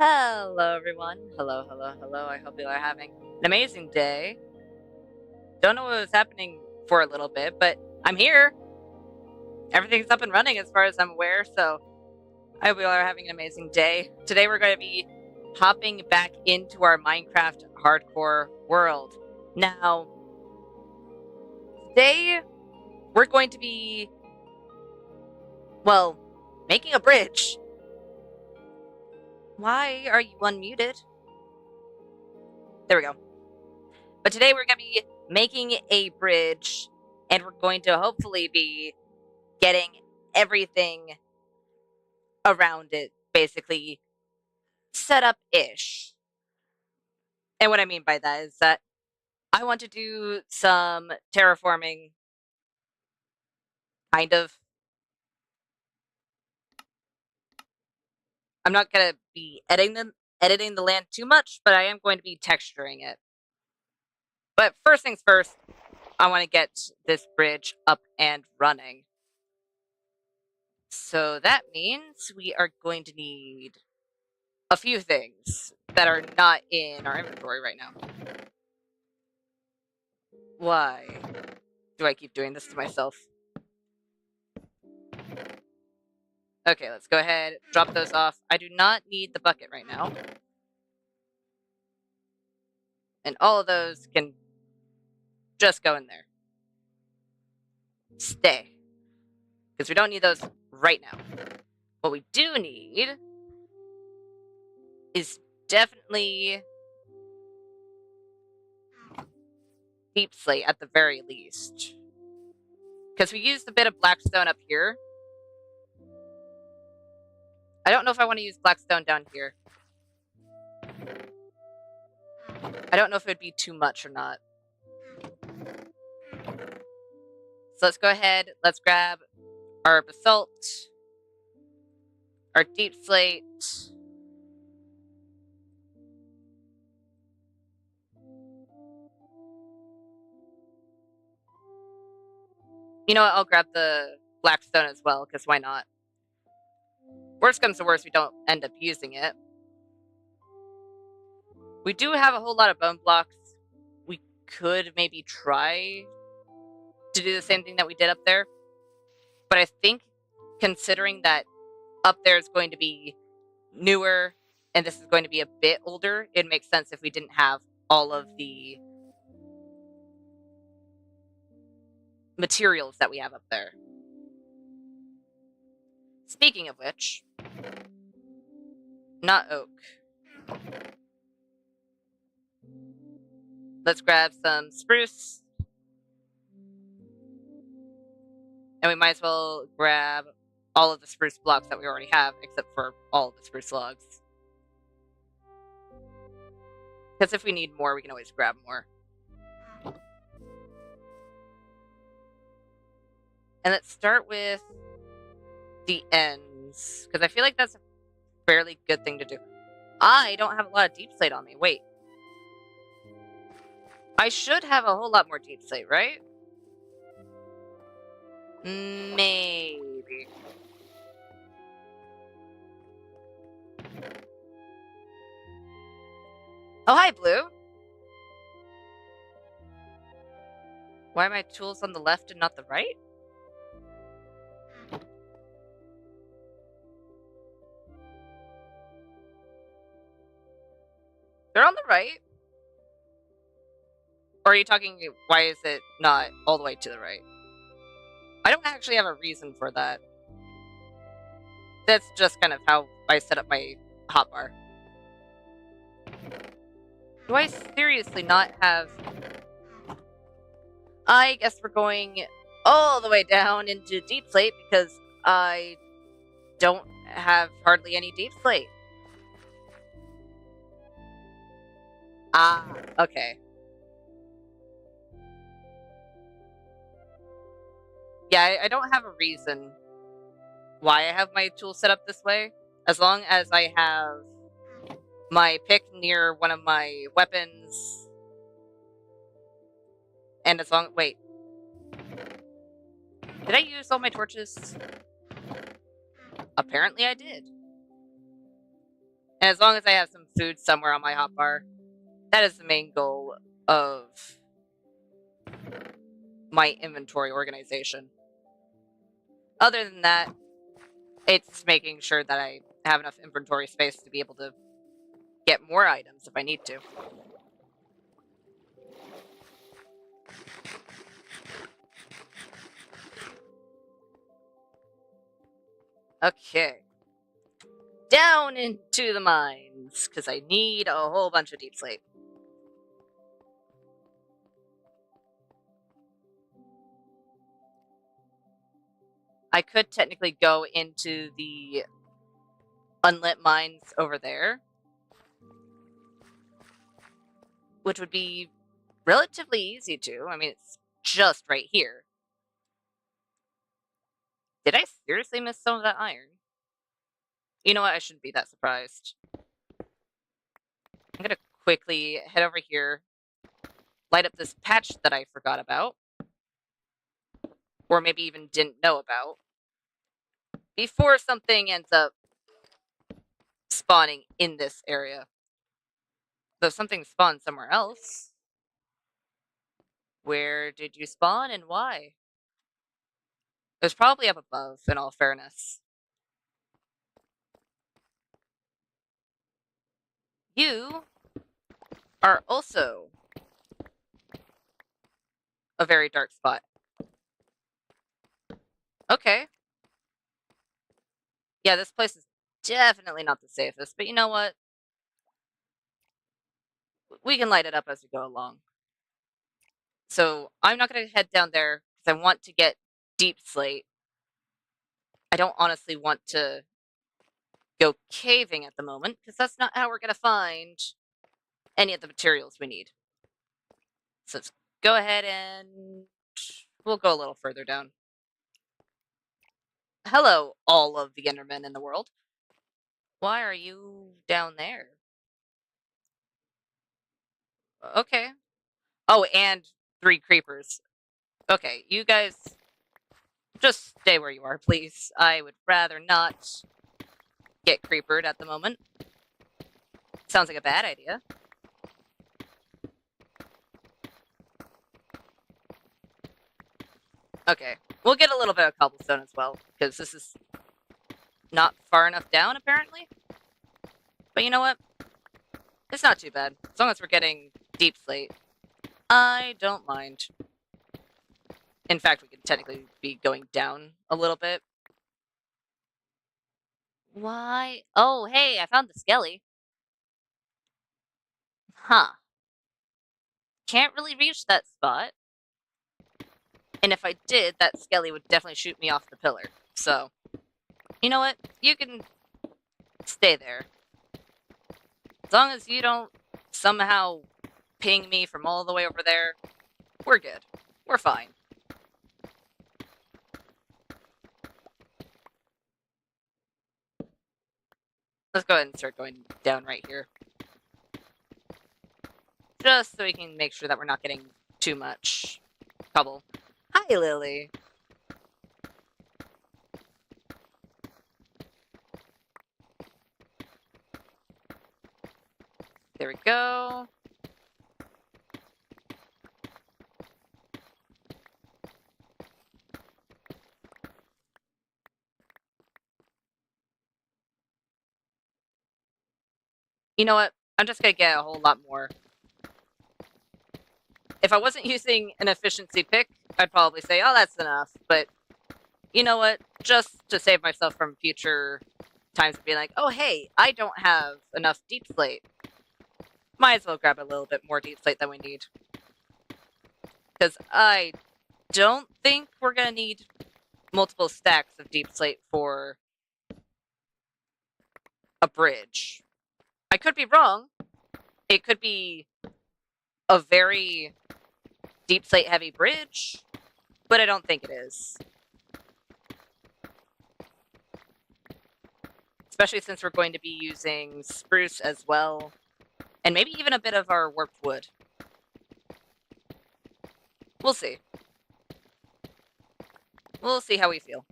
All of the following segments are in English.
Hello, everyone. Hello, hello, hello. I hope you are having an amazing day. Don't know what was happening for a little bit, but I'm here. Everything's up and running as far as I'm aware, so I hope you all are having an amazing day. Today we're going to be hopping back into our Minecraft hardcore world. Now, today we're going to be, well, making a bridge. Why are you unmuted? There we go. But today we're going to be making a bridge, and we're going to hopefully be getting everything around it basically set up-ish. And what I mean by that is that I want to do some terraforming, kind of. I'm not going to be editing the land too much, but I am going to be texturing it. But first things first, I want to get this bridge up and running. So that means we are going to need a few things that are not in our inventory right now. Why do I keep doing this to myself? Okay, let's go ahead, drop those off. I do not need the bucket right now. And all of those can just go in there. Stay. Because we don't need those right now. What we do need is definitely deep slate at the very least. Because we used a bit of blackstone up here. I don't know if I want to use blackstone down here. I don't know if it would be too much or not. So let's go ahead, let's grab our basalt, our deep slate, you know what, I'll grab the blackstone as well, because why not? Worst comes to worst, we don't end up using it. We do have a whole lot of bone blocks. We could maybe try to do the same thing that we did up there. But I think, considering that up there is going to be newer, and this is going to be a bit older, it makes sense if we didn't have all of the materials that we have up there. Speaking of which, not oak. Let's grab some spruce. And we might as well grab all of the spruce blocks that we already have, except for all of the spruce logs. Because if we need more, we can always grab more. And let's start with the ends, because I feel like that's a fairly good thing to do. I don't have a lot of deep slate on me. Wait. I should have a whole lot more deep slate, right? Maybe. Oh, hi, Blue. Why are my tools on the left and not the right? They're on the right. Or are you talking, why is it not all the way to the right? I don't actually have a reason for that. That's just kind of how I set up my hotbar. Do I seriously not have... I guess we're going all the way down into deep slate because I don't have hardly any deep slate. Ah, okay. Yeah, I don't have a reason why I have my tool set up this way. As long as I have my pick near one of my weapons. And as long... Wait. Did I use all my torches? Apparently I did. And as long as I have some food somewhere on my hotbar, that is the main goal of my inventory organization. Other than that, it's making sure that I have enough inventory space to be able to get more items if I need to. Okay. Down into the mines, because I need a whole bunch of deep slate. I could technically go into the unlit mines over there, which would be relatively easy to. I mean, it's just right here. Did I seriously miss some of that iron? You know what? I shouldn't be that surprised. I'm gonna quickly head over here, light up this patch that I forgot about, or maybe even didn't know about, before something ends up spawning in this area. Though something spawned somewhere else. Where did you spawn and why? It was probably up above, in all fairness. You are also a very dark spot. Okay. Yeah, this place is definitely not the safest, but you know what? We can light it up as we go along. So I'm not going to head down there because I want to get deep slate. I don't honestly want to go caving at the moment because that's not how we're going to find any of the materials we need. So let's go ahead and we'll go a little further down. Hello, all of the Endermen in the world. Why are you down there? Okay. Oh, and 3 creepers. Okay, you guys just stay where you are, please. I would rather not get creepered at the moment. Sounds like a bad idea. Okay, we'll get a little bit of cobblestone as well, because this is not far enough down, apparently. But you know what? It's not too bad. As long as we're getting deep slate, I don't mind. In fact, we could technically be going down a little bit. Why? Oh, hey, I found the skelly. Huh. Can't really reach that spot. And if I did, that skelly would definitely shoot me off the pillar. So, you know what? You can stay there. As long as you don't somehow ping me from all the way over there, we're good. We're fine. Let's go ahead and start going down right here. Just so we can make sure that we're not getting too much trouble. Hi, Lily. There we go. You know what? I'm just gonna get a whole lot more. If I wasn't using an efficiency pick, I'd probably say, oh, that's enough. But you know what? Just to save myself from future times of being like, oh, hey, I don't have enough deep slate. Might as well grab a little bit more deep slate than we need. Because I don't think we're going to need multiple stacks of deep slate for a bridge. I could be wrong. It could be a very deep slate heavy bridge, but I don't think it is. Especially since we're going to be using spruce as well, and maybe even a bit of our warped wood. We'll see. We'll see how we feel.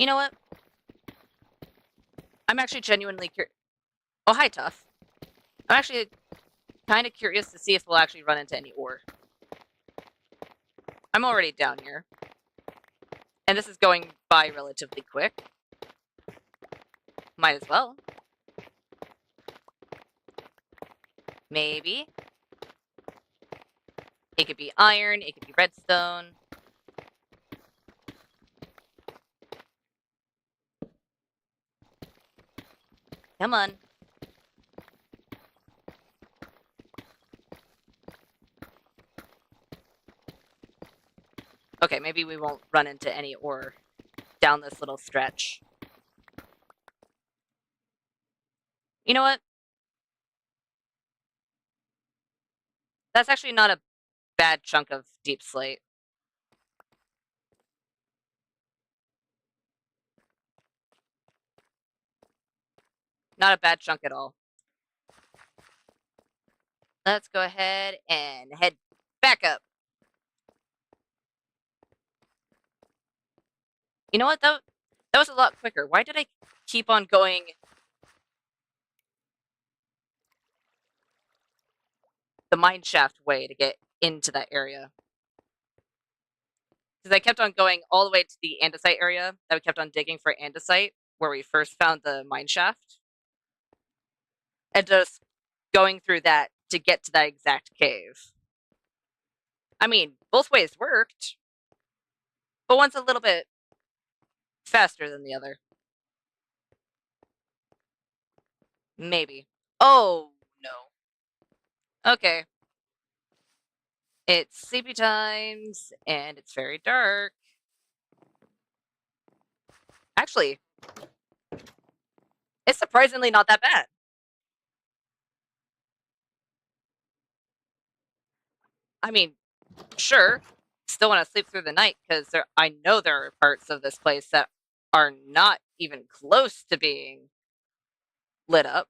You know what? I'm actually genuinely curious. Oh, hi, Tough. I'm actually kind of curious to see if we'll actually run into any ore. I'm already down here. And this is going by relatively quick. Might as well. Maybe. It could be iron, it could be redstone. Come on. Okay, maybe we won't run into any ore down this little stretch. You know what? That's actually not a bad chunk of deep slate. Not a bad chunk at all. Let's go ahead and head back up. You know what? That was a lot quicker. Why did I keep on going the mine shaft way to get into that area? Because I kept on going all the way to the andesite area that we kept on digging for andesite, where we first found the mine shaft. And just going through that to get to that exact cave. I mean, both ways worked, but one's a little bit faster than the other. Maybe. Oh, no. Okay. It's sleepy times, and it's very dark. Actually, it's surprisingly not that bad. I mean, sure, still want to sleep through the night because I know there are parts of this place that are not even close to being lit up,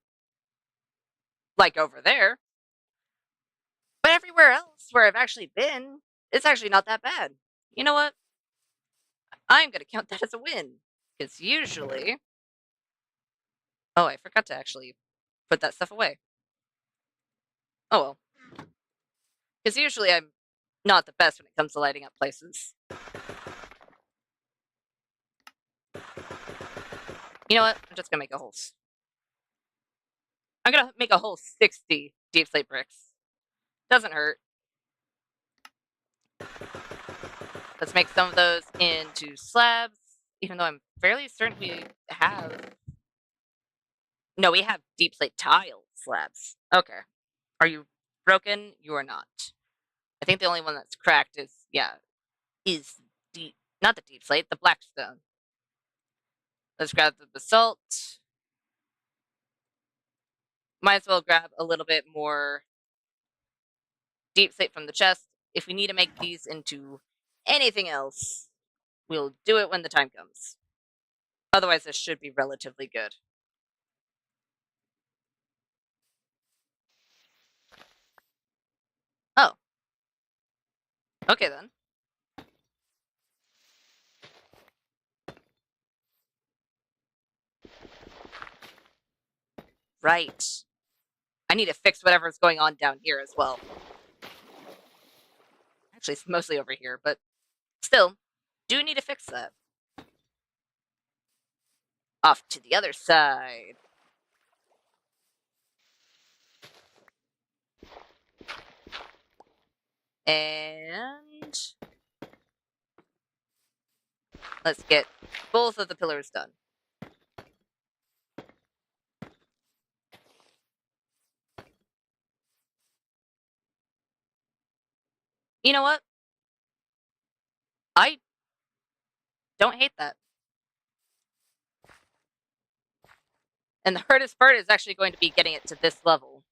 like over there. But everywhere else where I've actually been, it's actually not that bad. You know what? I'm going to count that as a win. Because usually. Oh, I forgot to actually put that stuff away. Oh well. Because usually I'm not the best when it comes to lighting up places. You know what? I'm just going to make a whole. I'm going to make a whole 60 deep slate bricks. Doesn't hurt. Let's make some of those into slabs. Even though I'm fairly certain we have. No, we have deep slate tile slabs. Okay. Are you broken? You are not. I think the only one that's cracked is, yeah, is deep, not the deep slate, the blackstone. Let's grab the basalt. Might as well grab a little bit more deep slate from the chest. If we need to make these into anything else, we'll do it when the time comes. Otherwise, this should be relatively good. Oh. Okay, then. Right. I need to fix whatever's going on down here as well. Actually, it's mostly over here, but still, do need to fix that. Off to the other side. And let's get both of the pillars done. You know what? I don't hate that. And the hardest part is actually going to be getting it to this level.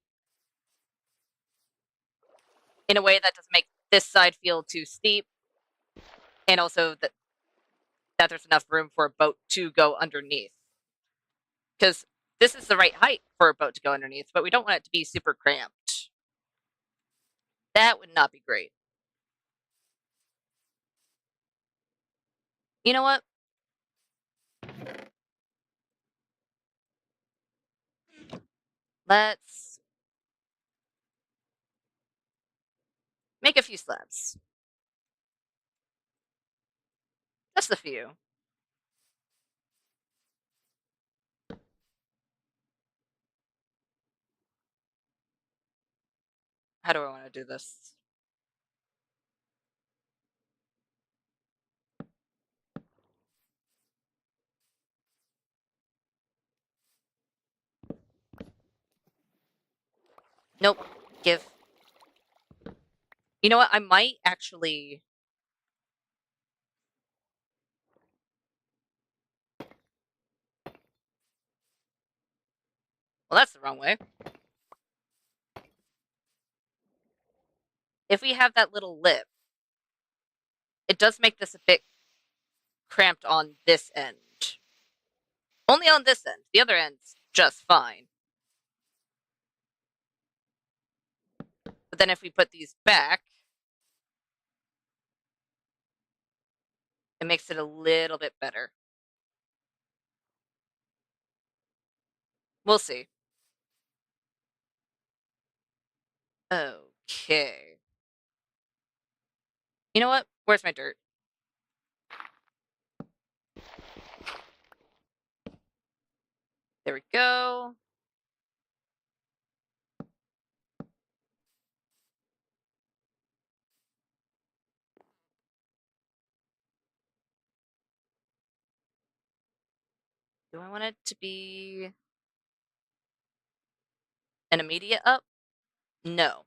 In a way that doesn't make this side feel too steep. And also that there's enough room for a boat to go underneath. Because this is the right height for a boat to go underneath, but we don't want it to be super cramped. That would not be great. You know what? Let's make a few slabs. Just a few. How do I want to do this? Nope. Give. You know what? I might actually. Well, that's the wrong way. If we have that little lip, it does make this a bit cramped on this end. Only on this end. The other end's just fine. But then if we put these back, it makes it a little bit better. We'll see. Okay. You know what? Where's my dirt? There we go. Do I want it to be an immediate up? No.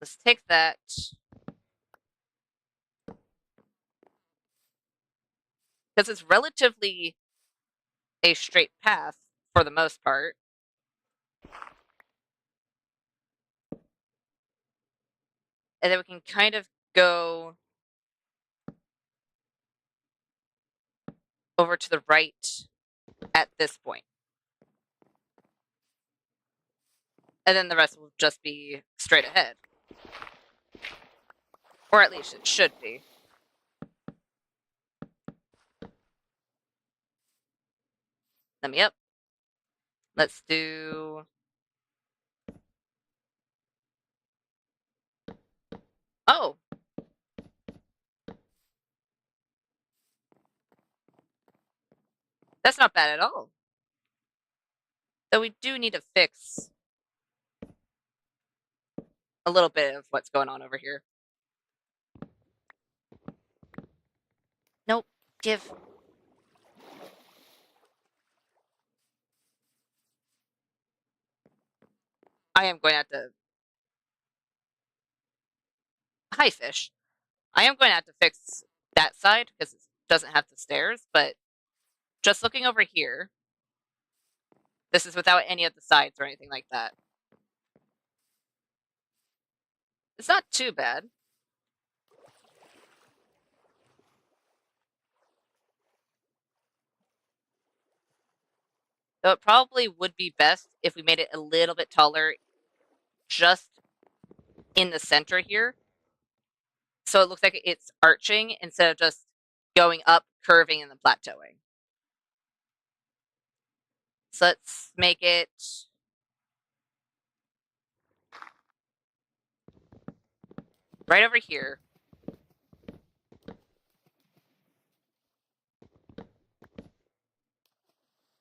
Let's take that. Because it's relatively a straight path for the most part. And then we can kind of go over to the right at this point. And then the rest will just be straight ahead. Or at least it should be. Let me up. Let's do... Oh! That's not bad at all. Though we do need to fix a little bit of what's going on over here. Nope. Give. I am going to have to... Hi, fish. I am going to have to fix that side because it doesn't have the stairs, but just looking over here, this is without any of the sides or anything like that. It's not too bad. Though it probably would be best if we made it a little bit taller just in the center here. So it looks like it's arching instead of just going up, curving, and then plateauing. So let's make it right over here.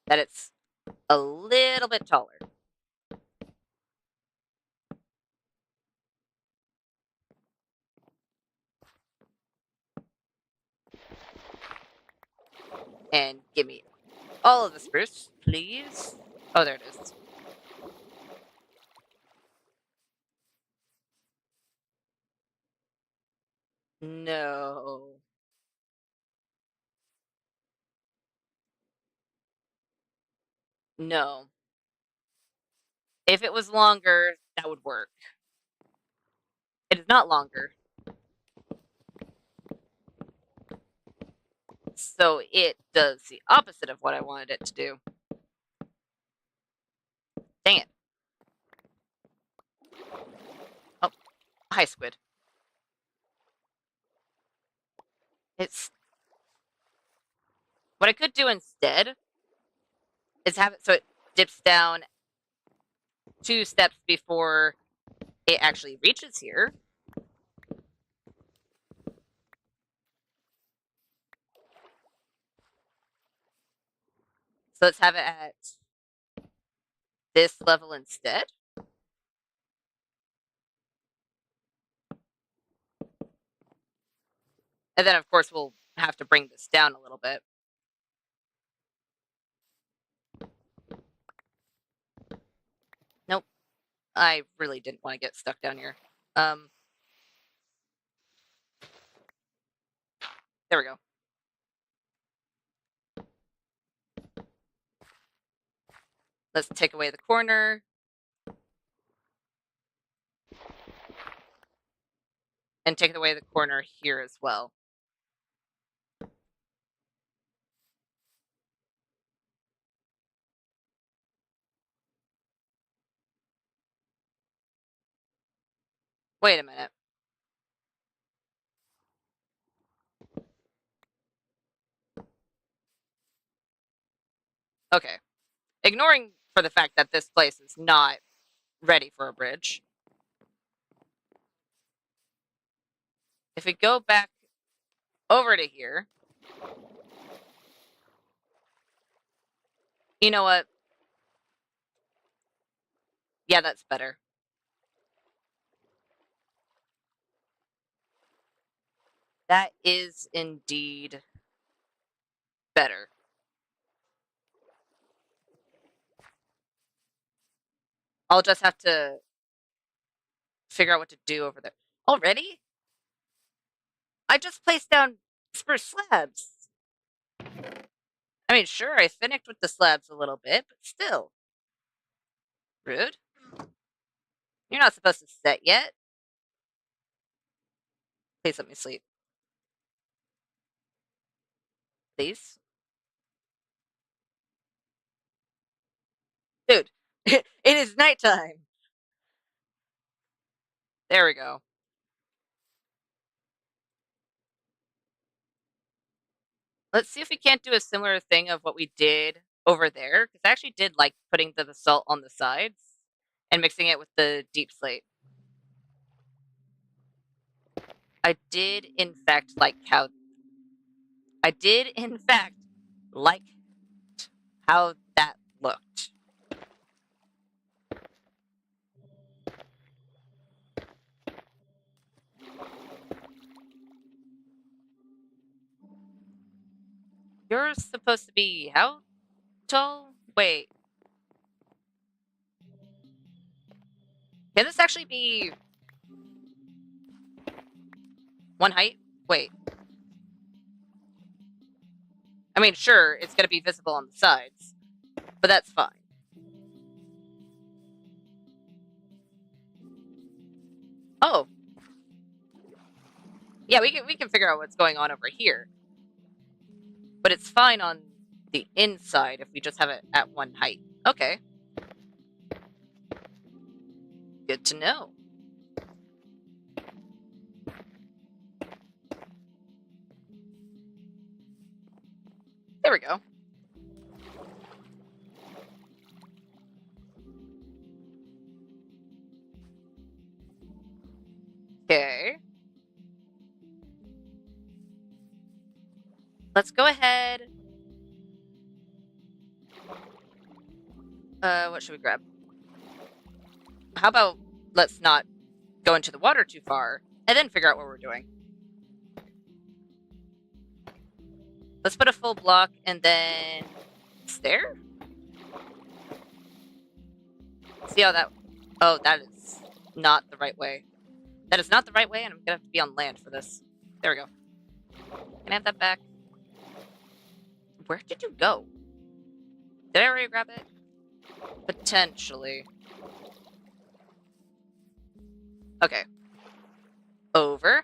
That it's a little bit taller. And give me all of the spruce, please. Oh, there it is. No. No. If it was longer, that would work. It is not longer. So it does the opposite of what I wanted it to do. Dang it. Oh, hi, squid. It's... What I could do instead is have it so it dips down 2 steps before it actually reaches here. So let's have it at this level instead. And then, of course, we'll have to bring this down a little bit. Nope. I really didn't want to get stuck down here. There we go. Let's take away the corner. And take away the corner here as well. Wait a minute. Okay. Ignoring for the fact that this place is not ready for a bridge. If we go back over to here, you know what? Yeah, that's better. That is indeed better. I'll just have to figure out what to do over there. Already? I just placed down spruce slabs. I mean, sure, I finished with the slabs a little bit, but still. Rude. You're not supposed to set yet. Please let me sleep. Please. Dude, it is nighttime. There we go. Let's see if we can't do a similar thing of what we did over there. Because I actually did like putting the basalt on the sides and mixing it with the deep slate. I did, in fact, like how... I did, in fact, like how that looked. You're supposed to be how tall? Wait. Can this actually be one height? Wait. I mean, sure, it's going to be visible on the sides, but that's fine. Oh. Yeah, we can figure out what's going on over here. But it's fine on the inside if we just have it at one height. Okay. Good to know. There we go. Okay. Let's go ahead. What should we grab? How about let's not go into the water too far and then figure out what we're doing. Let's put a full block and then stair? See how that... Oh, that is not the right way. That is not the right way, and I'm gonna have to be on land for this. There we go. Can I have that back? Where did you go? Did I already grab it? Potentially. Okay. Over.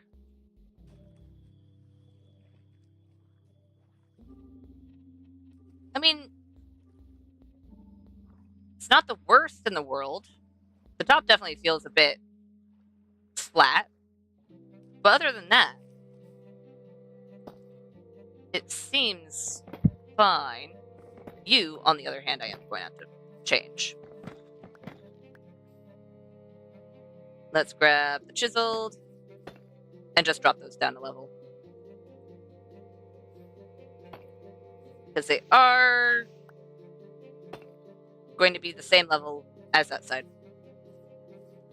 I mean, it's not the worst in the world. The top definitely feels a bit flat. But other than that, it seems fine. You, on the other hand, I am going to have to change. Let's grab the chiseled and just drop those down a level. Because they are going to be the same level as that side.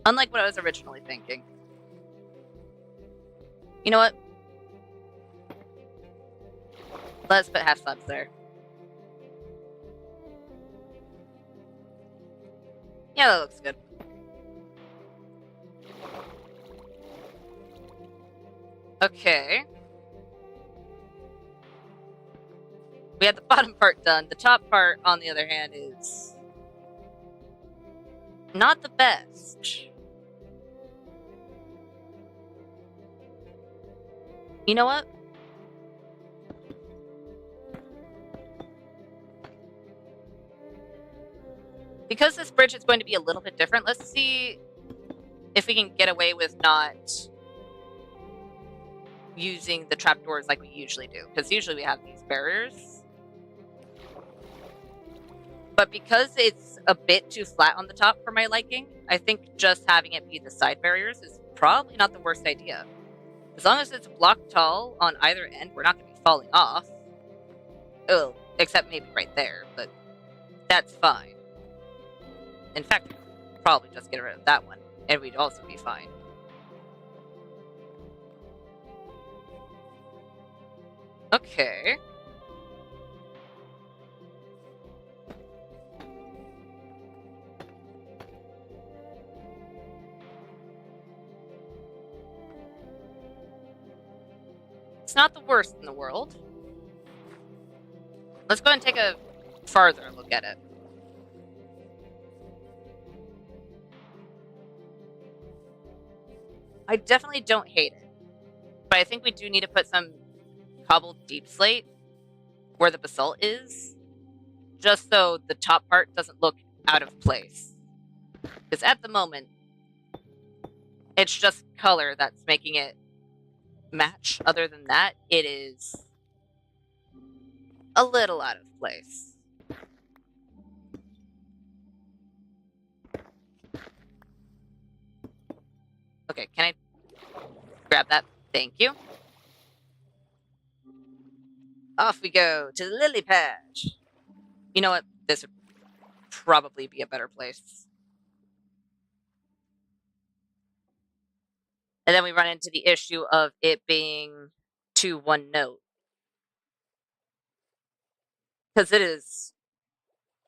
Unlike what I was originally thinking. You know what? Let's put half slabs there. Yeah, that looks good. Okay. We had the bottom part done. The top part, on the other hand, is not the best. You know what? Because this bridge is going to be a little bit different, let's see if we can get away with not using the trapdoors like we usually do. Because usually we have these barriers. But because it's a bit too flat on the top for my liking, I think just having it be the side barriers is probably not the worst idea. As long as it's a block tall on either end, we're not going to be falling off. Oh, except maybe right there, but that's fine. In fact, we'd probably just get rid of that one, and we'd also be fine. Okay. It's not the worst in the world. Let's go ahead and take a farther look at it. I definitely don't hate it, but I think we do need to put some cobbled deep slate where the basalt is, just so the top part doesn't look out of place. Because at the moment, it's just color that's making it match. Other than that, it is a little out of place. Okay, can I grab that? Thank you. Off we go to the lily patch. You know what? This would probably be a better place. And then we run into the issue of it being to one note. Because it is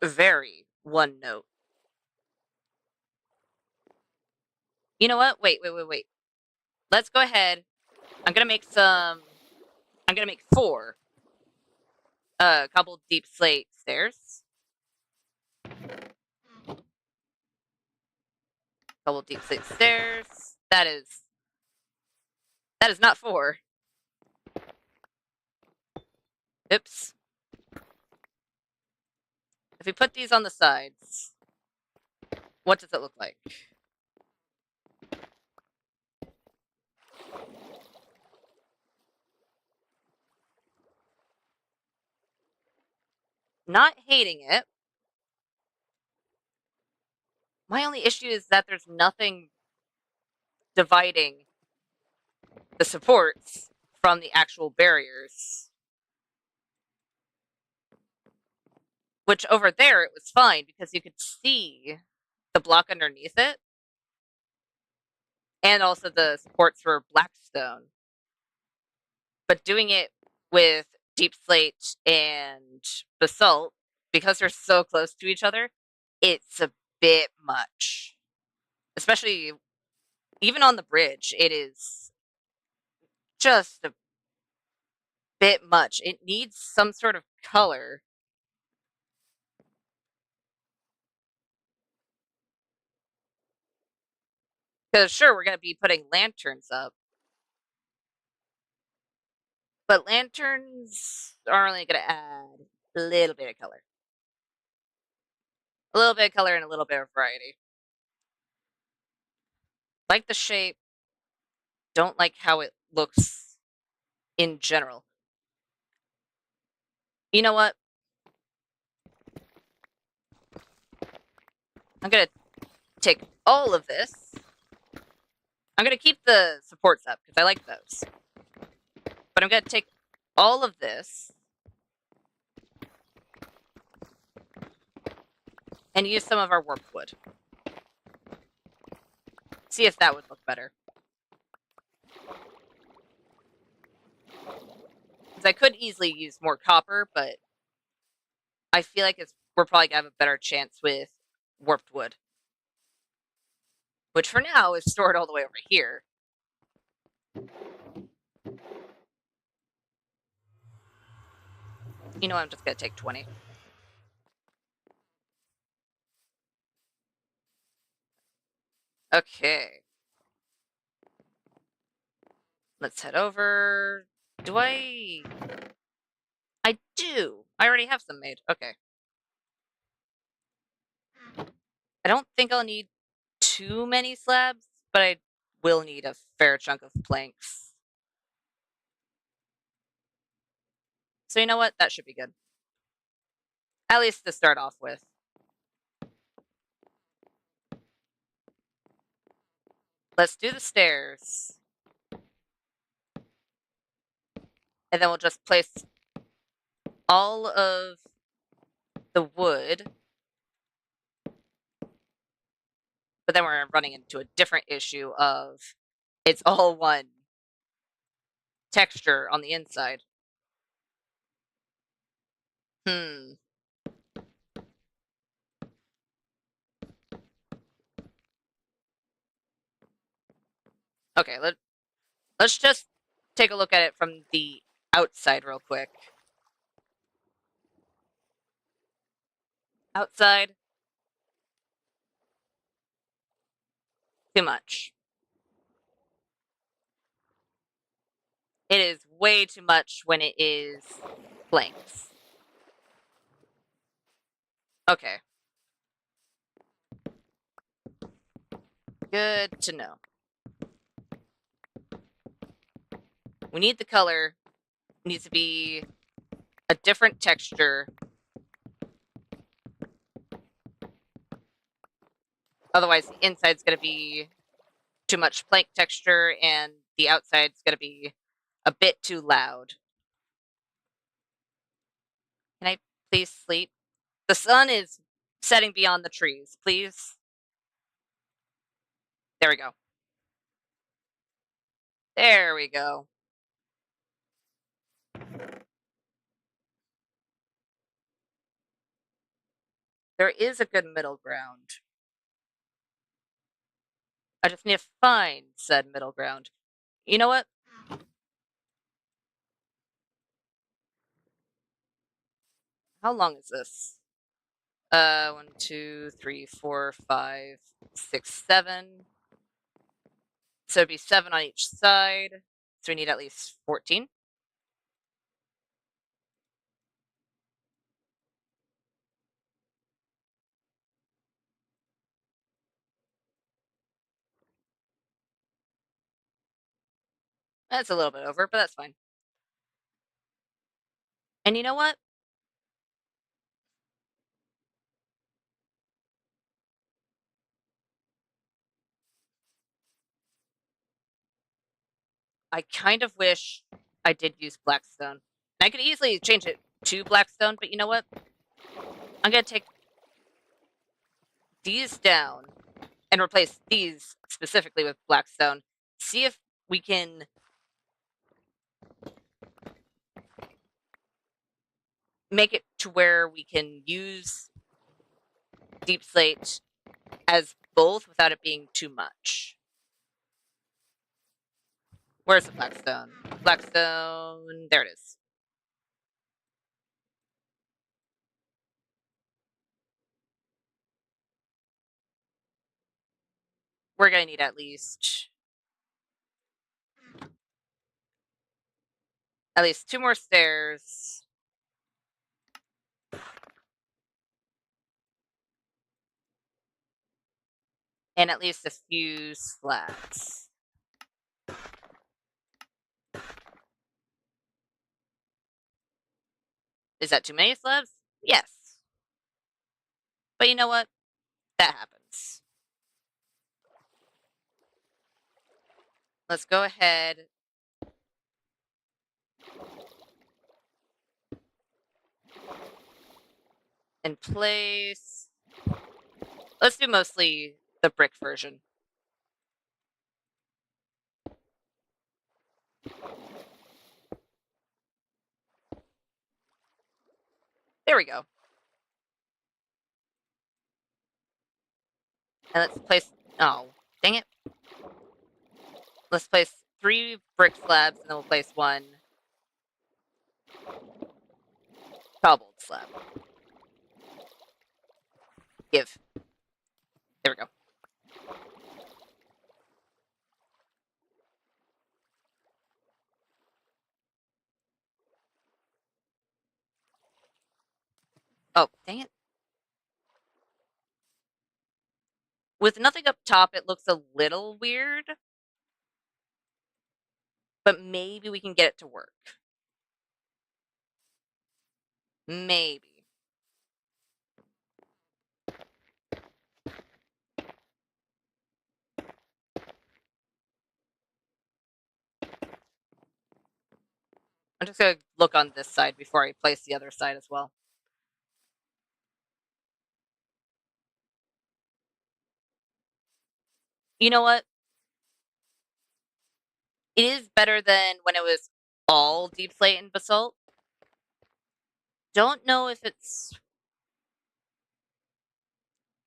very one note. You know what? Wait. Let's go ahead. I'm gonna make 4 cobbled deep slate stairs. Cobbled deep slate stairs. That is not 4. Oops. If we put these on the sides, what does it look like? Not hating it. My only issue is that there's nothing dividing the supports from the actual barriers. Which over there, it was fine because you could see the block underneath it. And also the supports were blackstone. But doing it with deep slate and basalt, because they're so close to each other, it's a bit much. Especially, even on the bridge, it is just a bit much. It needs some sort of color. Because sure, we're going to be putting lanterns up. But lanterns are only going to add a little bit of color. A little bit of color and a little bit of variety. Like the shape, don't like how it looks in general. You know what? I'm gonna take all of this. I'm gonna keep the supports up because I like those. But I'm gonna take all of this and use some of our warped wood. See if that would look better. Because I could easily use more copper, but I feel like we're probably gonna have a better chance with warped wood. Which for now is stored all the way over here. You know, I'm just gonna take 20. Okay. Let's head over. Do I do. I already have some made. Okay. I don't think I'll need too many slabs, but I will need a fair chunk of planks. So you know what? That should be good. At least to start off with. Let's do the stairs. And then we'll just place all of the wood. But then we're running into a different issue of it's all one texture on the inside. Hmm. Okay, let's just take a look at it from the outside real quick. Outside, too much. It is way too much when it is blanks. Okay. Good to know. We need the color. It needs to be a different texture. Otherwise, the inside's going to be too much plank texture and the outside's going to be a bit too loud. Can I please sleep? The sun is setting beyond the trees. Please. There we go. There we go. There is a good middle ground. I just need to find said middle ground. You know what? How long is this? 1, 2, 3, 4, 5, 6, 7. So it'd be 7 on each side. So we need at least 14. That's a little bit over, but that's fine. And you know what? I kind of wish I did use Blackstone. I could easily change it to Blackstone, but you know what? I'm going to take these down and replace these specifically with Blackstone. See if we can make it to where we can use deep slate as both without it being too much. Where's the Blackstone? Blackstone, there it is. We're gonna need at least 2 more stairs. And at least a few slabs. Is that too many slabs? Yes. But you know what? That happens. Let's go ahead and place... Let's do mostly the brick version. There we go. And let's place... Oh, dang it. Let's place 3 brick slabs, and then we'll place 1 cobbled slab. Give. There we go. Oh, dang it. With nothing up top, it looks a little weird. But maybe we can get it to work. Maybe. I'm just gonna look on this side before I place the other side as well. You know what? It is better than when it was all deep slate and basalt. Don't know if it's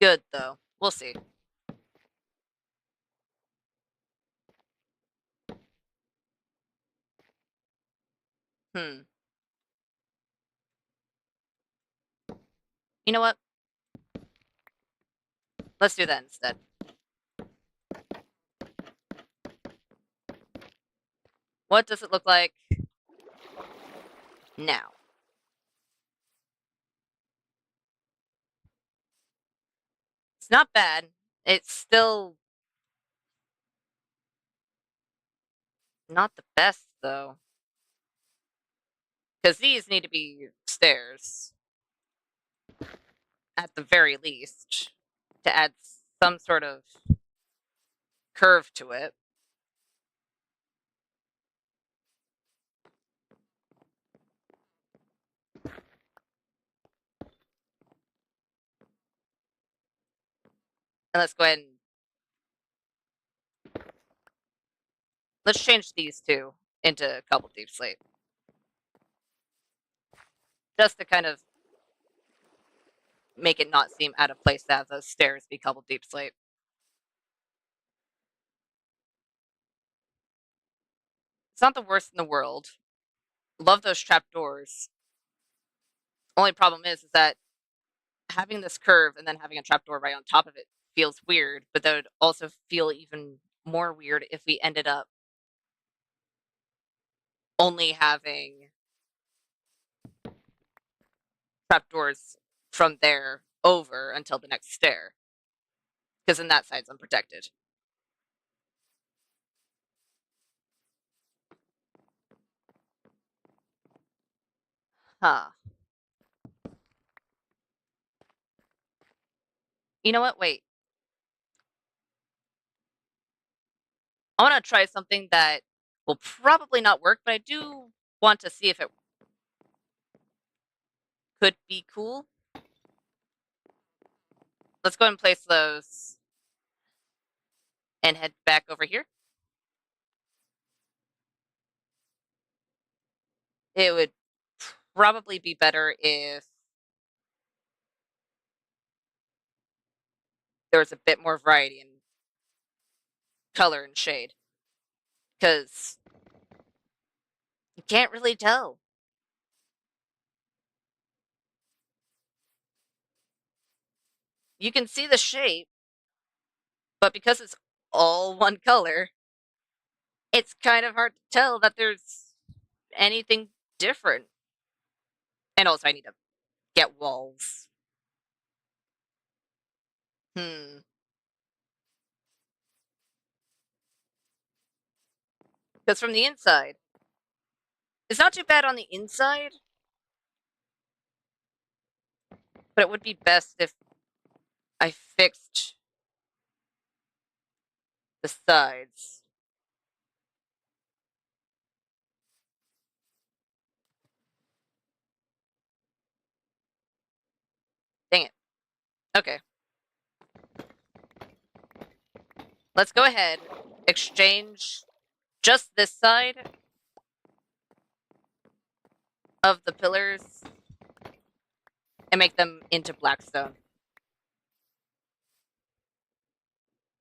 good, though. We'll see. Hmm. You know what? Let's do that instead. What does it look like now? It's not bad. It's still not the best, though. Because these need to be stairs, at the very least, to add some sort of curve to it. And let's go ahead and let's change these two into cobbled deep slate. Just to kind of make it not seem out of place to have those stairs be cobbled deep slate. It's not the worst in the world. Love those trapdoors. Only problem is that having this curve and then having a trapdoor right on top of it feels weird, but that would also feel even more weird if we ended up only having trapdoors from there over until the next stair. Because then that side's unprotected. Huh. You know what? Wait. I want to try something that will probably not work, but I do want to see if it could be cool. Let's go ahead and place those and head back over here. It would probably be better if there was a bit more variety in color and shade. Because you can't really tell. You can see the shape, but because it's all one color, it's kind of hard to tell that there's anything different. And also, I need to get walls. Hmm. Because from the inside, it's not too bad on the inside, but it would be best if I fixed the sides. Dang it. Okay. Let's go ahead, exchange just this side of the pillars and make them into blackstone.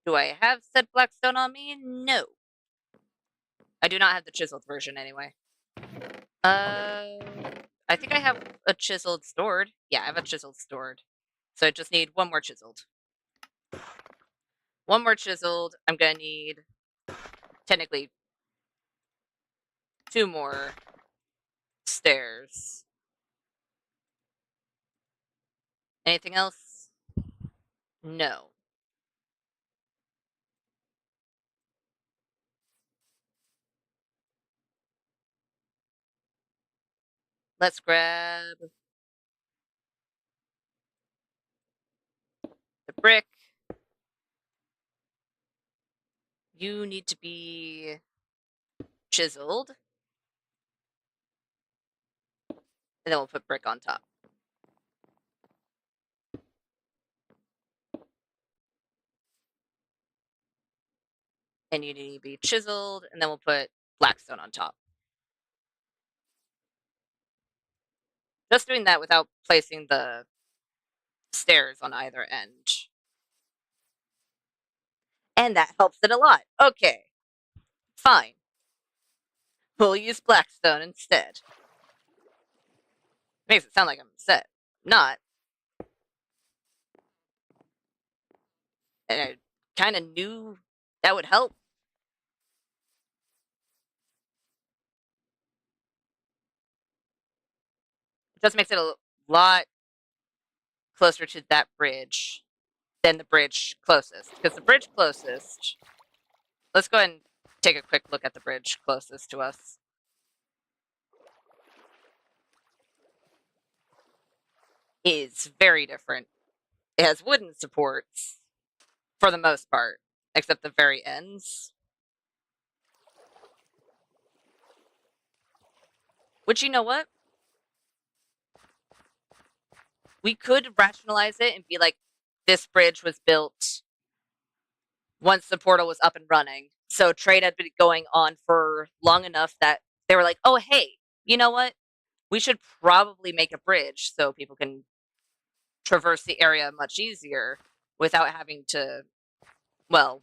Do I have said blackstone on me? No. I do not have the chiseled version anyway. I think I have a chiseled stored. Yeah, I have a chiseled stored. So I just need one more chiseled. One more chiseled. I'm gonna need, technically, 2 more stairs. Anything else? No. Let's grab the brick. You need to be chiseled. And then we'll put brick on top. And you need to be chiseled, and then we'll put blackstone on top. Just doing that without placing the stairs on either end. And that helps it a lot. Okay. Fine. We'll use blackstone instead. Makes it sound like I'm upset. Not. And I kind of knew that would help. It just makes it a lot closer to that bridge than the bridge closest. Because the bridge closest... Let's go ahead and take a quick look at the bridge closest to us. Is very different. It has wooden supports for the most part, except the very ends. Which, you know what? We could rationalize it and be like, this bridge was built once the portal was up and running. So trade had been going on for long enough that they were like, oh, hey, you know what? We should probably make a bridge so people can traverse the area much easier without having to, well,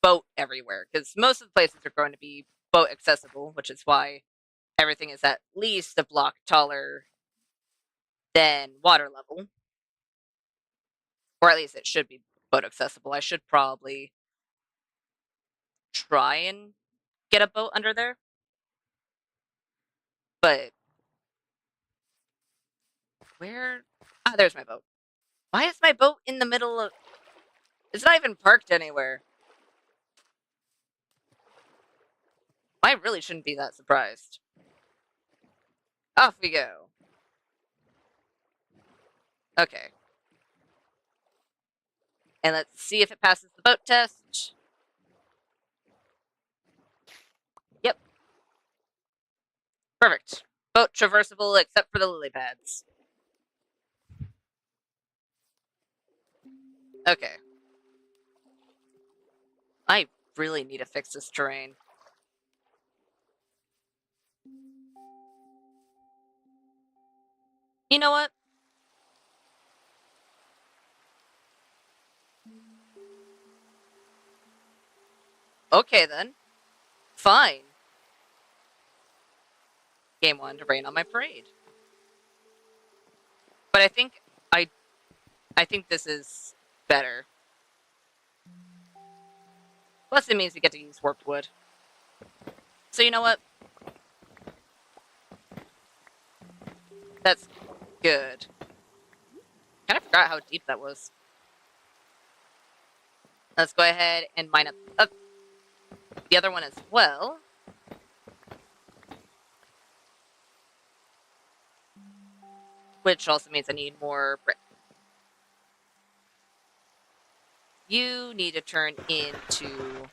boat everywhere. Because most of the places are going to be boat accessible, which is why everything is at least a block taller than water level. Or at least it should be boat accessible. I should probably try and get a boat under there. But where? Ah, there's my boat. Why is my boat in the middle of... It's not even parked anywhere. I really shouldn't be that surprised. Off we go. Okay. And let's see if it passes the boat test. Yep. Perfect. Boat traversable except for the lily pads. Okay. I really need to fix this terrain. You know what? Okay then. Fine. Game 1 to rain on my parade. But I think this is better. Plus it means we get to use warped wood. So you know what? That's good. Kind of forgot how deep that was. Let's go ahead and mine up. the other one as well. Which also means I need more brick. You need to turn into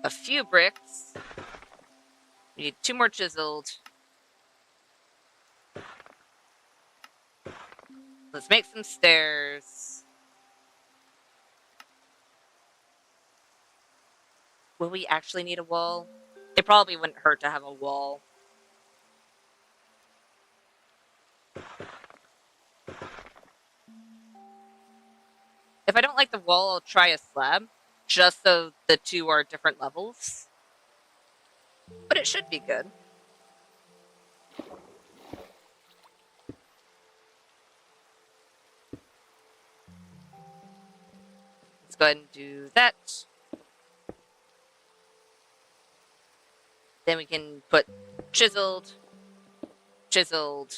a few bricks. We need 2 more chiseled. Let's make some stairs. Will we actually need a wall? It probably wouldn't hurt to have a wall. If I don't like the wall, I'll try a slab, just so the 2 are different levels. But it should be good. Let's go ahead and do that. Then we can put chiseled, chiseled.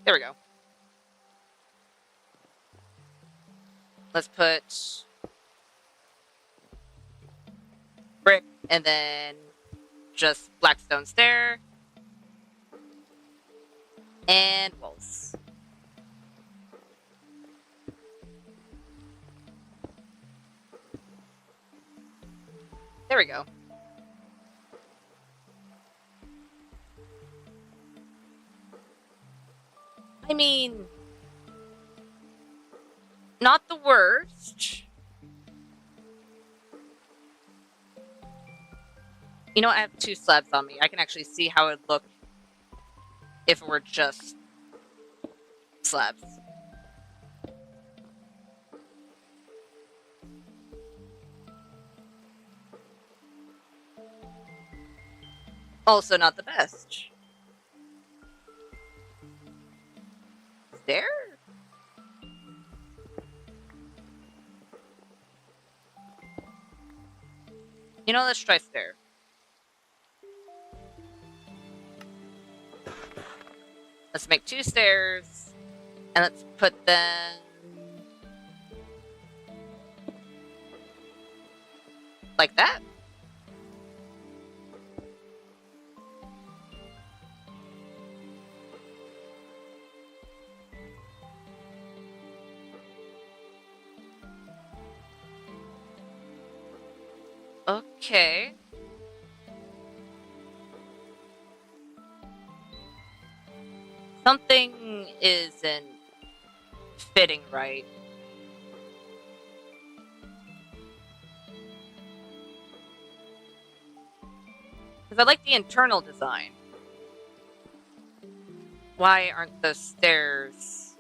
There we go. Let's put brick and then just blackstone stair and walls. There we go. I mean, not the worst. You know, I have 2 slabs on me. I can actually see how it would look if it were just slabs. Also not the best. There? You know, let's try stair. Let's make 2 stairs, and let's put them like that. Okay. Something isn't fitting right. Because I like the internal design. Why aren't the stairs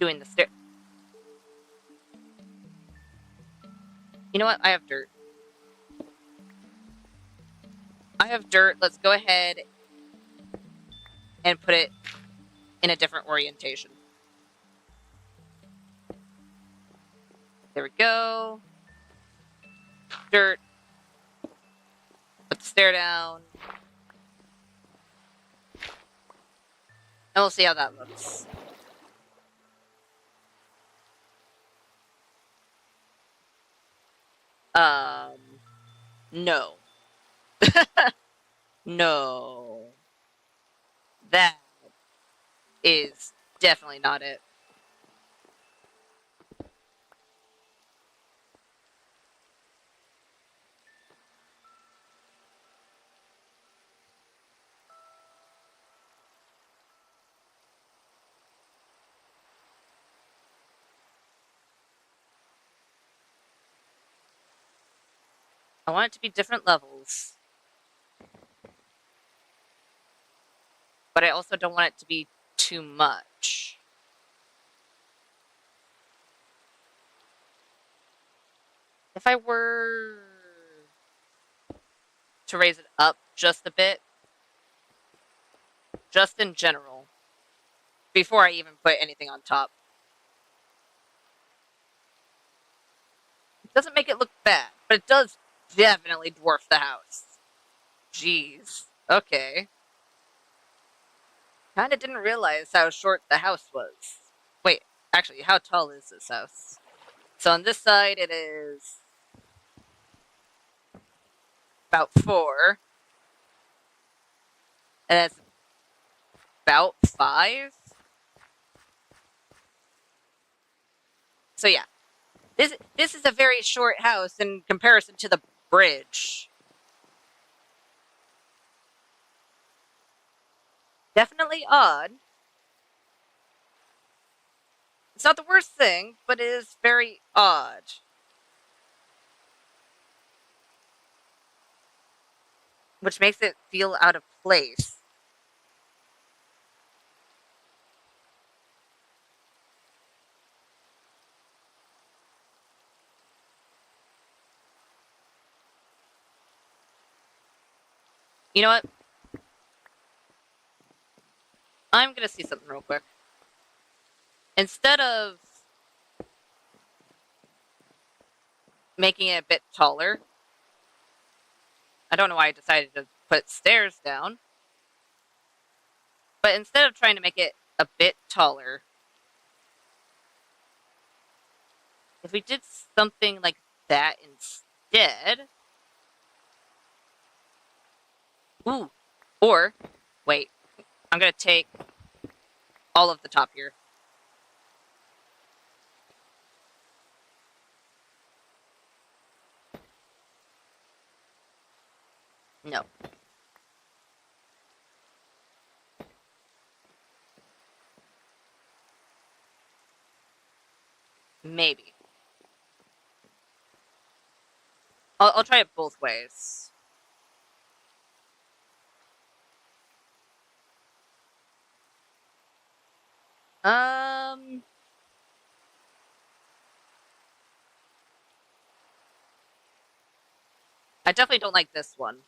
doing the stair? You know what? I have dirt. I have dirt. Let's go ahead and put it in a different orientation. There we go. Dirt. Put the stair down. And we'll see how that looks. No. No. That is definitely not it. I want it to be different levels. But I also don't want it to be too much. If I were to raise it up just a bit, just in general, before I even put anything on top. It doesn't make it look bad, but it does definitely dwarf the house. Jeez. Okay. Kinda didn't realize how short the house was Actually, how tall is this house? So on this side, it is about 4, and it's about 5. So yeah, this is a very short house in comparison to the bridge. Definitely odd. It's not the worst thing, but it is very odd. Which makes it feel out of place. You know what? I'm gonna see something real quick. Instead of making it a bit taller, I don't know why I decided to put stairs down, but instead of trying to make it a bit taller, if we did something like that instead. Ooh. Or, wait, I'm gonna take all of the top here. No. Maybe. I'll try it both ways. Um, I definitely don't like this one.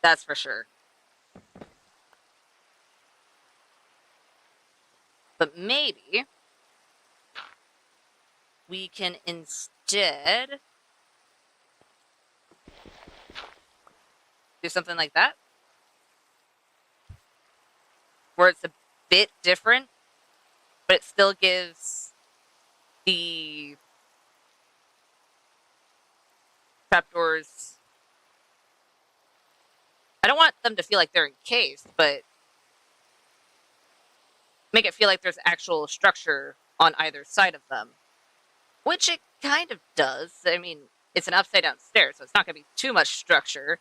That's for sure. But maybe we can instead do something like that, where it's a bit different, but it still gives the trapdoors. I don't want them to feel like they're encased, but make it feel like there's actual structure on either side of them. Which it kind of does. I mean, it's an upside down stair, so it's not going to be too much structure.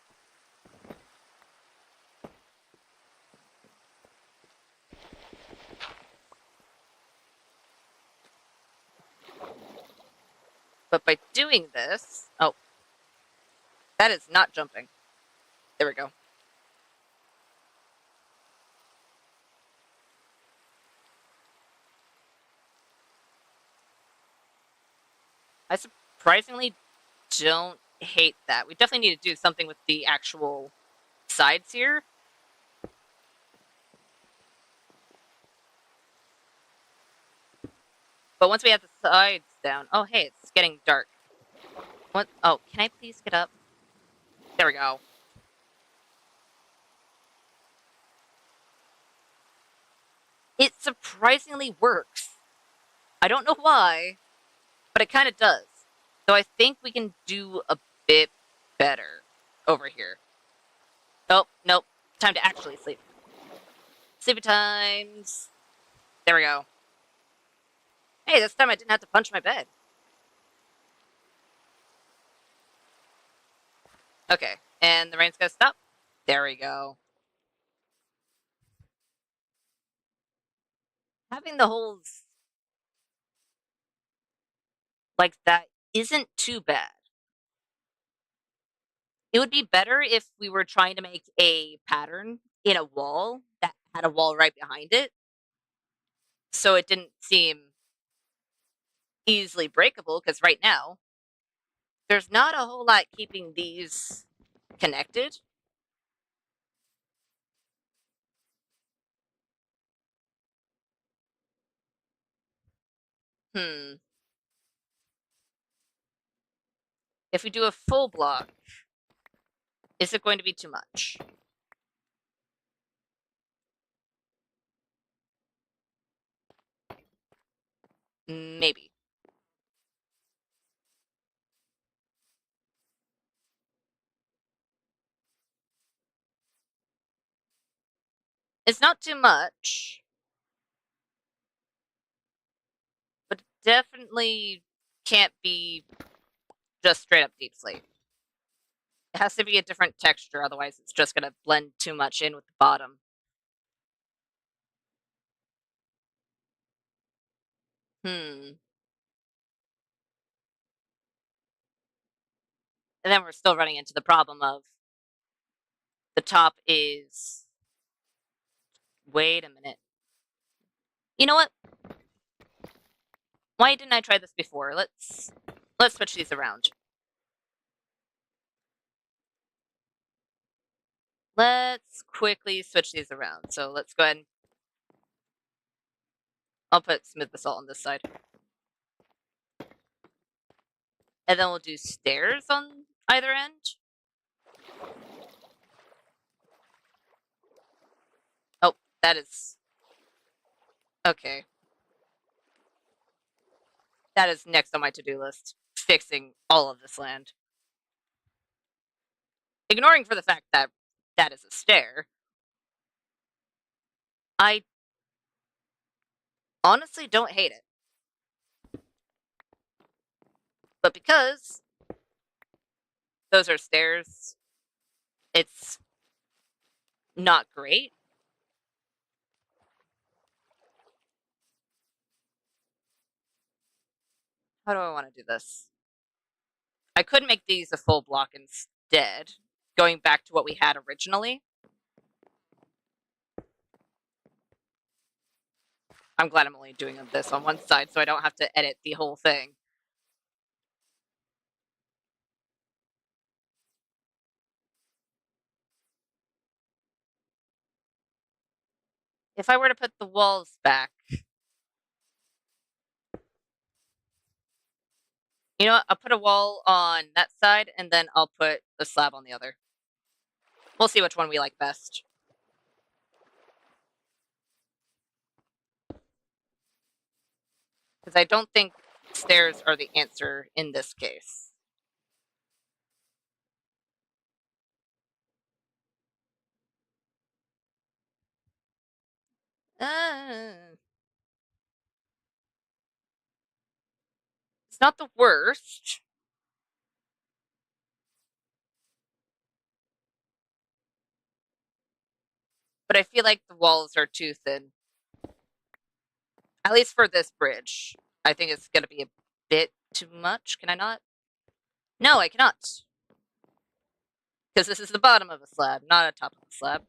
But by doing this, oh, that is not jumping. There we go. I surprisingly don't hate that. We definitely need to do something with the actual sides here. But once we have the sides down, oh hey, it's getting dark. What? Oh, can I please get up? There we go. It surprisingly works. I don't know why, but it kind of does. So I think we can do a bit better over here. Oh, nope. Time to actually sleep. Sleepy times. There we go. Hey, this time I didn't have to punch my bed. Okay, and the rain's gonna stop. There we go. Having the holes like that isn't too bad. It would be better if we were trying to make a pattern in a wall that had a wall right behind it, so it didn't seem easily breakable, because right now, there's not a whole lot keeping these connected. Hmm. If we do a full block, is it going to be too much? Maybe. It's not too much, but definitely can't be just straight up deep slate. It has to be a different texture, otherwise it's just gonna blend too much in with the bottom. Hmm. And then we're still running into the problem of the top is... Wait a minute. You know what? Why didn't I try this before? Let's switch these around. Let's quickly switch these around. So let's go ahead and I'll put smooth basalt on this side. And then we'll do stairs on either end. Oh, that is... Okay. That is next on my to-do list. Fixing all of this land. Ignoring for the fact that that is a stair. I honestly don't hate it. But because those are stairs, it's not great. How do I want to do this? I could make these a full block instead, going back to what we had originally. I'm glad I'm only doing this on one side so I don't have to edit the whole thing. If I were to put the walls back, you know what? I'll put a wall on that side and then I'll put the slab on the other. We'll see which one we like best. Because I don't think stairs are the answer in this case. It's not the worst. But I feel like the walls are too thin. At least for this bridge. I think it's going to be a bit too much. Can I not? No, I cannot. Because this is the bottom of a slab, not a top of a slab.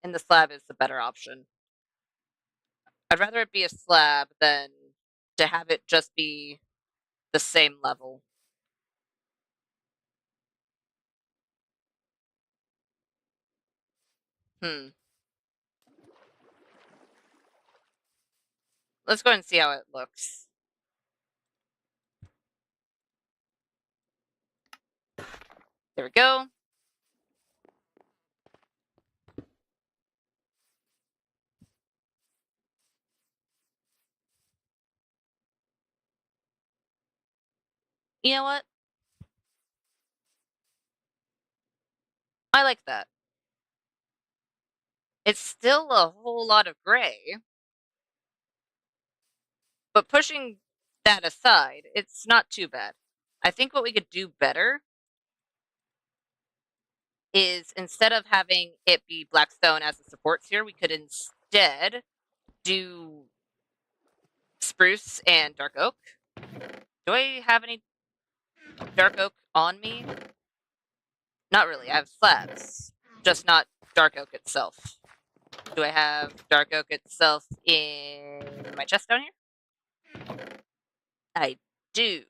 And the slab is the better option. I'd rather it be a slab than to have it just be the same level. Hmm. Let's go ahead and see how it looks. There we go. You know what? I like that. It's still a whole lot of gray. But pushing that aside, it's not too bad. I think what we could do better is instead of having it be blackstone as the supports here, we could instead do spruce and dark oak. Do I have any dark oak on me? Not really. I have slabs, just not dark oak itself. Do I have dark oak itself in my chest down here? I do.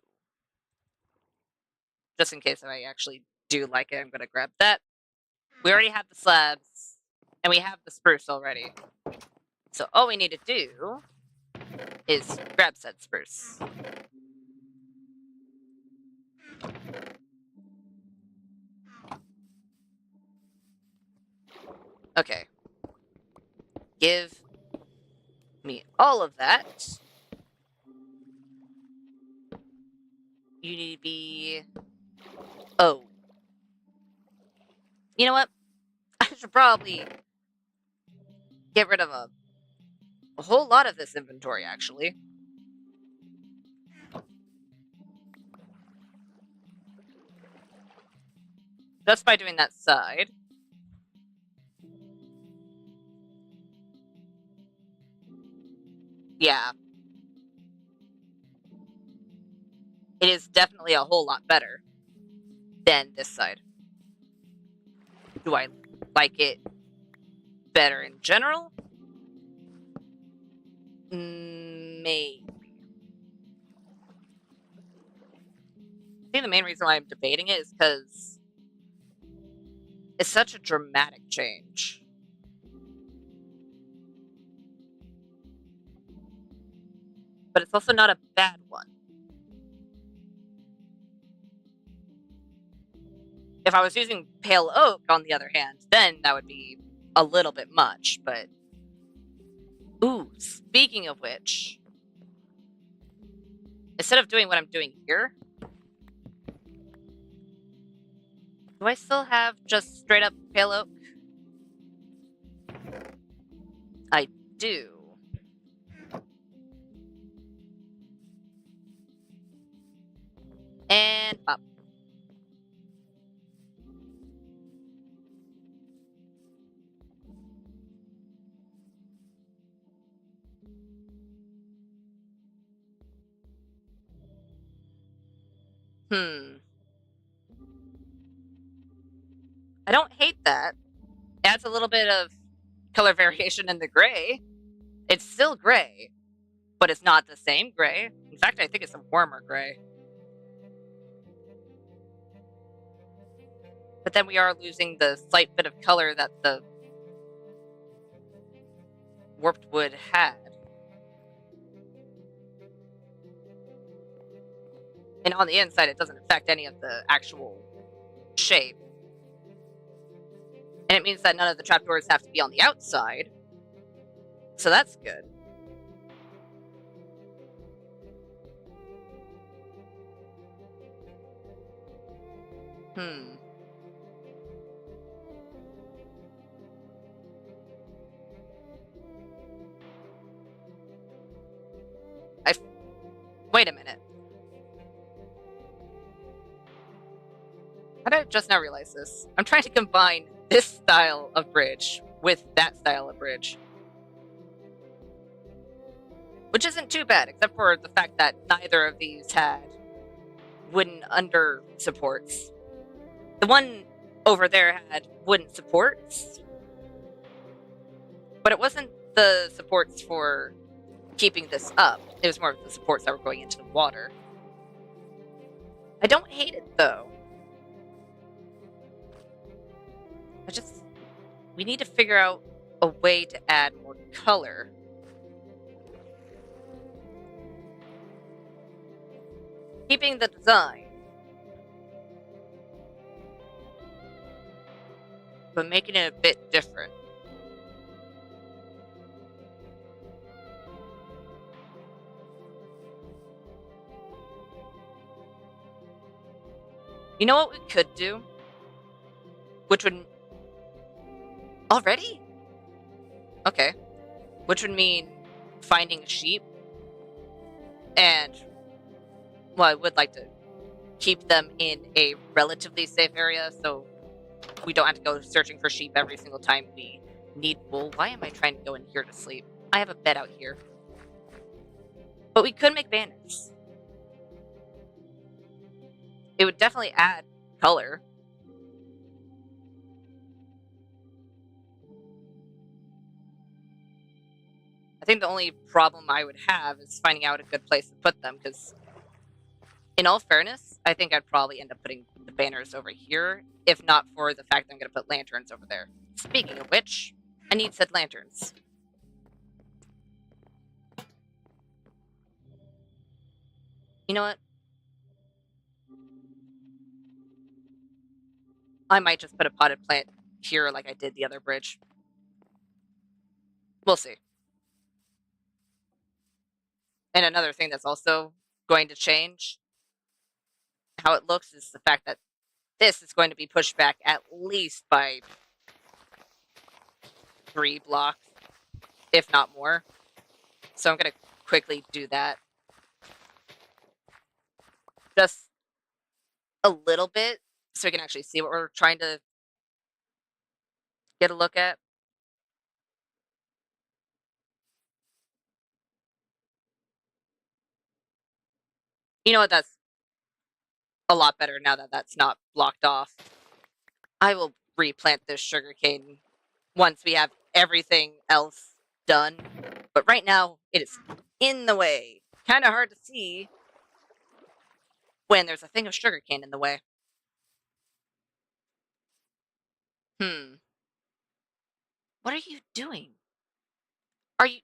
Just in case if I actually do like it, I'm going to grab that. We already have the slabs, and we have the spruce already. So all we need to do is grab said spruce. Okay. Give me all of that. You need to be... Oh. You know what? I should probably get rid of a whole lot of this inventory, actually. Just by doing that side. Yeah. It is definitely a whole lot better than this side. Do I like it better in general? Maybe. I think the main reason why I'm debating it is because it's such a dramatic change. But it's also not a bad one. If I was using pale oak, on the other hand, then that would be a little bit much, but... Ooh, speaking of which... Instead of doing what I'm doing here... Do I still have just straight up pale oak? I do. And up. I don't hate that. Adds a little bit of color variation in the gray. It's still gray, but it's not the same gray. In fact, I think it's a warmer gray. But then we are losing the slight bit of color that the warped wood had. And on the inside, it doesn't affect any of the actual shape. And it means that none of the trapdoors have to be on the outside. So that's good. Wait a minute. How did I just now realize this? I'm trying to combine this style of bridge with that style of bridge. Which isn't too bad, except for the fact that neither of these had wooden under supports. The one over there had wooden supports, but it wasn't the supports for keeping this up. It was more of the supports that were going into the water. I don't hate it, though. We need to figure out a way to add more color. Keeping the design, but making it a bit different. You know what we could do? Which would... Already? Okay. Which would mean finding sheep. And... Well, I would like to keep them in a relatively safe area, so we don't have to go searching for sheep every single time we need wool. Why am I trying to go in here to sleep? I have a bed out here. But we could make banners. It would definitely add color. I think the only problem I would have is finding out a good place to put them, because in all fairness, I think I'd probably end up putting the banners over here, if not for the fact that I'm going to put lanterns over there. Speaking of which, I need said lanterns. You know what? I might just put a potted plant here like I did the other bridge. We'll see. And another thing that's also going to change how it looks is the fact that this is going to be pushed back at least by 3 blocks, if not more. So I'm going to quickly do that. Just a little bit so we can actually see what we're trying to get a look at. You know what? That's a lot better now that that's not blocked off. I will replant this sugarcane once we have everything else done. But right now, it is in the way. Kind of hard to see when there's a thing of sugarcane in the way. What are you doing? Are you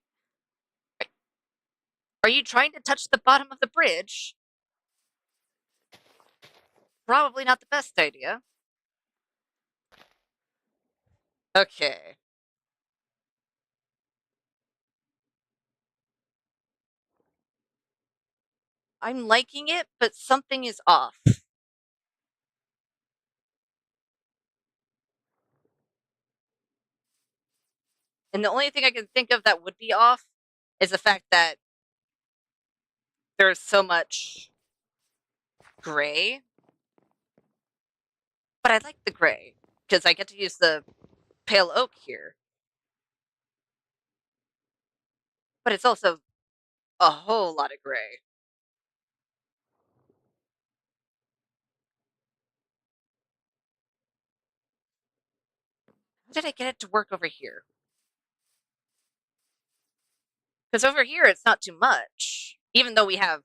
are you trying to touch the bottom of the bridge? Probably not the best idea. Okay. I'm liking it, but something is off. And the only thing I can think of that would be off is the fact that there's so much gray. But I like the gray because I get to use the pale oak here. But it's also a whole lot of gray. How did I get it to work over here? Because over here it's not too much, even though we have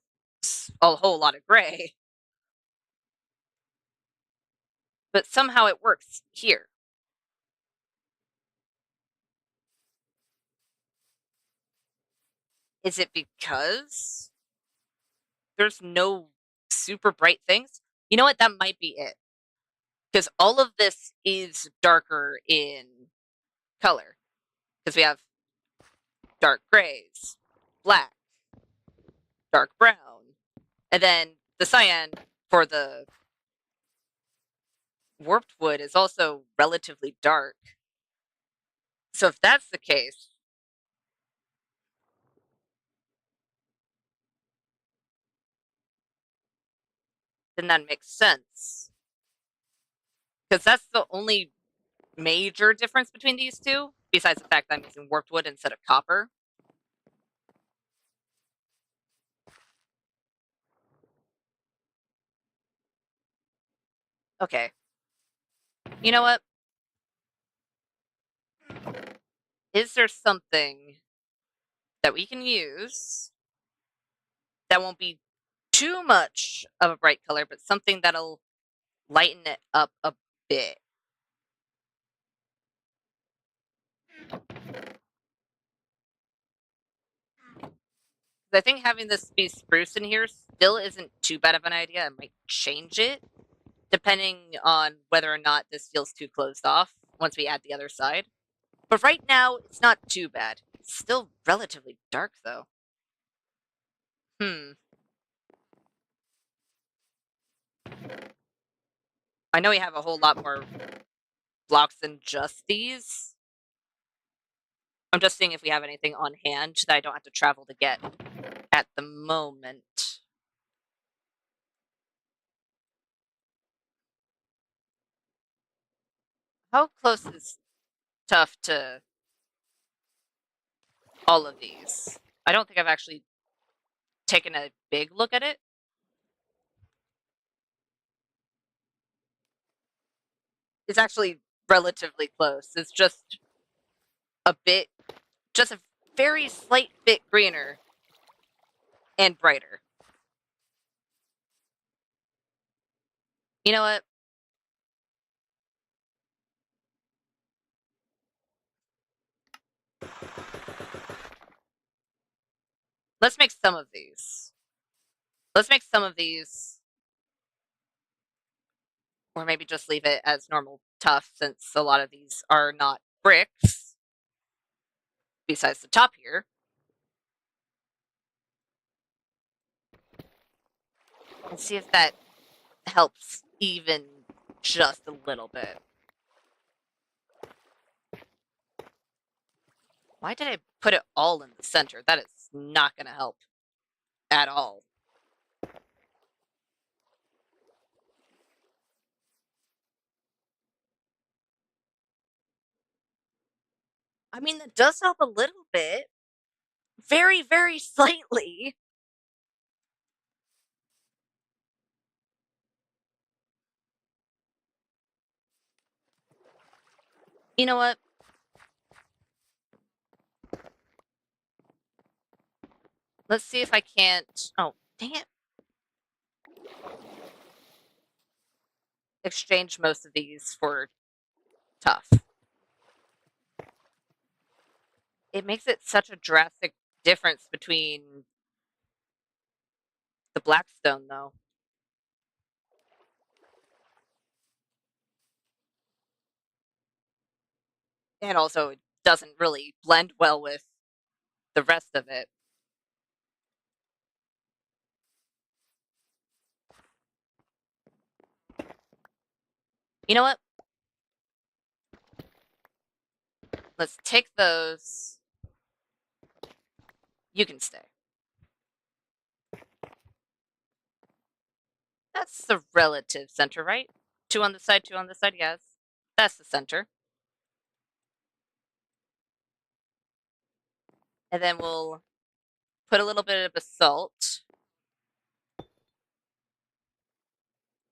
a whole lot of gray. But somehow it works here. Is it because there's no super bright things? You know what? That might be it. Because all of this is darker in color. Because we have dark grays, black, dark brown, and then the cyan for the warped wood is also relatively dark. So if that's the case, then that makes sense. Because that's the only major difference between these two, besides the fact that I'm using warped wood instead of copper. Okay. You know what? Is there something that we can use that won't be too much of a bright color, but something that'll lighten it up a bit? I think having this be spruce in here still isn't too bad of an idea. I might change it depending on whether or not this feels too closed off once we add the other side. But right now, it's not too bad. It's still relatively dark, though. Hmm. I know we have a whole lot more blocks than just these. I'm just seeing if we have anything on hand that I don't have to travel to get at the moment. How close is tough to all of these? I don't think I've actually taken a big look at it. It's actually relatively close. It's just a bit, just a very slight bit greener and brighter. You know what? Let's make some of these. Let's make some of these, or maybe just leave it as normal tough since a lot of these are not bricks besides the top here. And see if that helps even just a little bit. Why did I put it all in the center? That is not going to help at all. I mean, that does help a little bit. Very, very slightly. You know what? Let's see if I can't... Oh, dang it. Exchange most of these for tough. It makes it such a drastic difference between the blackstone, though. And also, it doesn't really blend well with the rest of it. You know what? Let's take those. You can stay. That's the relative center, right? Two on the side, two on the side, yes. That's the center. And then we'll put a little bit of basalt.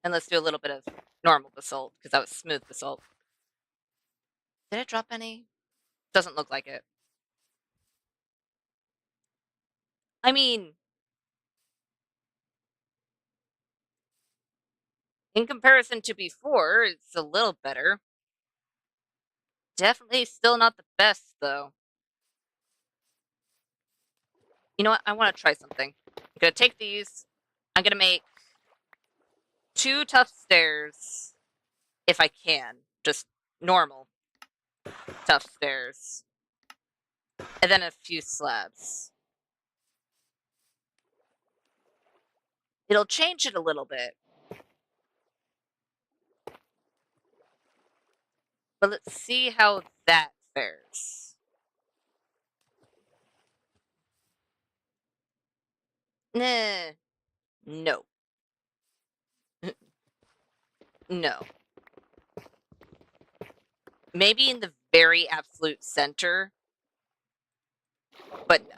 And let's do a little bit of normal basalt, because that was smooth basalt. Did it drop any? Doesn't look like it. I mean, in comparison to before, it's a little better. Definitely still not the best, though. You know what? I want to try something. I'm going to take these. I'm going to make 2 tough stairs, if I can. Just normal tough stairs. And then a few slabs. It'll change it a little bit. But let's see how that fares. Nah. No. No. Maybe in the very absolute center, but no.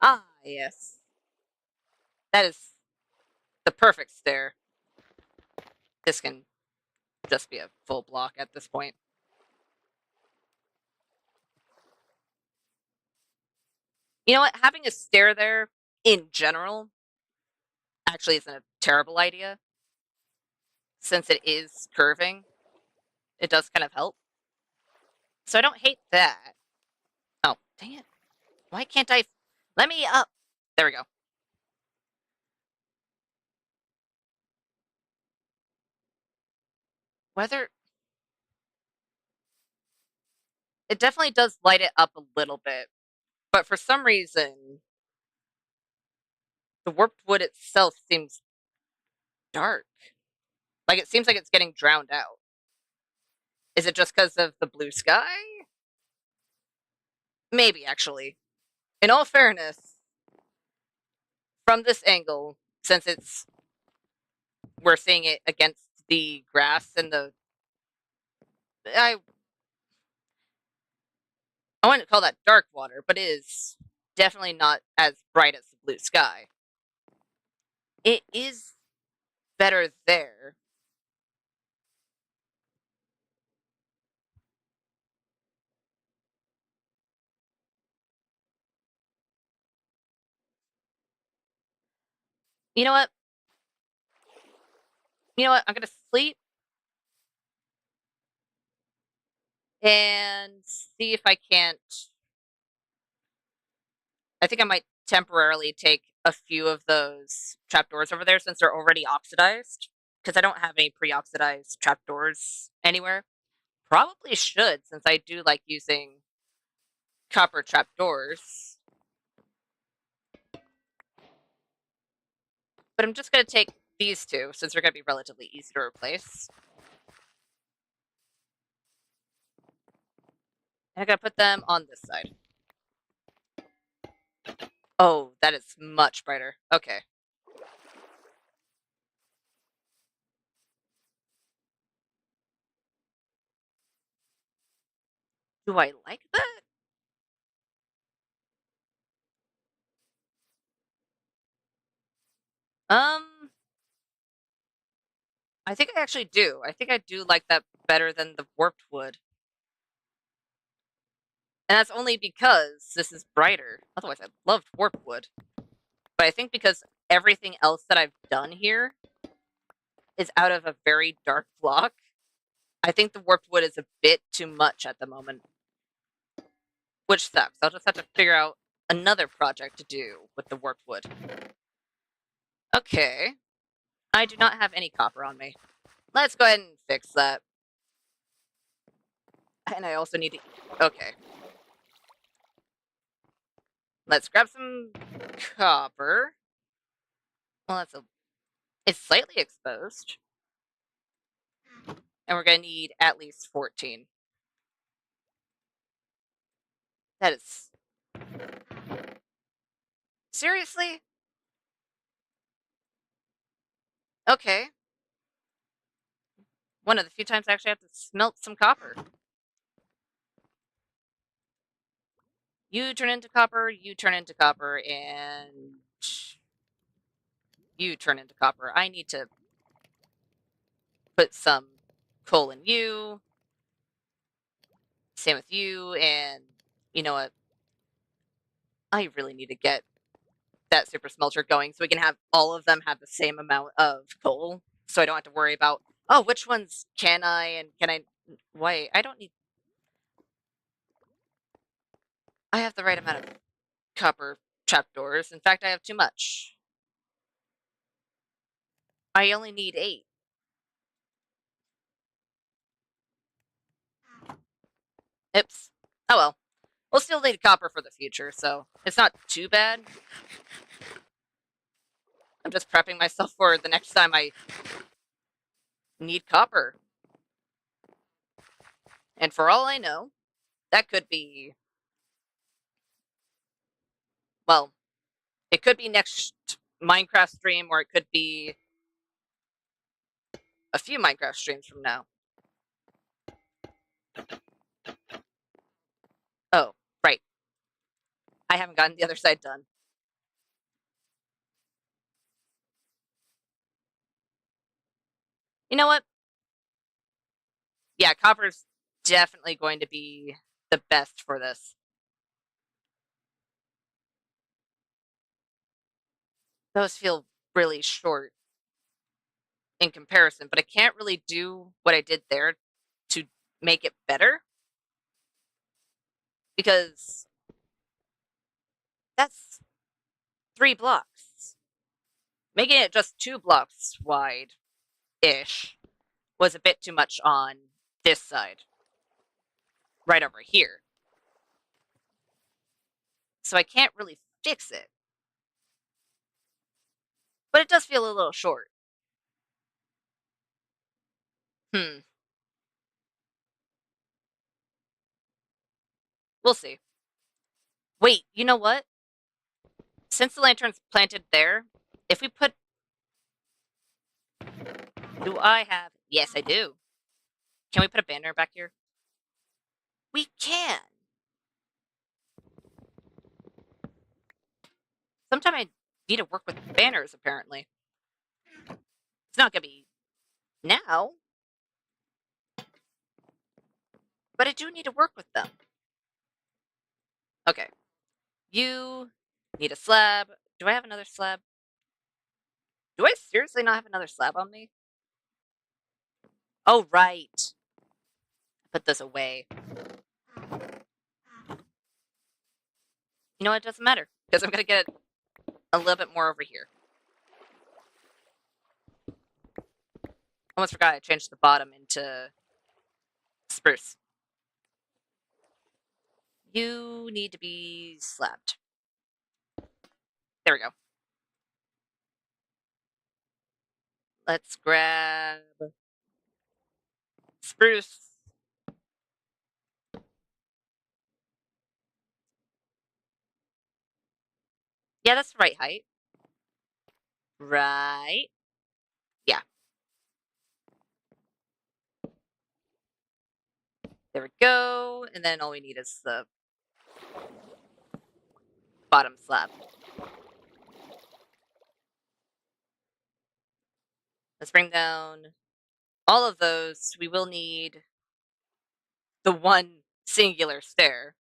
Ah, yes. That is the perfect stair. This can just be a full block at this point. You know what? Having a stair there, in general, actually isn't a terrible idea. Since it is curving, it does kind of help. So I don't hate that. Oh, dang it. Why can't I... Let me up! There we go. Whether... It definitely does light it up a little bit. But for some reason, the warped wood itself seems dark. Like, it seems like it's getting drowned out. Is it just because of the blue sky? Maybe, actually. In all fairness, from this angle, since we're seeing it against the grass and I wouldn't call that dark water, but it is definitely not as bright as the blue sky. It is better there. You know what? You know what? I'm gonna sleep and see if I can't. I think I might temporarily take a few of those trapdoors over there since they're already oxidized. because I don't have any pre-oxidized trapdoors anywhere. Probably should, since I do like using copper trapdoors. But I'm just going to take these two, since they're going to be relatively easy to replace. And I'm going to put them on this side. Oh, that is much brighter. Okay. Do I like that? I think I actually do. I think I do like that better than the warped wood. And that's only because this is brighter. Otherwise, I loved warped wood. But I think because everything else that I've done here is out of a very dark block, I think the warped wood is a bit too much at the moment. Which sucks. I'll just have to figure out another project to do with the warped wood. Okay. I do not have any copper on me. Let's go ahead and fix that. And I also need to... Okay. Let's grab some copper. Well, it's slightly exposed. And we're going to need at least 14. That is... Seriously? Okay. One of the few times I actually have to smelt some copper. You turn into copper, you turn into copper, and... you turn into copper. I need to put some coal in you. Same with you, and you know what? I really need to get that super smelter going so we can have all of them have the same amount of coal, so I don't have to worry about, oh, which ones can I, and can I... Wait, I don't need... I have the right amount of copper trapdoors. In fact, I have too much. I only need 8. Oops. Oh well. We'll still need copper for the future, so it's not too bad. I'm just prepping myself for the next time I need copper. And for all I know, that could be... Well, it could be next Minecraft stream, or it could be a few Minecraft streams from now. Oh, right. I haven't gotten the other side done. You know what? Yeah, copper's definitely going to be the best for this. Those feel really short in comparison, but I can't really do what I did there to make it better, because that's 3 blocks. Making it just 2 blocks wide-ish was a bit too much on this side, right over here. So I can't really fix it. But it does feel a little short. We'll see. Wait, you know what? Since the lantern's planted there, if we put... Do I have... Yes, I do. Can we put a banner back here? We can! Sometime I need to work with banners, apparently. It's not gonna be now, but I do need to work with them. Okay. You need a slab. Do I have another slab? Do I seriously not have another slab on me? Oh, right. Put this away. You know what? It doesn't matter, because I'm gonna get a little bit more over here. Almost forgot I changed the bottom into spruce. You need to be slapped. There we go. Let's grab spruce. Yeah, that's the right height. Right. Yeah. There we go. And then all we need is the bottom slab. Let's bring down all of those. We will need the one singular stair.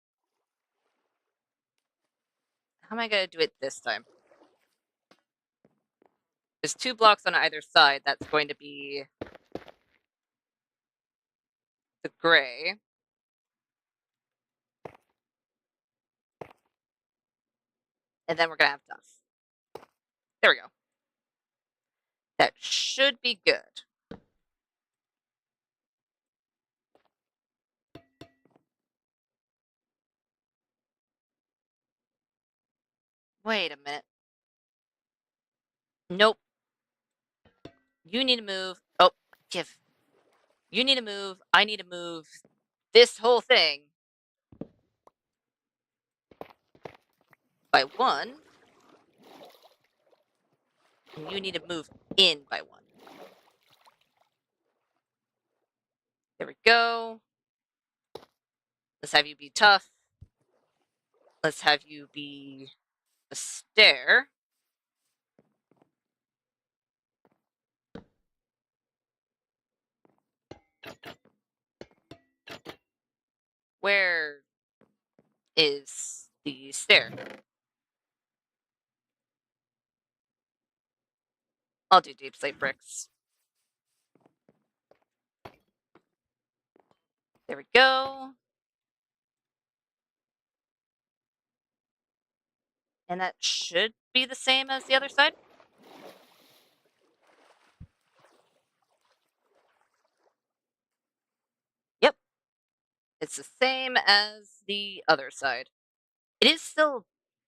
How am I going to do it this time? There's 2 blocks on either side. That's going to be the gray. And then we're going to have dust. There we go. That should be good. Wait a minute. Nope. You need to move. Oh, give. You need to move. I need to move this whole thing by 1. And you need to move in by 1. There we go. Let's have you be tough. Let's have you be a stair. Where is the stair? I'll do deep slate bricks. There we go. And that should be the same as the other side. Yep. It's the same as the other side. It is still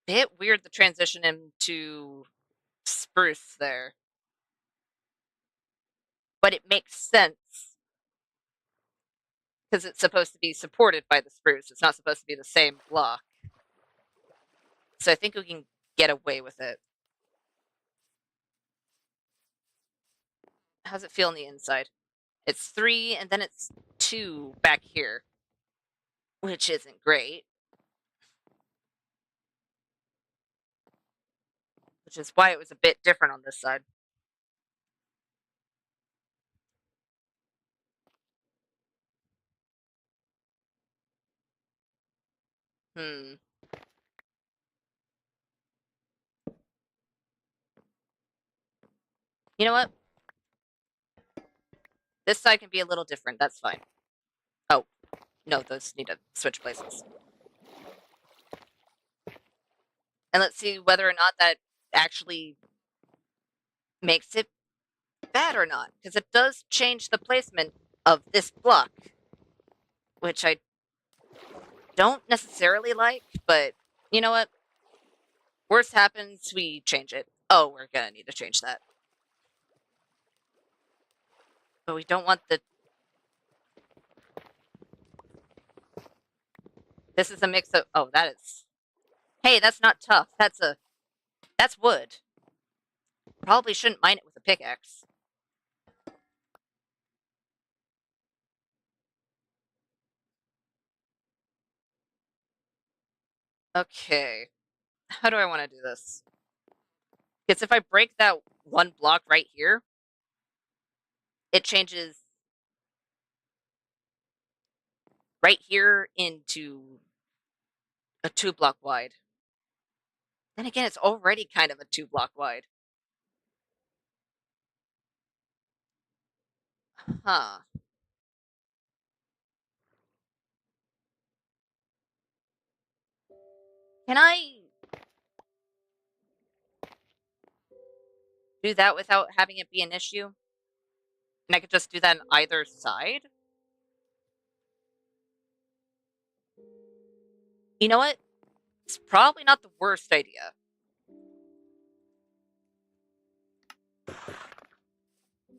a bit weird, the transition into spruce there. But it makes sense because it's supposed to be supported by the spruce. It's not supposed to be the same block. So I think we can get away with it. How's it feel on the inside? It's 3 and then it's 2 back here, which isn't great. Which is why it was a bit different on this side. Hmm. You know what? This side can be a little different. That's fine. Oh, no, those need to switch places. And let's see whether or not that actually makes it bad or not. Because it does change the placement of this block, which I don't necessarily like, but you know what? Worst happens, we change it. Oh, we're gonna need to change that. But we don't want the... This is a mix of... Oh, that is... Hey, that's not tough. That's wood. Probably shouldn't mine it with a pickaxe. Okay. How do I want to do this? Because if I break that one block right here, it changes right here into a 2-block wide. Then again, it's already kind of a 2-block wide. Huh. Can I do that without having it be an issue? And I could just do that on either side. You know what? It's probably not the worst idea.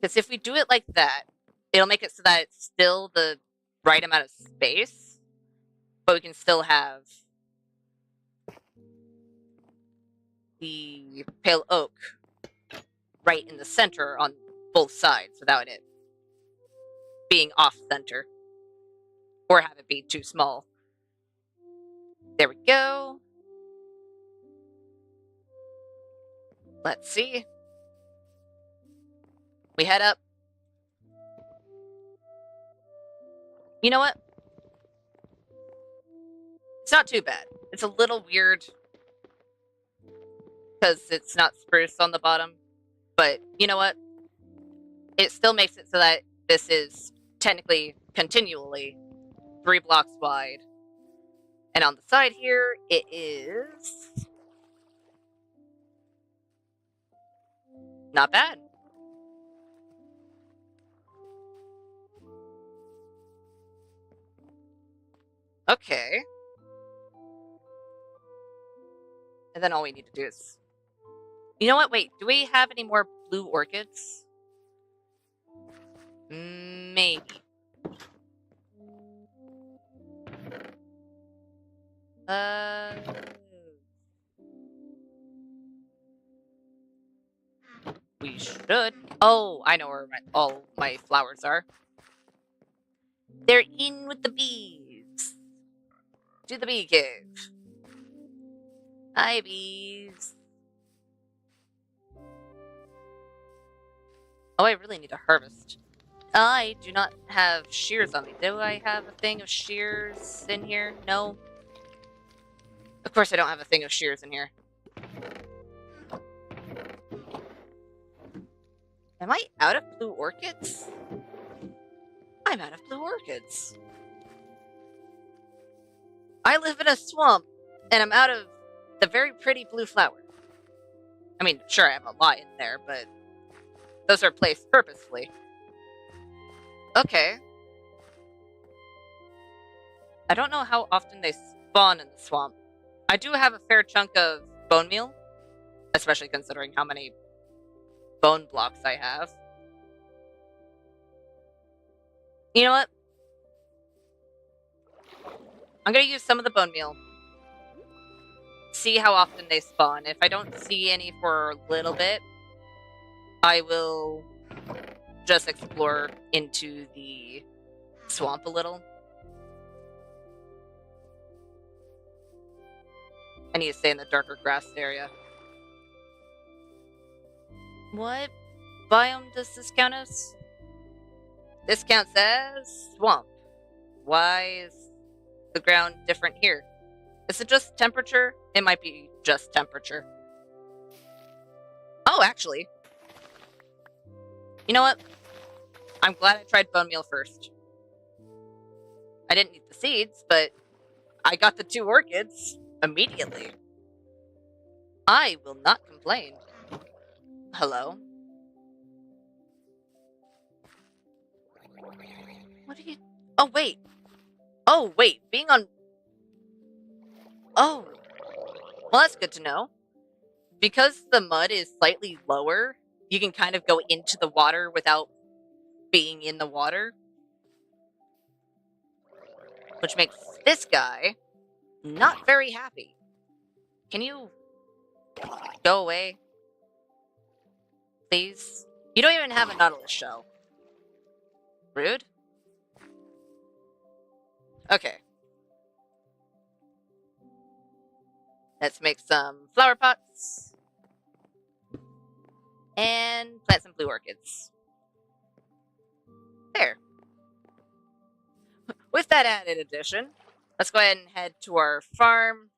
Because if we do it like that, it'll make it so that it's still the right amount of space, but we can still have the pale oak right in the center on both sides without it being off center or have it be too small. There we go. Let's see. We head up. You know what? It's not too bad. It's a little weird because it's not spruce on the bottom, but you know what? It still makes it so that this is technically continually 3 blocks wide. And on the side here, it is not bad. Okay. And then all we need to do is... You know what? Wait, do we have any more blue orchids? Maybe. We should. Oh, I know where all my flowers are. They're in with the bees. To the bee cave. Hi, bees. Oh, I really need to harvest. I do not have shears on me. Do I have a thing of shears in here? No. Of course I don't have a thing of shears in here. Am I out of blue orchids? I'm out of blue orchids. I live in a swamp, and I'm out of the very pretty blue flower. I mean, sure, I have a lot in there, but those are placed purposefully. Okay. I don't know how often they spawn in the swamp. I do have a fair chunk of bone meal, especially considering how many bone blocks I have. You know what? I'm gonna use some of the bone meal. See how often they spawn. If I don't see any for a little bit, I will just explore into the swamp a little. I need to stay in the darker grass area. What biome does this count as? This counts as swamp. Why is the ground different here? Is it just temperature? It might be just temperature. Oh, actually. You know what? I'm glad I tried bone meal first. I didn't need the seeds, but I got the 2 orchids immediately. I will not complain. Hello? What are you... Oh, wait. Oh, wait. Being on... Oh. Well, that's good to know. Because the mud is slightly lower, you can kind of go into the water without being in the water. Which makes this guy not very happy. Can you go away? Please? You don't even have a nautilus shell. Rude. Okay. Let's make some flower pots. And plant some blue orchids. There. With that added addition, let's go ahead and head to our farm.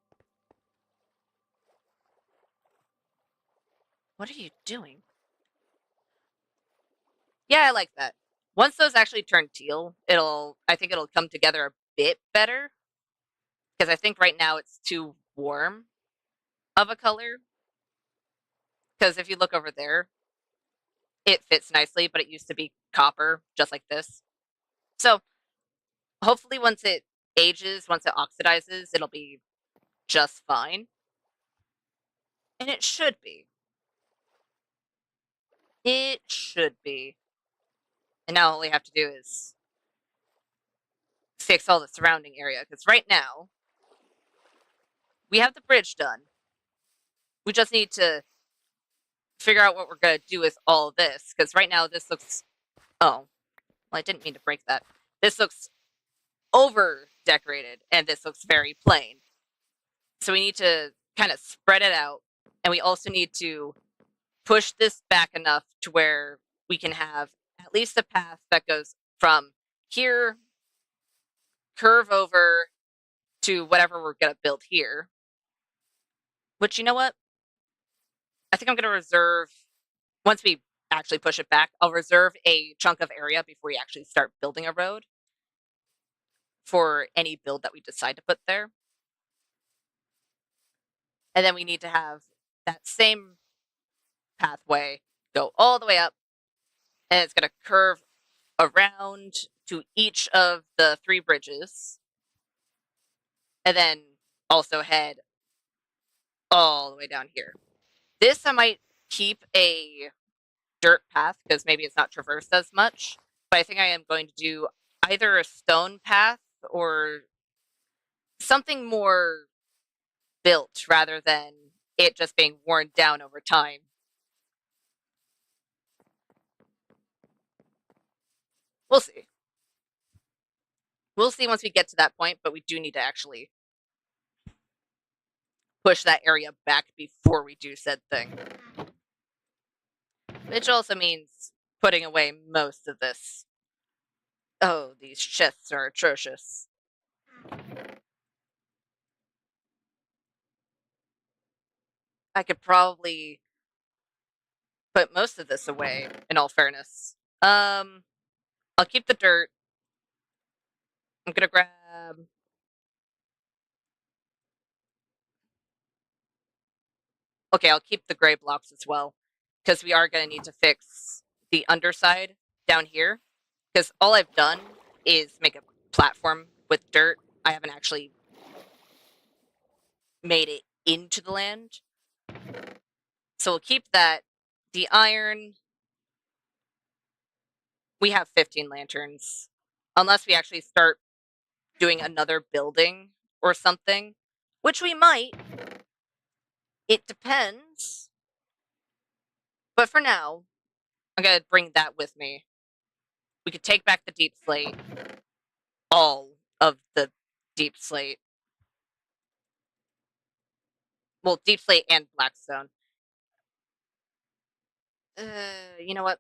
What are you doing? Yeah, I like that. Once those actually turn teal, I think it'll come together a bit better. Because I think right now it's too warm of a color. Because if you look over there, it fits nicely, but it used to be copper, just like this. So hopefully once it ages, once it oxidizes, it'll be just fine. And it should be. It should be. And now all we have to do is fix all the surrounding area. Because right now, we have the bridge done. We just need to figure out what we're going to do with all of this. Because right now, this looks... Oh, well, I didn't mean to break that. This looks over decorated, and this looks very plain. So we need to kind of spread it out. And we also need to push this back enough to where we can have at least a path that goes from here, curve over to whatever we're going to build here. Which, you know what? I think I'm going to reserve, once we actually push it back, I'll reserve a chunk of area before we actually start building a road for any build that we decide to put there. And then we need to have that same pathway go all the way up, and it's going to curve around to each of the 3 bridges, and then also head all the way down here. This I might keep a dirt path because maybe it's not traversed as much, but I think I am going to do either a stone path or something more built rather than it just being worn down over time. We'll see. We'll see once we get to that point, but we do need to actually push that area back before we do said thing. Which also means putting away most of this. Oh, these chests are atrocious. I could probably put most of this away, in all fairness. I'll keep the dirt. I'm gonna grab... Okay, I'll keep the gray blocks as well, because we are gonna need to fix the underside down here. Because all I've done is make a platform with dirt. I haven't actually made it into the land. So we'll keep that. The iron... We have 15 lanterns. Unless we actually start doing another building or something, which we might. It depends. But for now, I'm going to bring that with me. We could take back the deep slate. All of the deep slate. Well, deep slate and blackstone. You know what?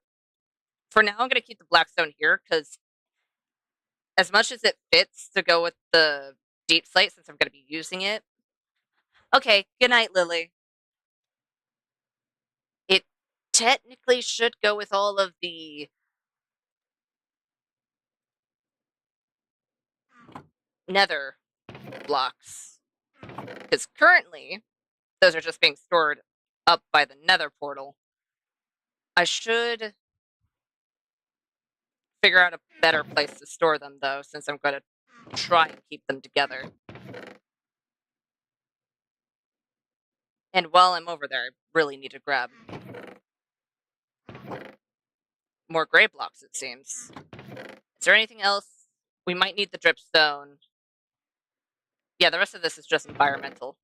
For now, I'm going to keep the blackstone here, because as much as it fits to go with the deep slate, since I'm going to be using it. Okay, good night, Lily. It technically should go with all of the nether blocks. Because currently, those are just being stored up by the nether portal. I should figure out a better place to store them, though, since I'm going to try and keep them together. And while I'm over there, I really need to grab more gray blocks, it seems. Is there anything else? We might need the dripstone. Yeah, the rest of this is just environmental.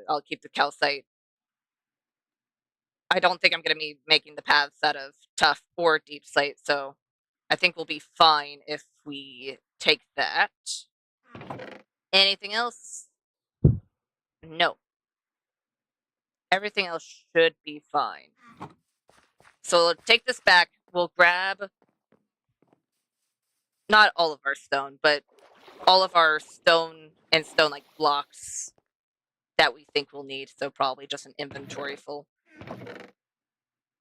I'll keep the calcite. I don't think I'm going to be making the paths out of tough or deep slate, so I think we'll be fine if we take that. Anything else? No. Everything else should be fine. So we'll take this back. We'll grab not all of our stone, but all of our stone and stone-like blocks that we think we'll need. So probably just an inventory full.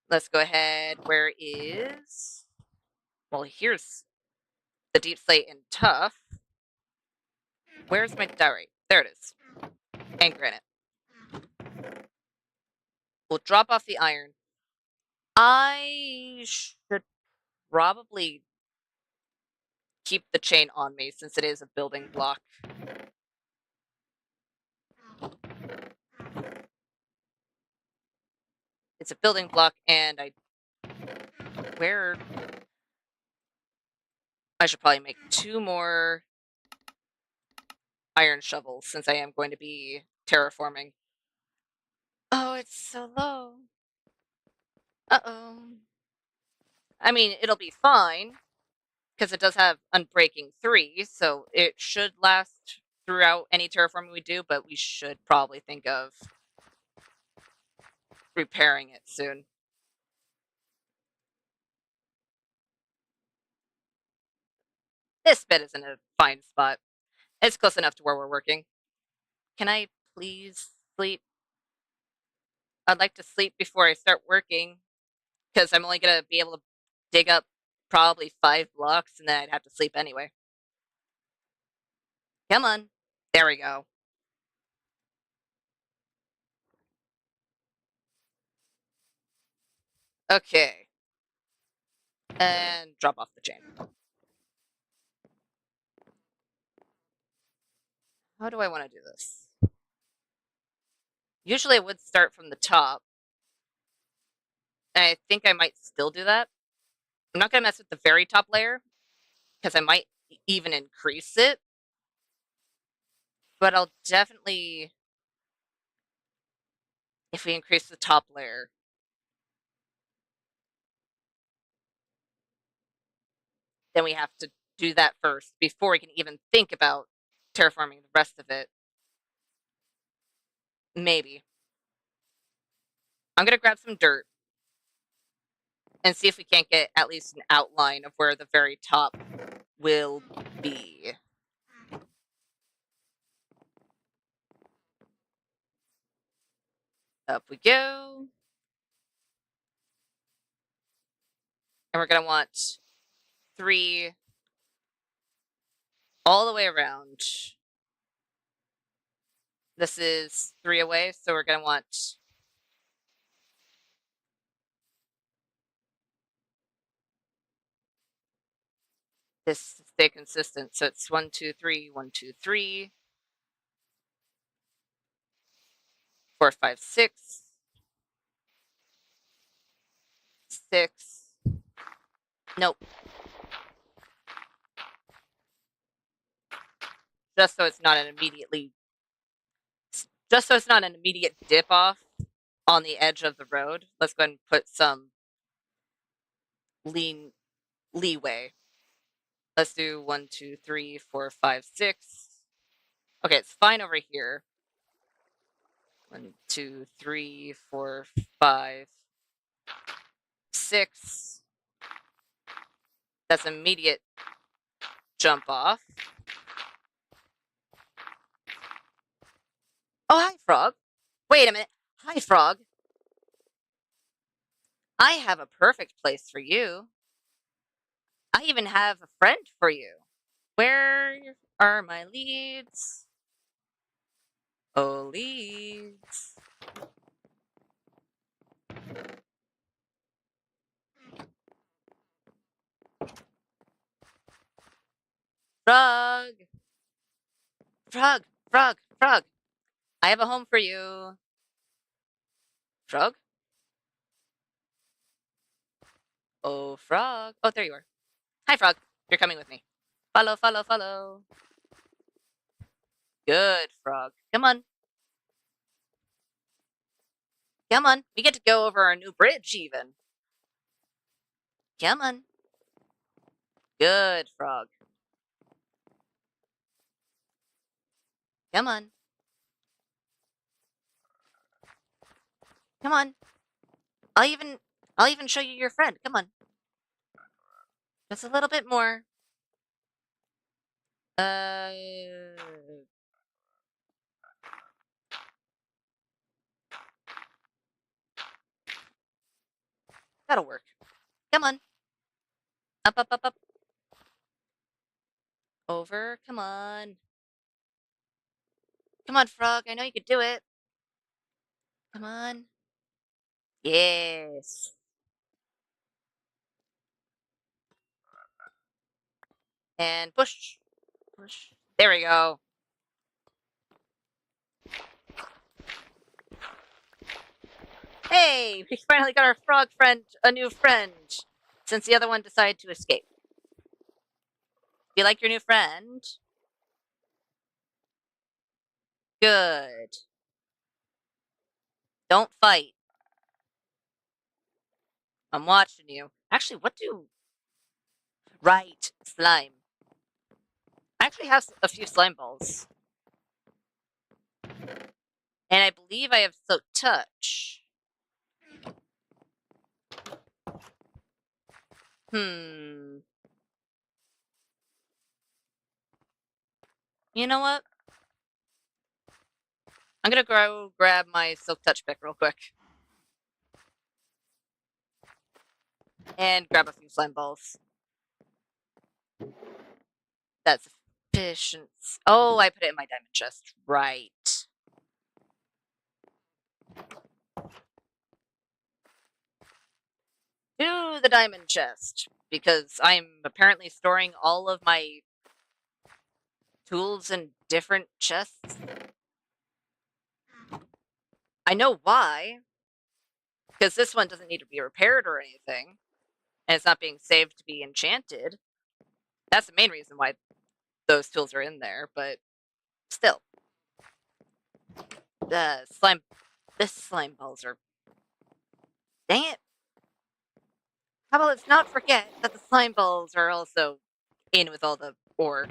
Let's go ahead. Where is... Well, here's the deep slate and tough. Where's my diorite? There it is. And granite. We'll drop off the iron. I should probably keep the chain on me since it is a building block. It's a building block, and I should probably make 2 more iron shovels since I am going to be terraforming. Oh, it's so low. Uh-oh. I mean, it'll be fine because it does have Unbreaking 3, so it should last throughout any terraforming we do, but we should probably think of repairing it soon. This bed is in a fine spot. It's close enough to where we're working. Can I please sleep? I'd like to sleep before I start working because I'm only going to be able to dig up probably 5 blocks and then I'd have to sleep anyway. Come on. There we go. Okay. And drop off the chain. How do I want to do this? Usually I would start from the top. And I think I might still do that. I'm not going to mess with the very top layer because I might even increase it. But I'll definitely, if we increase the top layer, then we have to do that first before we can even think about terraforming the rest of it. Maybe. I'm going to grab some dirt and see if we can't get at least an outline of where the very top will be. Up we go. And we're going to want 3 all the way around. This is 3 away, so we're going to want this to stay consistent. So it's 1, 2, 3, 1, 2, 3, 4, 5, 6, 6. Nope. Just so it's not an immediate dip off on the edge of the road. Let's go ahead and put some leeway. Let's do 1, 2, 3, 4, 5, 6. Okay, it's fine over here. 1, 2, 3, 4, 5, 6. That's immediate jump off. Oh, hi, Frog. Wait a minute. Hi, Frog. I have a perfect place for you. I even have a friend for you. Where are my leads? Oh, leads. Frog. Frog, frog, frog. I have a home for you. Frog? Oh, frog. Oh, there you are. Hi, frog. You're coming with me. Follow, follow, follow. Good, frog. Come on. Come on. We get to go over our new bridge, even. Come on. Good, frog. Come on. Come on. I'll even show you your friend. Come on. Just a little bit more. Uh, that'll work. Come on. Up, up, up, up. Over. Come on. Come on, frog. I know you could do it. Come on. Yes. And push. Push. There we go. Hey, we finally got our frog friend a new friend. Since the other one decided to escape. Do you like your new friend? Good. Don't fight. I'm watching you. Actually, what do... Right, slime. I actually have a few slime balls. And I believe I have Soak Touch. Hmm. You know what? I'm gonna go grab my Silk Touch pick real quick. And grab a few slime balls. That's efficient. Oh, I put it in my diamond chest. Right. To the diamond chest. Because I'm apparently storing all of my tools in different chests. I know why. Because this one doesn't need to be repaired or anything. And it's not being saved to be enchanted. That's the main reason why those tools are in there, but still. The slime... This slime balls are... Dang it. How about let's not forget that the slime balls are also in with all the ore.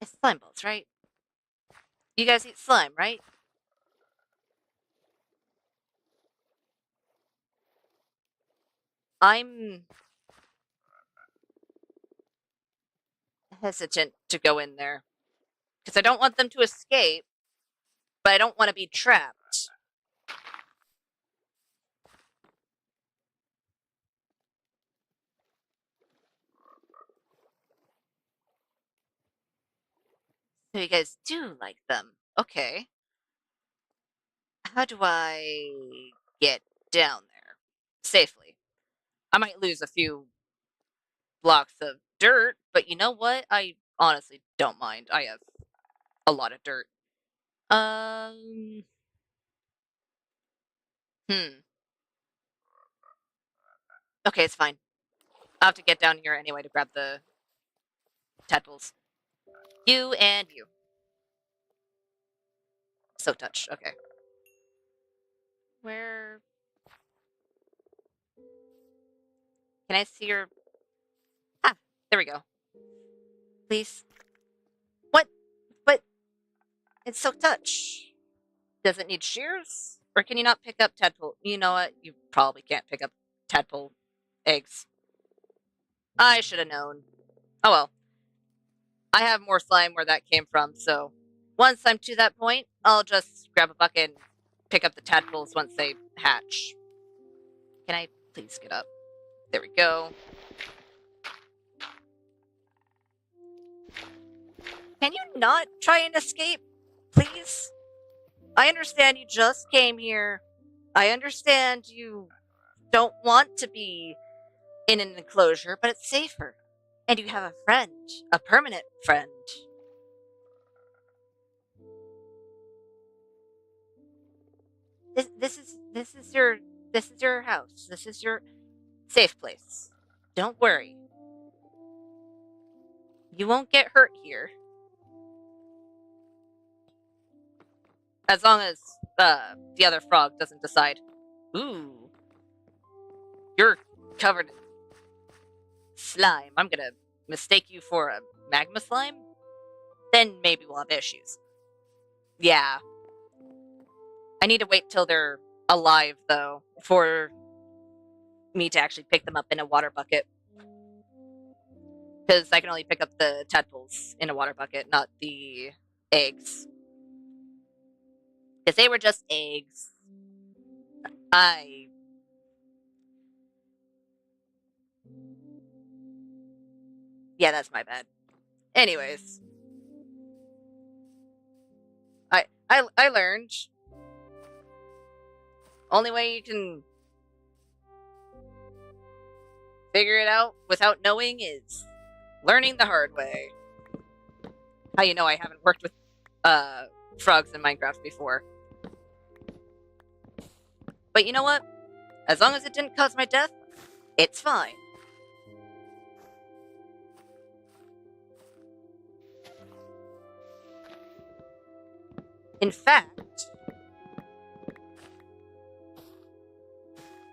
It's slime balls, right? You guys eat slime, right? I'm hesitant to go in there. Because I don't want them to escape, but I don't want to be trapped. So you guys do like them. Okay. How do I get down there safely? I might lose a few blocks of dirt, but you know what? I honestly don't mind. I have a lot of dirt. Um, hmm. Okay, it's fine. I'll have to get down here anyway to grab the tadpoles. You and you. So touch. Okay. Where can I see your... Ah, there we go. Please. What? But it's so touch. Does it need shears? Or can you not pick up tadpole? You know what? You probably can't pick up tadpole eggs. I should have known. Oh well. I have more slime where that came from, so once I'm to that point, I'll just grab a bucket and pick up the tadpoles once they hatch. Can I please get up? There we go. Can you not try and escape, please? I understand you just came here. I understand you don't want to be in an enclosure, but it's safer. And you have a friend, a permanent friend. This is your house. This is your safe place. Don't worry. You won't get hurt here. As long as the other frog doesn't decide, ooh, you're covered in slime. I'm gonna mistake you for a magma slime? Then maybe we'll have issues. Yeah. I need to wait till they're alive, though, for me to actually pick them up in a water bucket. Because I can only pick up the tadpoles in a water bucket, not the eggs. Because they were just eggs. I... Yeah, that's my bad. Anyways. I learned. Only way you can figure it out without knowing is learning the hard way. How you know I haven't worked with frogs in Minecraft before. But you know what? As long as it didn't cause my death, it's fine. In fact,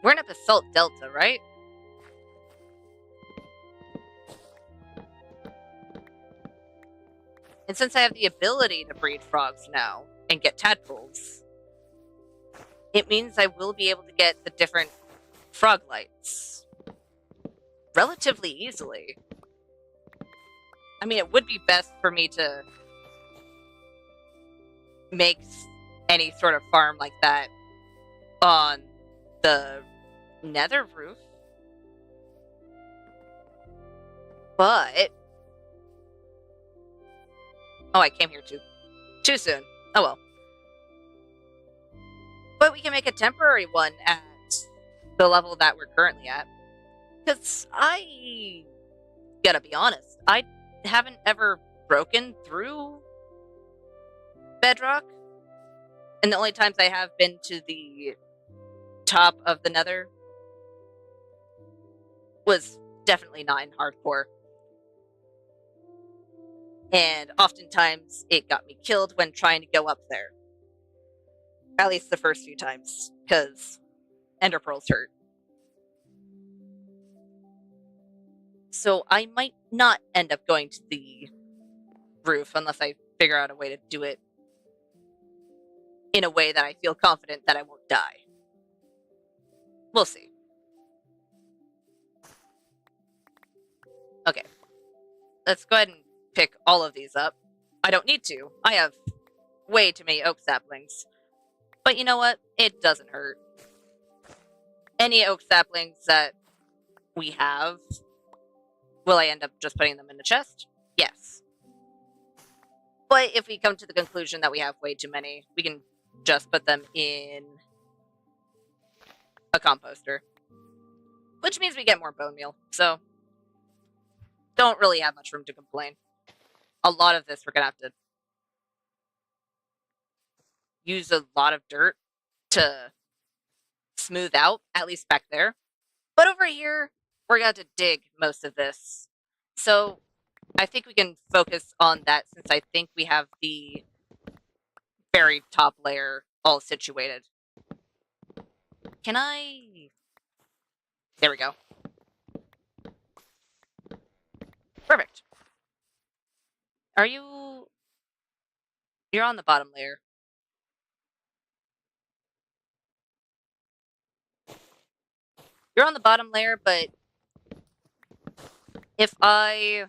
we're in a basalt delta, right? And since I have the ability to breed frogs now and get tadpoles, it means I will be able to get the different frog lights relatively easily. I mean, it would be best for me to make any sort of farm like that on the nether roof. But oh, I came here too soon. Oh well. But we can make a temporary one at the level that we're currently at. Because I gotta be honest, I haven't ever broken through bedrock. And the only times I have been to the top of the nether was definitely not in hardcore. And oftentimes it got me killed when trying to go up there. At least the first few times, because ender pearls hurt. So I might not end up going to the roof unless I figure out a way to do it in a way that I feel confident that I won't die. We'll see. Okay. Let's go ahead and pick all of these up. I don't need to. I have way too many oak saplings. But you know what? It doesn't hurt. Any oak saplings that we have, will I end up just putting them in the chest? Yes. But if we come to the conclusion that we have way too many, we can just put them in a composter. Which means we get more bone meal, so don't really have much room to complain. A lot of this we're gonna have to use a lot of dirt to smooth out, at least back there. But over here, we're gonna have to dig most of this. So I think we can focus on that since I think we have the very top layer all situated. Can I... There we go. Perfect. Are you... You're on the bottom layer. You're on the bottom layer, but if I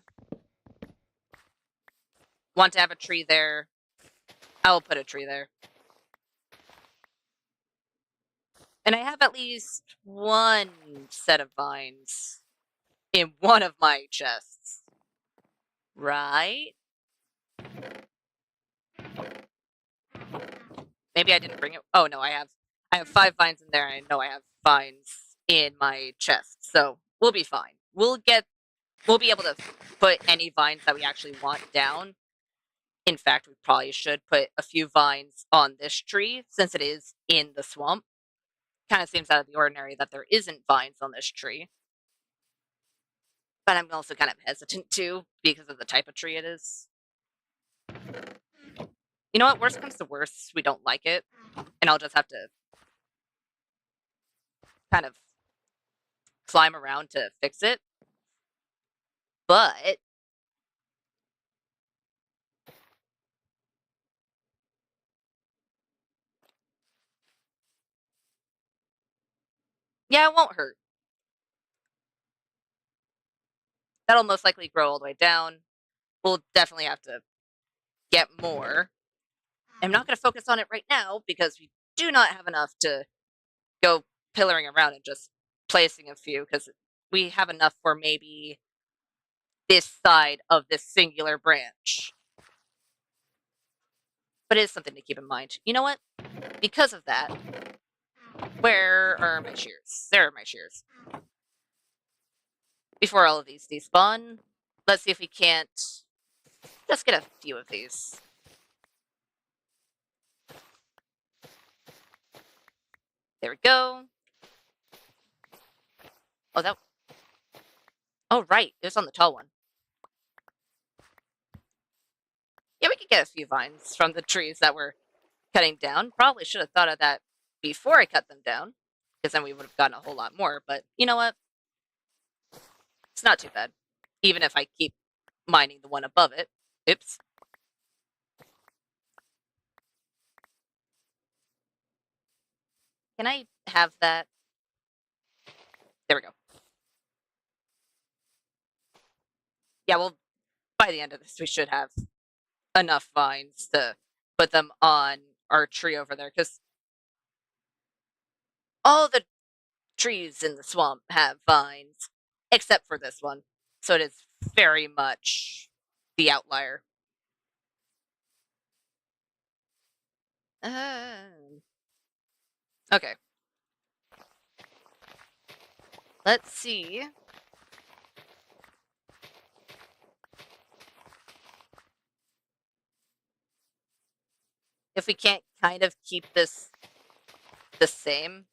want to have a tree there, I will put a tree there. And I have at least one set of vines in one of my chests. Right? Maybe I didn't bring it. Oh no, I have 5 vines in there. I know I have vines in my chest. So we'll be fine. We'll be able to put any vines that we actually want down. In fact, we probably should put a few vines on this tree since it is in the swamp. Kind of seems out of the ordinary that there isn't vines on this tree. But I'm also kind of hesitant too because of the type of tree it is. You know what? Worst comes to worst, we don't like it. And I'll just have to kind of climb around to fix it. But yeah, it won't hurt. That'll most likely grow all the way down. We'll definitely have to get more. I'm not going to focus on it right now because we do not have enough to go pillaring around and just placing a few because we have enough for maybe this side of this singular branch. But it is something to keep in mind. You know what? Because of that, Where are my shears? There are my shears. Before all of these despawn, let's see if we can't just get a few of these. There we go. Oh, that. Oh, right. It was on the tall one. Yeah, we could get a few vines from the trees that we're cutting down. Probably should have thought of that before I cut them down, because then we would have gotten a whole lot more. But you know what? It's not too bad. Even if I keep mining the one above it. Oops. Can I have that? There we go. Yeah, well, by the end of this, we should have enough vines to put them on our tree over there, because all the trees in the swamp have vines, except for this one. So it is very much the outlier. Okay. Let's see. If we can't kind of keep this the same.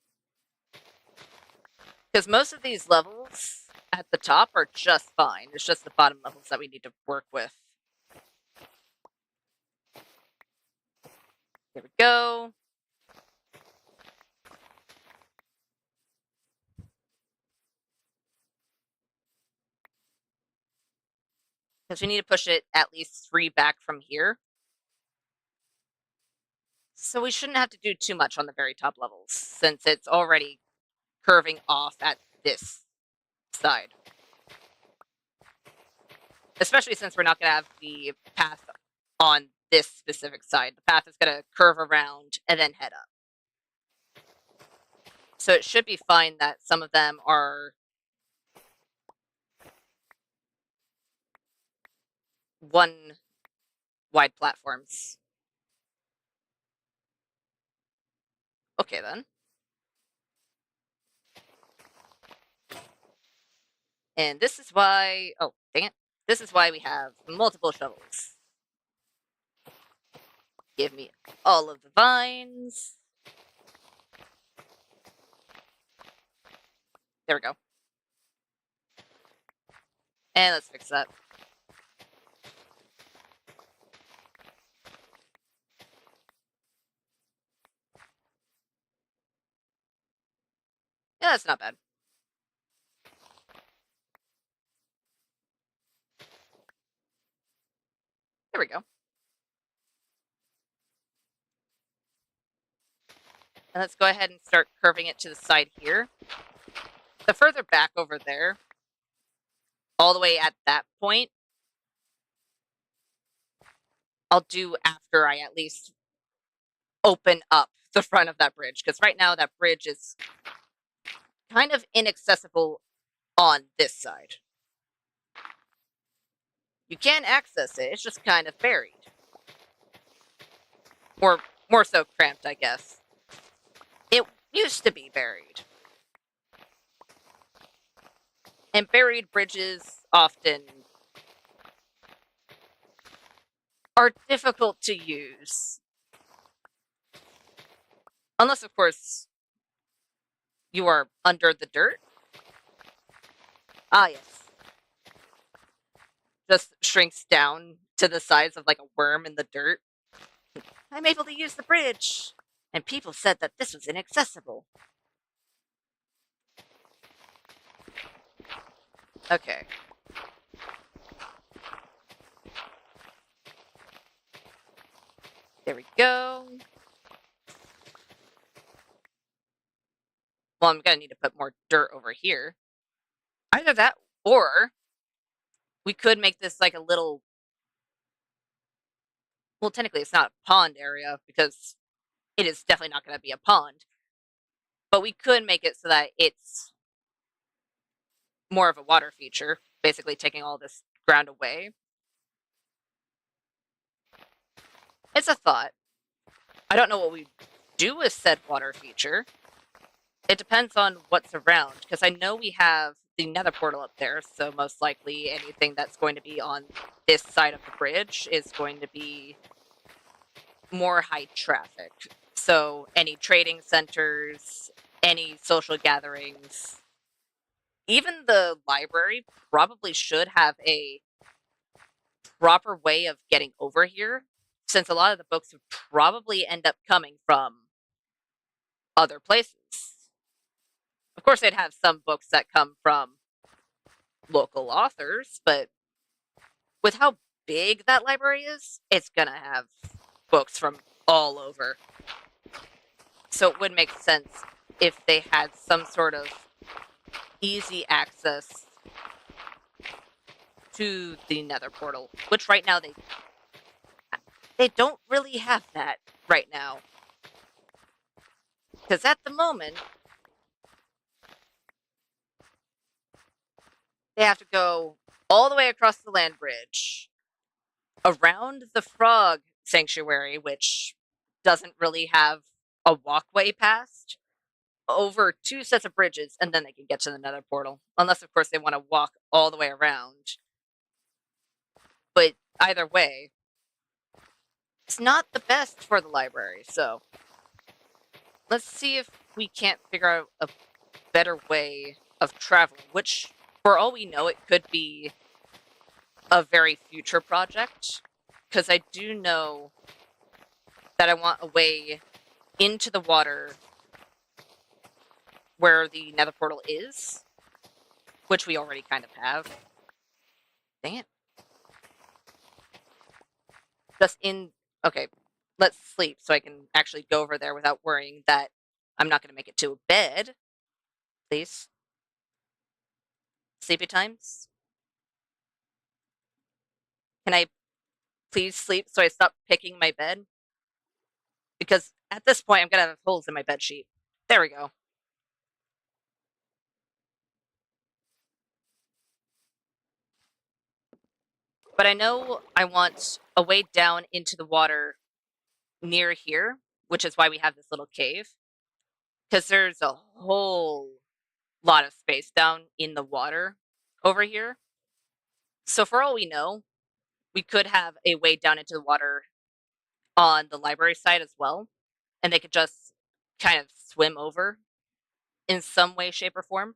Because most of these levels at the top are just fine. It's just the bottom levels that we need to work with. There we go. Because we need to push it at least 3 back from here. So we shouldn't have to do too much on the very top levels, since it's already curving off at this side. Especially since we're not going to have the path on this specific side. The path is going to curve around and then head up. So it should be fine that some of them are one wide platforms. Okay, then. And this is why... Oh, dang it. This is why we have multiple shovels. Give me all of the vines. There we go. And let's fix that. Yeah, that's not bad. There we go. And let's go ahead and start curving it to the side here. The further back over there, all the way at that point, I'll do after I at least open up the front of that bridge. Because right now that bridge is kind of inaccessible on this side. You can access it, it's just kind of buried. Or more so cramped, I guess. It used to be buried. And buried bridges often are difficult to use. Unless, of course, you are under the dirt. Ah, yes. Just shrinks down to the size of like a worm in the dirt. I'm able to use the bridge. And people said that this was inaccessible. Okay. There we go. Well, I'm gonna need to put more dirt over here. Either that, or we could make this like a little... Well, technically it's not a pond area, because it is definitely not going to be a pond. But we could make it so that it's more of a water feature, basically taking all this ground away. It's a thought. I don't know what we do with said water feature. It depends on what's around, because I know we have the nether portal up there, so most likely anything that's going to be on this side of the bridge is going to be more high traffic. So any trading centers, any social gatherings, even the library probably should have a proper way of getting over here, since a lot of the books would probably end up coming from other places. Of course, they'd have some books that come from local authors, but with how big that library is, it's gonna have books from all over. So it would make sense if they had some sort of easy access to the nether portal, which right now they don't really have that right now. Because at the moment, they have to go all the way across the land bridge, around the frog sanctuary, which doesn't really have a walkway past, over 2 sets of bridges, and then they can get to the nether portal. Unless, of course, they want to walk all the way around. But either way, it's not the best for the library, so let's see if we can't figure out a better way of traveling, which, for all we know, it could be a very future project, because I do know that I want a way into the water where the nether portal is, which we already kind of have. Dang it. Just in... Okay, let's sleep so I can actually go over there without worrying that I'm not going to make it to a bed. Please. Sleepy times. Can I please sleep so I stop picking my bed? Because at this point, I'm going to have holes in my bed sheet. There we go. But I know I want a way down into the water near here, which is why we have this little cave. Because there's a whole lot of space down in the water over here. So for all we know, we could have a way down into the water on the library side as well, and they could just kind of swim over in some way, shape, or form.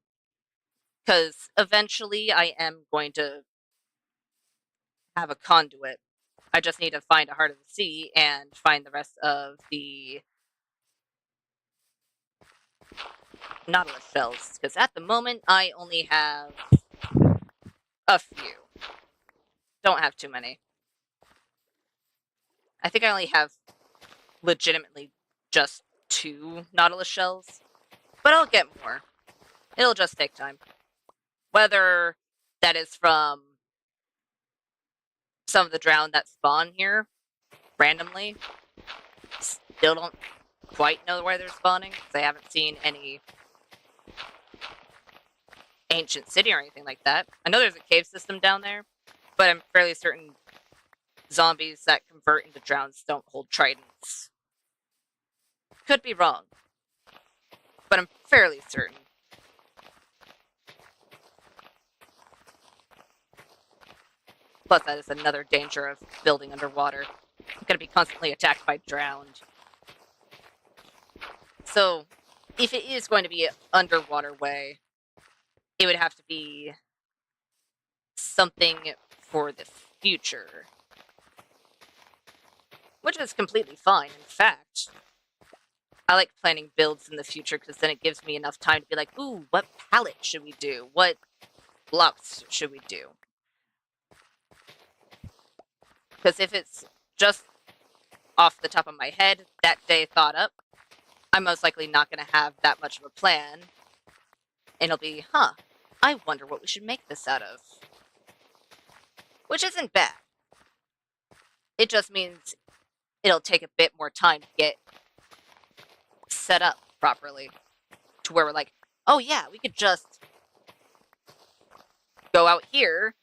Because eventually I am going to have a conduit. I just need to find a heart of the sea and find the rest of the nautilus shells. Because at the moment, I only have a few. Don't have too many. I think I only have legitimately just 2 nautilus shells. But I'll get more. It'll just take time. Whether that is from some of the drowned that spawn here randomly. Still don't quite know where they're spawning, because I haven't seen any ancient city or anything like that. I know there's a cave system down there, but I'm fairly certain zombies that convert into drowns don't hold tridents. Could be wrong, but I'm fairly certain. Plus, that is another danger of building underwater. I'm going to be constantly attacked by drowned. So, if it is going to be an underwater way, it would have to be something for the future. Which is completely fine, in fact. I like planning builds in the future, because then it gives me enough time to be like, ooh, what palette should we do? What blocks should we do? Because if it's just off the top of my head, that day thought up, I'm most likely not going to have that much of a plan. And it'll be, I wonder what we should make this out of. Which isn't bad. It just means it'll take a bit more time to get set up properly. To where we're like, oh yeah, we could just go out here,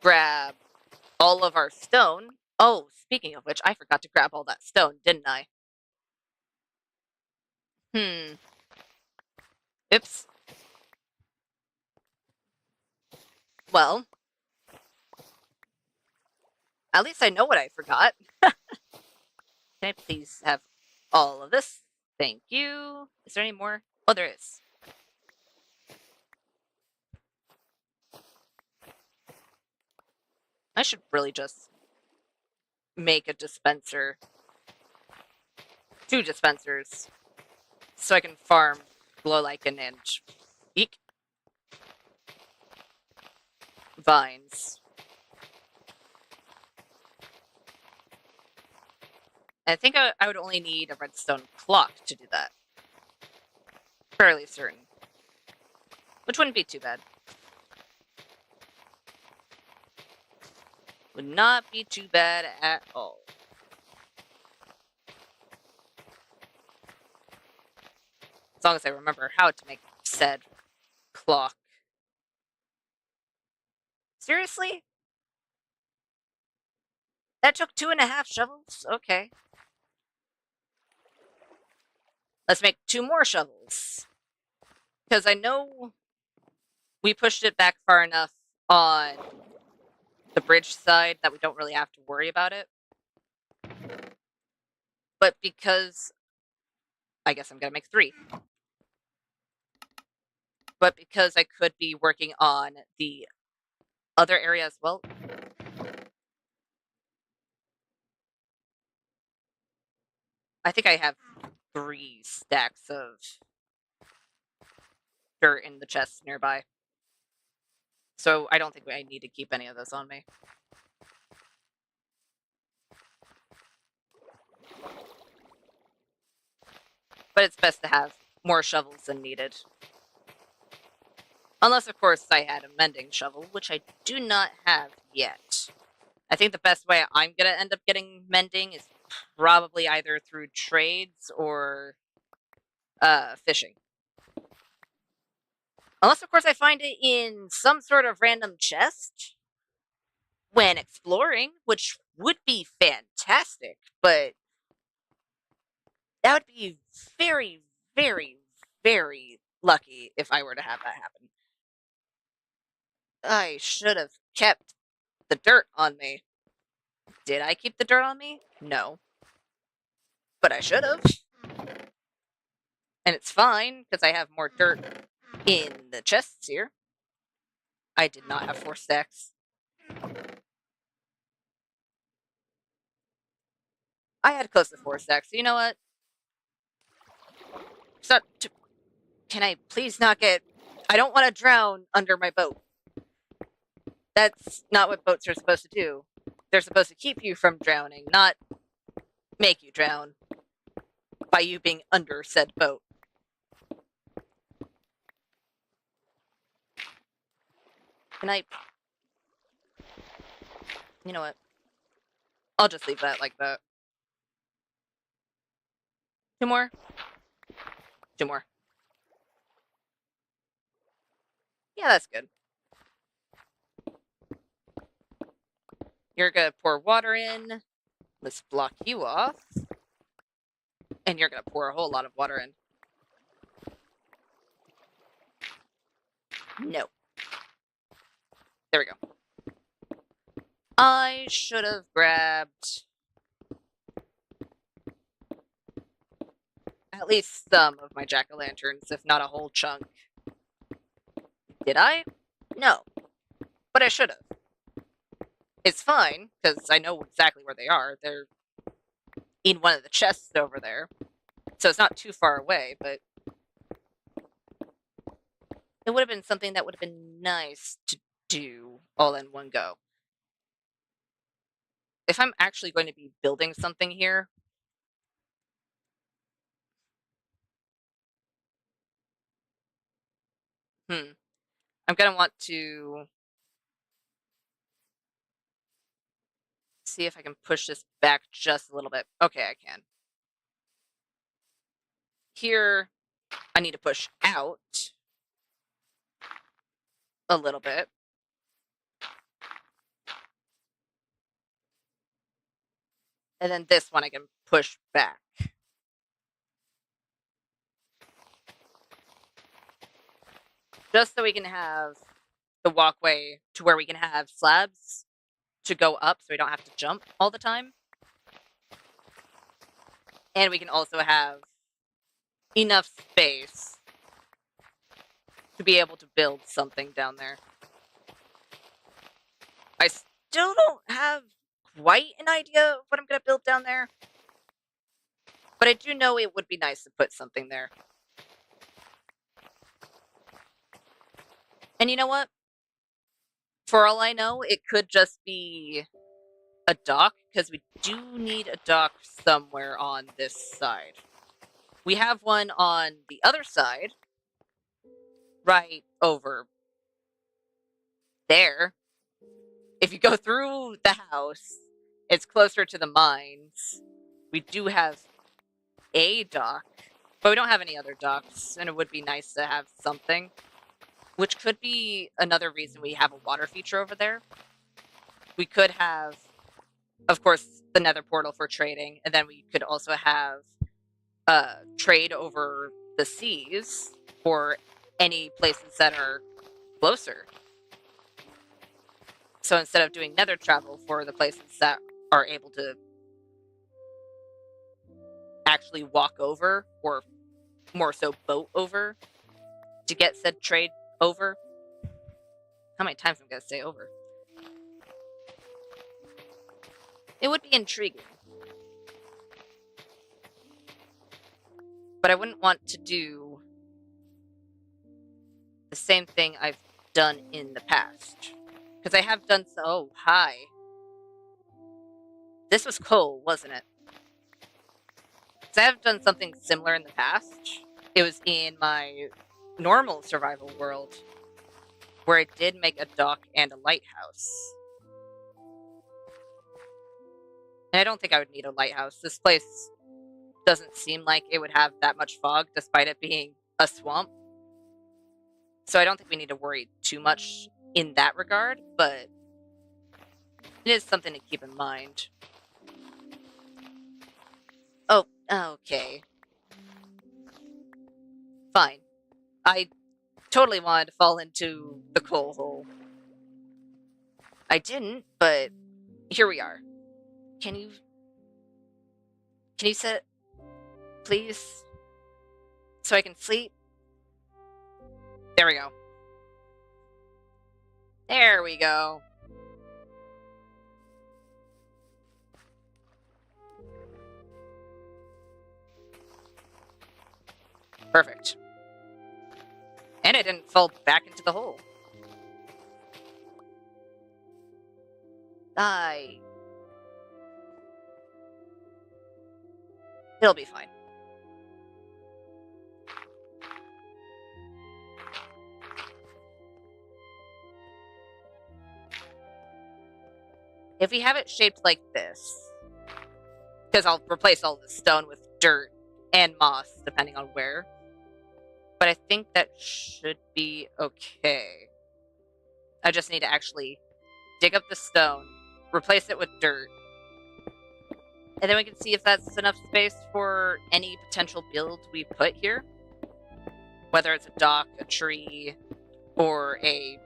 grab all of our stone. Oh, speaking of which, I forgot to grab all that stone, didn't I? Oops. Well, at least I know what I forgot. Can I please have all of this? Thank you. Is there any more? Oh, there is. I should really just make a dispenser. 2 dispensers. So I can farm glow lichen and eek vines. I think I would only need a redstone clock to do that. Fairly certain. Which wouldn't be too bad. Would not be too bad at all. As long as I remember how to make said clock. Seriously? That took 2.5 shovels? Okay. Let's make 2 more shovels. Because I know we pushed it back far enough on the bridge side that we don't really have to worry about it. But because I guess I'm gonna make 3. But because I could be working on the other area as well. I think I have 3 stacks of dirt in the chest nearby. So I don't think I need to keep any of those on me. But it's best to have more shovels than needed. Unless, of course, I had a mending shovel, which I do not have yet. I think the best way I'm going to end up getting mending is probably either through trades or fishing. Unless, of course, I find it in some sort of random chest when exploring, which would be fantastic, but that would be very, very, very lucky if I were to have that happen. I should have kept the dirt on me. Did I keep the dirt on me? No. But I should have. And it's fine, because I have more dirt in the chests here. I did not have 4 stacks. I had close to 4 stacks. So you know what? So, can I please not get... I don't want to drown under my boat. That's not what boats are supposed to do. They're supposed to keep you from drowning, not make you drown by you being under said boat. Can I... You know what? I'll just leave that like that. 2 more? 2 more. Yeah, that's good. You're gonna pour water in. Let's block you off. And you're gonna pour a whole lot of water in. No. There we go. I should have grabbed at least some of my jack-o'-lanterns, if not a whole chunk. Did I? No. But I should have. It's fine, because I know exactly where they are. They're in one of the chests over there. So it's not too far away, but it would have been something that would have been nice to do all in one go. If I'm actually going to be building something here, I'm going to want to see if I can push this back just a little bit. Okay, I can. Here, I need to push out a little bit. And then this one I can push back. Just so we can have the walkway to where we can have slabs to go up so we don't have to jump all the time. And we can also have enough space to be able to build something down there. I still don't have quite an idea of what I'm going to build down there, but I do know it would be nice to put something there. And you know what? For all I know, it could just be a dock, because we do need a dock somewhere on this side. We have one on the other side, right over there. If you go through the house, it's closer to the mines. We do have a dock, but we don't have any other docks, and it would be nice to have something. Which could be another reason we have a water feature over there. We could have, of course, the nether portal for trading, and then we could also have trade over the seas for any places that are closer. So instead of doing nether travel for the places that are able to actually walk over, or more so boat over, to get said trade over. How many times am I going to say over? It would be intriguing. But I wouldn't want to do the same thing I've done in the past. Because I have done so... Oh, hi. This was coal, wasn't it? Because I have done something similar in the past. It was in my normal survival world, where I did make a dock and a lighthouse. And I don't think I would need a lighthouse. This place doesn't seem like it would have that much fog, despite it being a swamp. So I don't think we need to worry too much in that regard, but it is something to keep in mind. Oh, okay. Fine. I totally wanted to fall into the coal hole. I didn't, but here we are. Can you sit, please? So I can sleep? There we go. There we go. Perfect. And it didn't fall back into the hole. It'll be fine. If we have it shaped like this, because I'll replace all the stone with dirt and moss, depending on where. But I think that should be okay. I just need to actually dig up the stone, replace it with dirt, and then we can see if that's enough space for any potential build we put here. Whether it's a dock, a tree, or a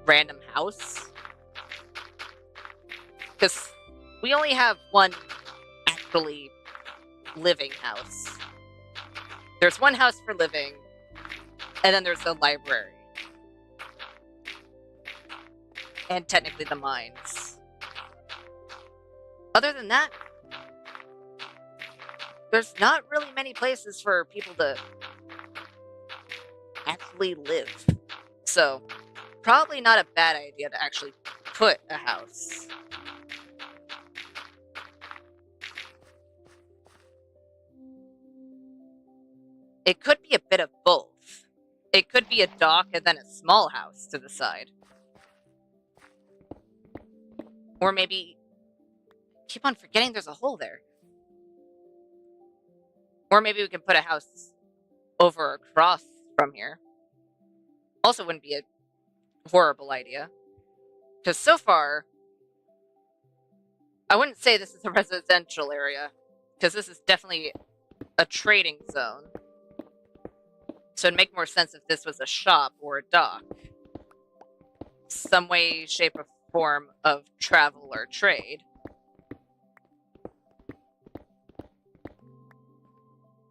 random house. Because we only have one actually living house. There's one house for living, and then there's the library. And technically the mines. Other than that, there's not really many places for people to actually live. So, probably not a bad idea to actually put a house. It could be a bit of both. It could be a dock and then a small house to the side. Or maybe... keep on forgetting there's a hole there. Or maybe we can put a house over across from here. Also wouldn't be a horrible idea. Because so far, I wouldn't say this is a residential area. Because this is definitely a trading zone. So it'd make more sense if this was a shop or a dock. Some way, shape, or form of travel or trade.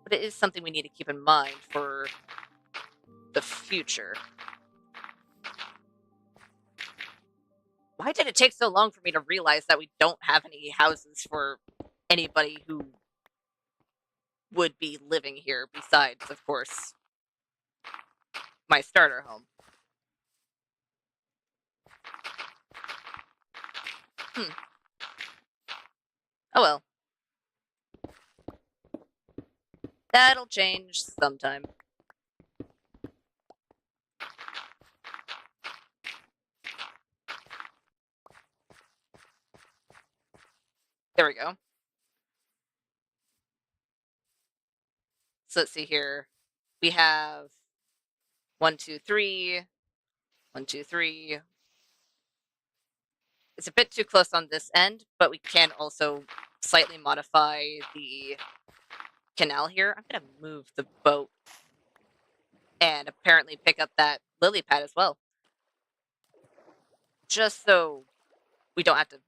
But it is something we need to keep in mind for the future. Why did it take so long for me to realize that we don't have any houses for anybody who would be living here besides, of course, my starter home? Hmm. Oh well. That'll change sometime. There we go. So let's see here. We have 1, 2, 3, 1, 2, 3. It's a bit too close on this end, but we can also slightly modify the canal here. I'm gonna move the boat and apparently pick up that lily pad as well. Just so we don't have to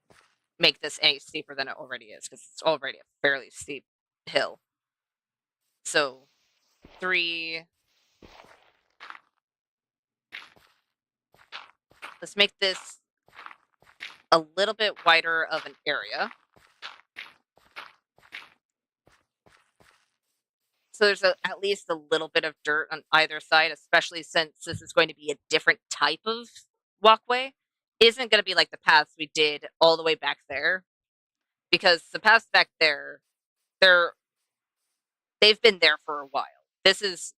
make this any steeper than it already is, because it's already a fairly steep hill. So 3. Let's make this a little bit wider of an area. So there's at least a little bit of dirt on either side, especially since this is going to be a different type of walkway. It isn't going to be like the paths we did all the way back there, because the paths back there, they're they've been there for a while. This is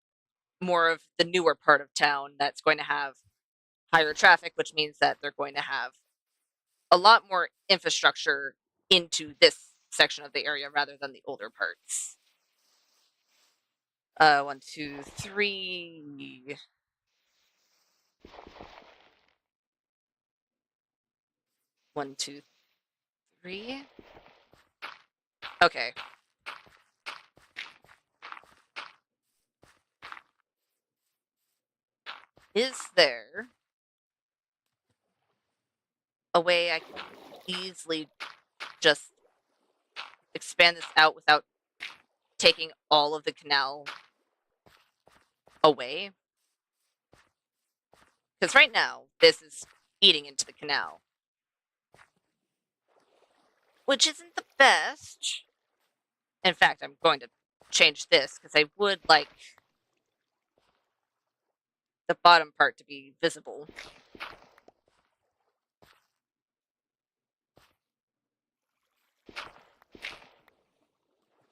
more of the newer part of town that's going to have higher traffic, which means that they're going to have a lot more infrastructure into this section of the area rather than the older parts. 1, 2, 3. 1, 2, 3. Okay. Is there a way I can easily just expand this out without taking all of the canal away? Because right now, this is eating into the canal, which isn't the best. In fact, I'm going to change this because I would like the bottom part to be visible.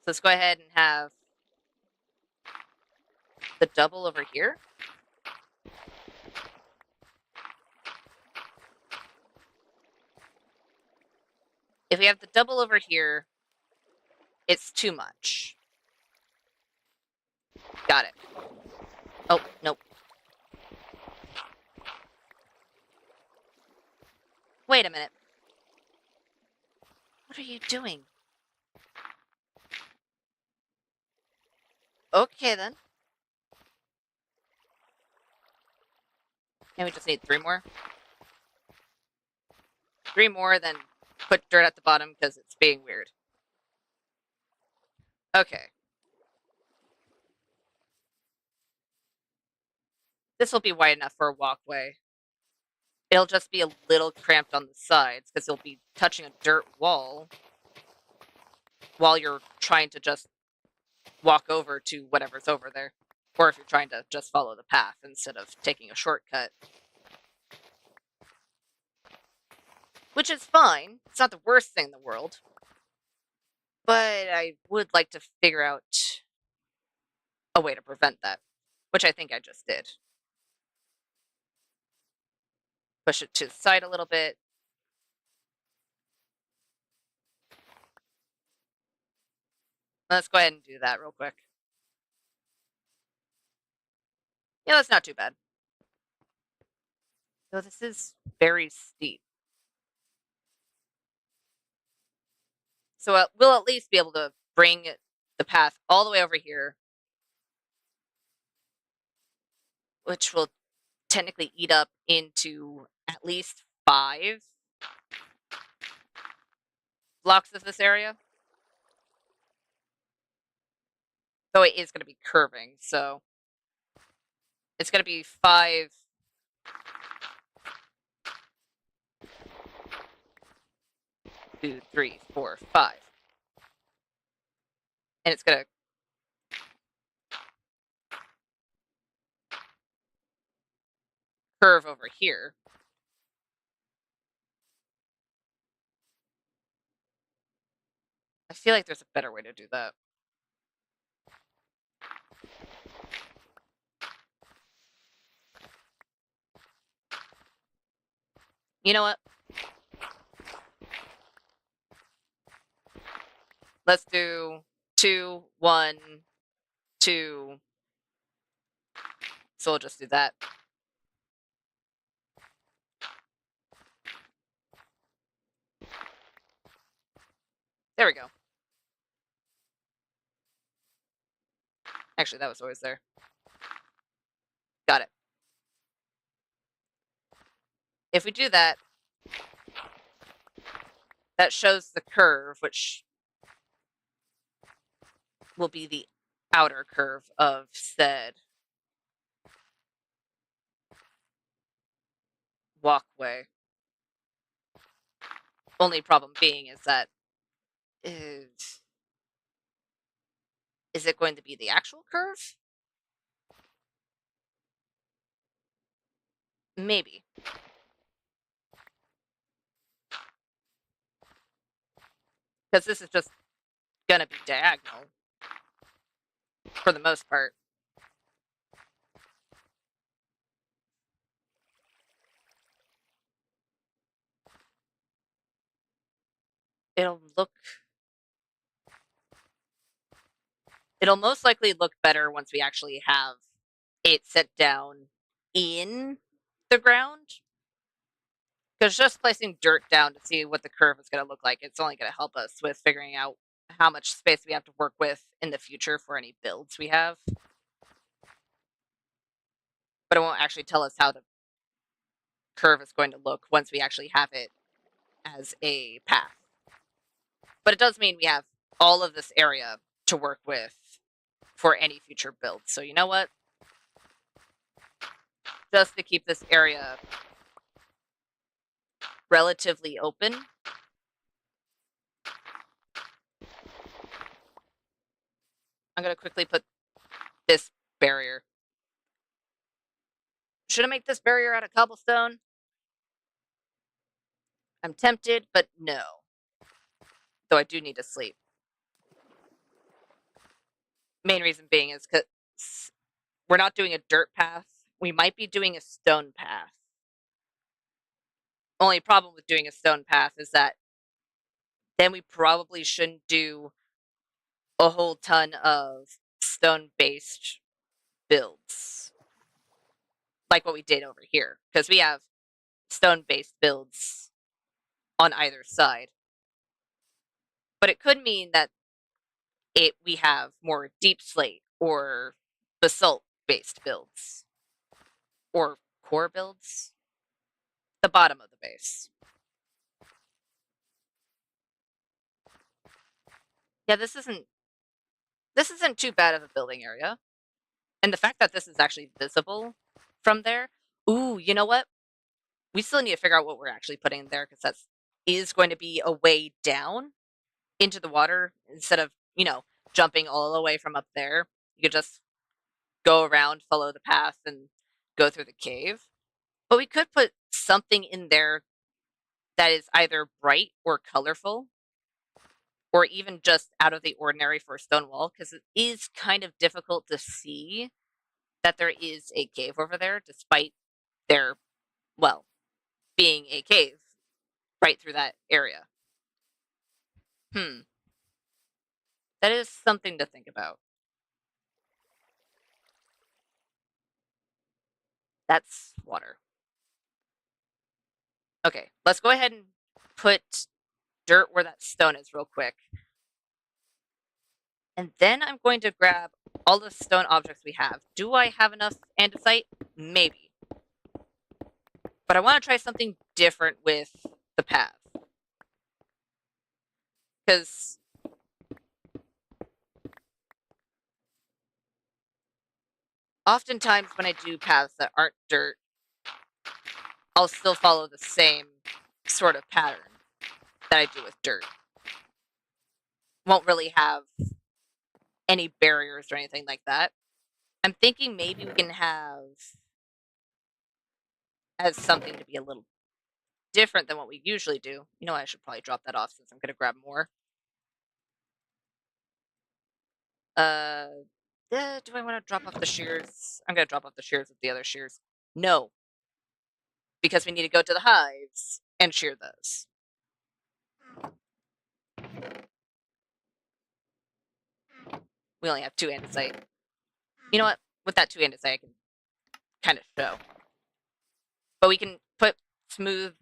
So let's go ahead and have the double over here. If we have the double over here, it's too much. Got it. Oh, nope. Wait a minute. What are you doing? Okay, then. And we just need 3 more. 3 more, then put dirt at the bottom because it's being weird. Okay. This will be wide enough for a walkway. It'll just be a little cramped on the sides because you'll be touching a dirt wall while you're trying to just walk over to whatever's over there. Or if you're trying to just follow the path instead of taking a shortcut. Which is fine. It's not the worst thing in the world. But I would like to figure out a way to prevent that, which I think I just did. Push it to the side a little bit. Let's go ahead and do that real quick. Yeah, that's not too bad. Though this is very steep. So we'll at least be able to bring the path all the way over here. which will technically eat up into at least 5 blocks of this area. Though it is going to be curving, so it's going to be 5. 2, 3, 4, 5. And it's going to curve over here. I feel like there's a better way to do that. You know what? Let's do 2, 1, 2. So we'll just do that. There we go. Actually, that was always there. Got it. If we do that, that shows the curve, which will be the outer curve of said walkway. Only problem being is that is it going to be the actual curve? Maybe. Because this is just going to be diagonal for the most part. It'll most likely look better once we actually have it set down in the ground. Because just placing dirt down to see what the curve is going to look like, it's only going to help us with figuring out how much space we have to work with in the future for any builds we have. But it won't actually tell us how the curve is going to look once we actually have it as a path. But it does mean we have all of this area to work with for any future builds. So you know what? Just to keep this area relatively open, I'm going to quickly put this barrier. Should I make this barrier out of cobblestone? I'm tempted, but no. Though I do need to sleep. Main reason being is because we're not doing a dirt path. We might be doing a stone path. Only problem with doing a stone path is that then we probably shouldn't do a whole ton of stone-based builds. Like what we did over here. Because we have stone-based builds on either side. But it could mean that we have more deep slate or basalt-based builds. Or core builds. The bottom of the base. Yeah, this isn't too bad of a building area. And the fact that this is actually visible from there. Ooh, you know what? We still need to figure out what we're actually putting in there because that is going to be a way down into the water instead of, jumping all the way from up there. You could just go around, follow the path, and go through the cave. But we could put something in there that is either bright or colorful, or even just out of the ordinary for a stone wall, because it is kind of difficult to see that there is a cave over there, despite there, being a cave right through that area. That is something to think about. That's water. Okay, let's go ahead and put dirt where that stone is real quick. And then I'm going to grab all the stone objects we have. Do I have enough andesite? Maybe. But I want to try something different with the path. Because oftentimes when I do paths that aren't dirt, I'll still follow the same sort of pattern that I do with dirt. Won't really have any barriers or anything like that. I'm thinking maybe we can have as something to be a little different than what we usually do. You know, I should probably drop that off since I'm going to grab more. Do I want to drop off the shears? I'm going to drop off the shears with the other shears. No, because we need to go to the hives and shear those. We only have 2 andesite. You know what? With that 2 andesite, I can kind of show. But we can put smooth,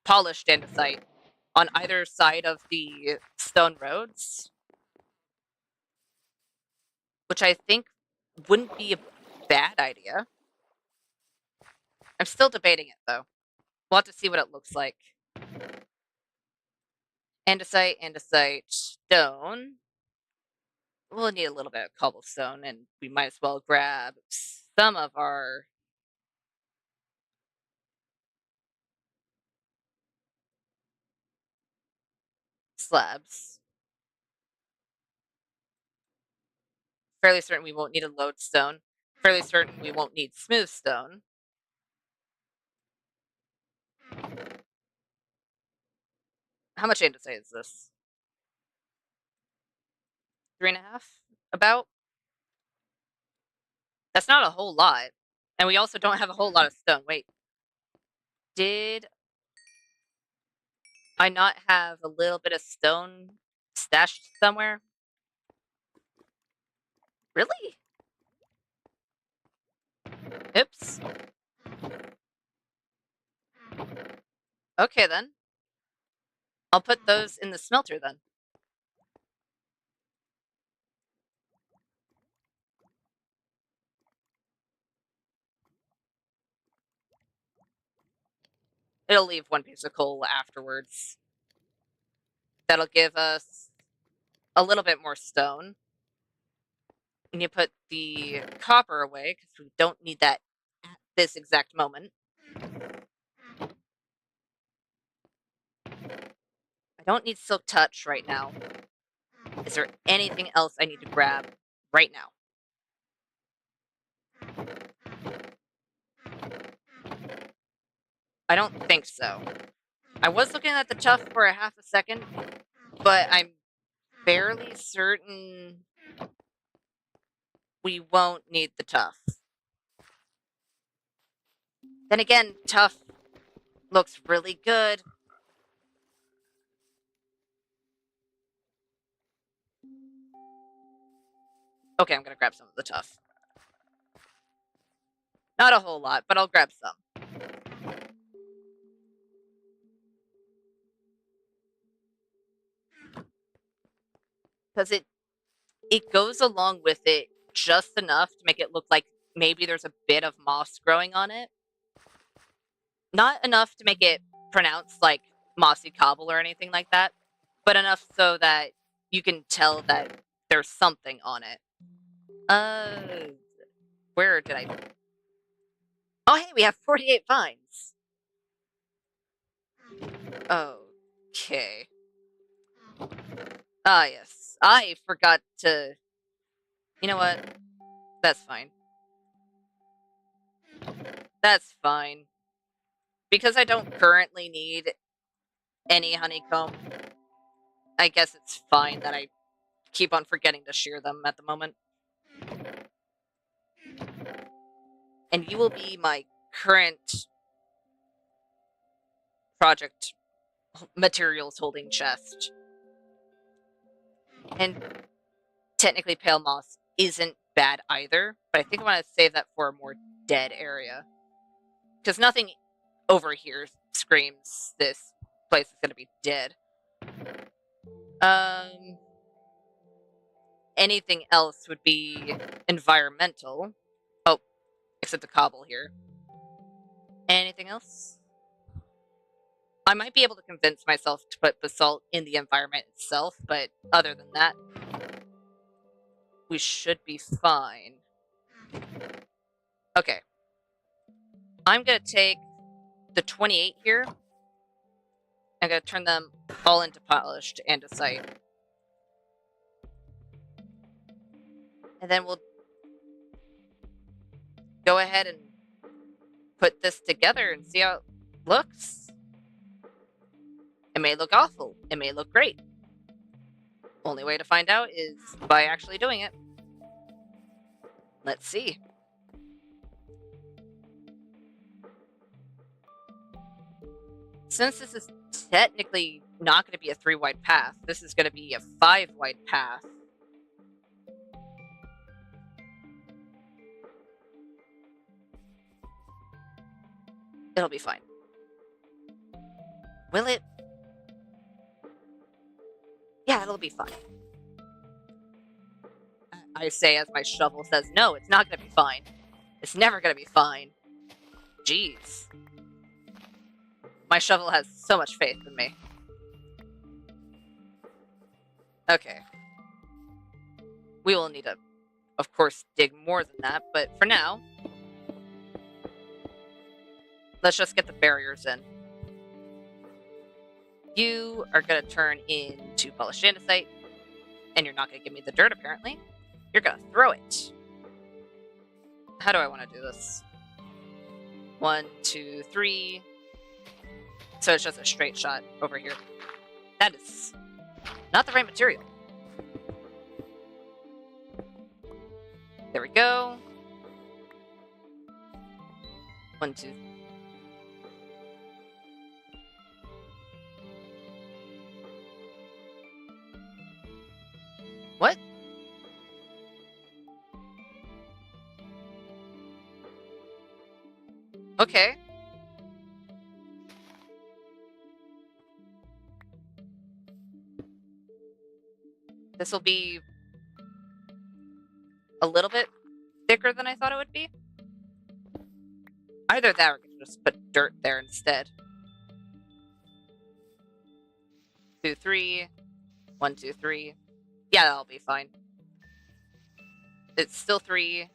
polished andesite on either side of the stone roads, which I think wouldn't be a bad idea. I'm still debating it, though. We'll have to see what it looks like. Andesite, stone. We'll need a little bit of cobblestone, and we might as well grab some of our slabs. Fairly certain we won't need a lodestone. Fairly certain we won't need smooth stone. How much andesite is this? 3.5? About? That's not a whole lot. And we also don't have a whole lot of stone. Wait. Did I not have a little bit of stone stashed somewhere? Really? Oops. Okay, then. I'll put those in the smelter, then. It'll leave 1 piece of coal afterwards. That'll give us a little bit more stone. And you put the copper away, because we don't need that at this exact moment. I don't need Silk Touch right now. Is there anything else I need to grab right now? I don't think so. I was looking at the tuff for a half a second, but I'm fairly certain we won't need the tuff. Then again, tuff looks really good. Okay, I'm gonna grab some of the tuff. Not a whole lot, but I'll grab some. Because it goes along with it just enough to make it look like maybe there's a bit of moss growing on it. Not enough to make it pronounced like mossy cobble or anything like that, but enough so that you can tell that there's something on it. Where did I... Oh, hey, we have 48 vines. Okay. Ah, yes. I forgot to... You know what? That's fine. That's fine. Because I don't currently need any honeycomb, I guess it's fine that I keep on forgetting to shear them at the moment. And you will be my current project materials holding chest. And technically pale moss isn't bad either, but I think I want to save that for a more dead area. Because nothing over here screams this place is going to be dead. anything else would be environmental. Oh, except the cobble here. Anything else? I might be able to convince myself to put basalt in the environment itself, but other than that, we should be fine. Okay. I'm gonna take the 28 here. I'm gonna turn them all into polished andesite. And then we'll go ahead and put this together and see how it looks. It may look awful. It may look great. Only way to find out is by actually doing it. Let's see. Since this is technically not going to be a 3-wide path, this is going to be a 5-wide path. It'll be fine. Will it? Yeah, it'll be fine. I say as my shovel says, no, it's not going to be fine. It's never going to be fine. Jeez. My shovel has so much faith in me. Okay. We will need to, of course, dig more than that, but for now, let's just get the barriers in. You are going to turn into polished andesite, and you're not going to give me the dirt, apparently. You're going to throw it. How do I want to do this? 1, 2, 3. So it's just a straight shot over here. That is not the right material. There we go. 1, 2. What? Okay. This will be a little bit thicker than I thought it would be. Either that or we can just put dirt there instead. 2, 3. 1, 2, 3. Yeah, that'll be fine. It's still 3.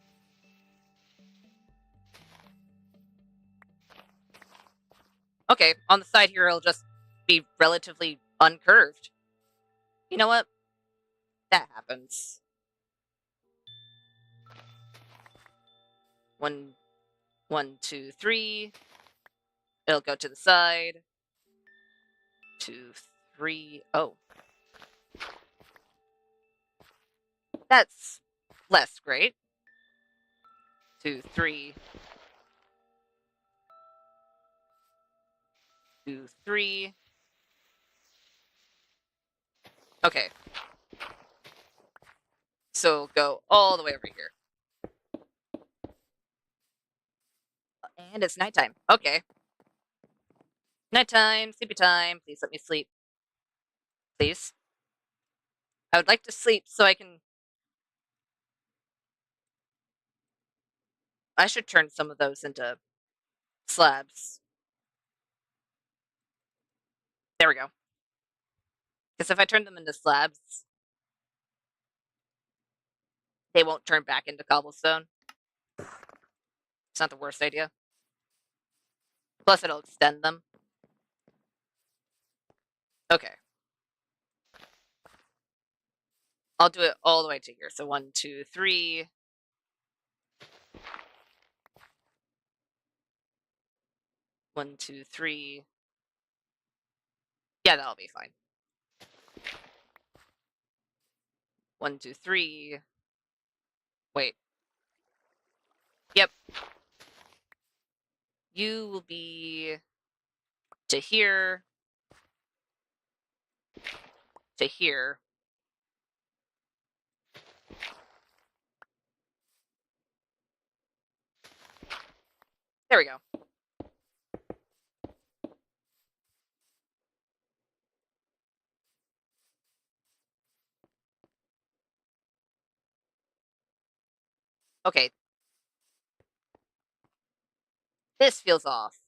Okay, on the side here, it'll just be relatively uncurved. You know what? That happens. 1, 1, 2, 3. It'll go to the side. 2, 3. Oh. That's less great. 2, 3. 2, 3. Okay. So go all the way over here. And it's nighttime. Okay. Nighttime, sleepy time. Please let me sleep. Please. I would like to sleep so I can... I should turn some of those into slabs. There we go. Because if I turn them into slabs, they won't turn back into cobblestone. It's not the worst idea. Plus, it'll extend them. Okay. I'll do it all the way to here. So 1, 2, 3. 1, 2, 3. Yeah, that'll be fine. 1, 2, 3. Wait. Yep. You will be to here. To here. There we go. Okay. This feels off.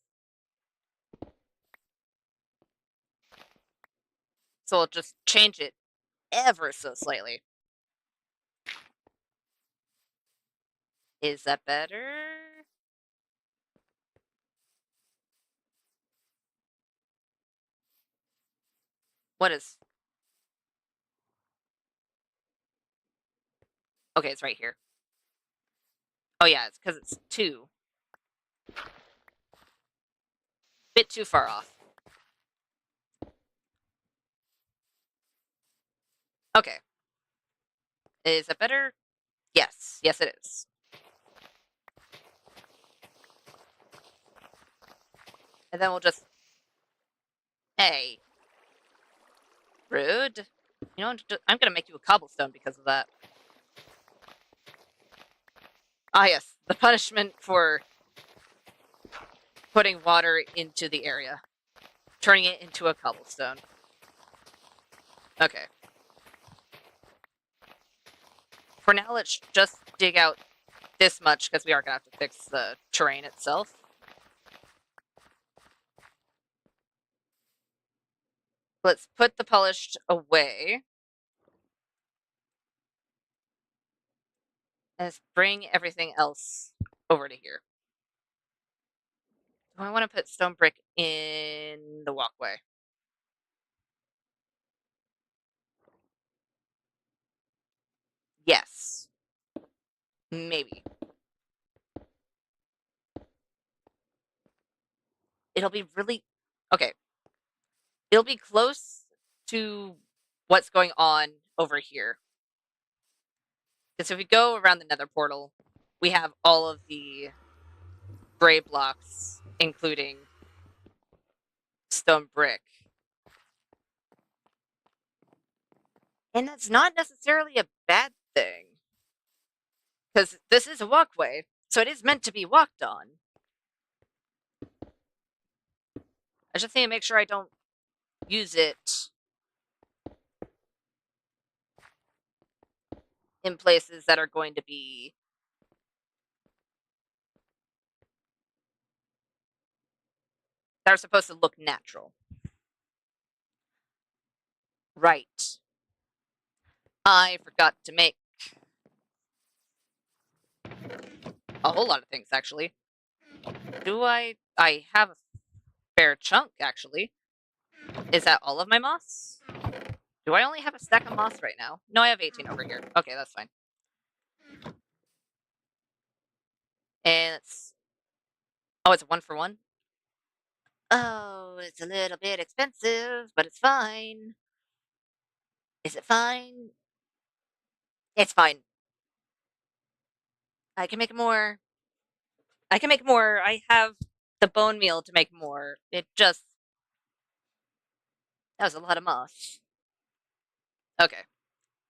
So I'll just change it ever so slightly. Is that better? What is... Okay, it's right here. Oh yeah, it's because it's two. Bit too far off. Okay. Is that better? Yes. Yes, it is. And then we'll just... Hey. Rude. You know, I'm gonna make you a cobblestone because of that. Ah, yes. The punishment for putting water into the area. Turning it into a cobblestone. Okay. For now, let's just dig out this much because we are going to have to fix the terrain itself. Let's put the polished away. And let's bring everything else over to here. Do I want to put stone brick in the walkway? Yes. Maybe. It'll be really... Okay. It'll be close to what's going on over here. Because if we go around the nether portal, we have all of the gray blocks, including stone brick. And that's not necessarily a bad thing. Because this is a walkway, so it is meant to be walked on. I just need to make sure I don't use it in places that are going to be... that are supposed to look natural. Right. I forgot to make a whole lot of things, actually. Do I? I have a fair chunk, actually. Is that all of my moss? Do I only have a stack of moss right now? No, I have 18 over here. Okay, that's fine. And it's... Oh, it's a 1-for-1? Oh, it's a little bit expensive, but it's fine. Is it fine? It's fine. I can make more. I can make more. I have the bone meal to make more. It just... That was a lot of moss. Okay.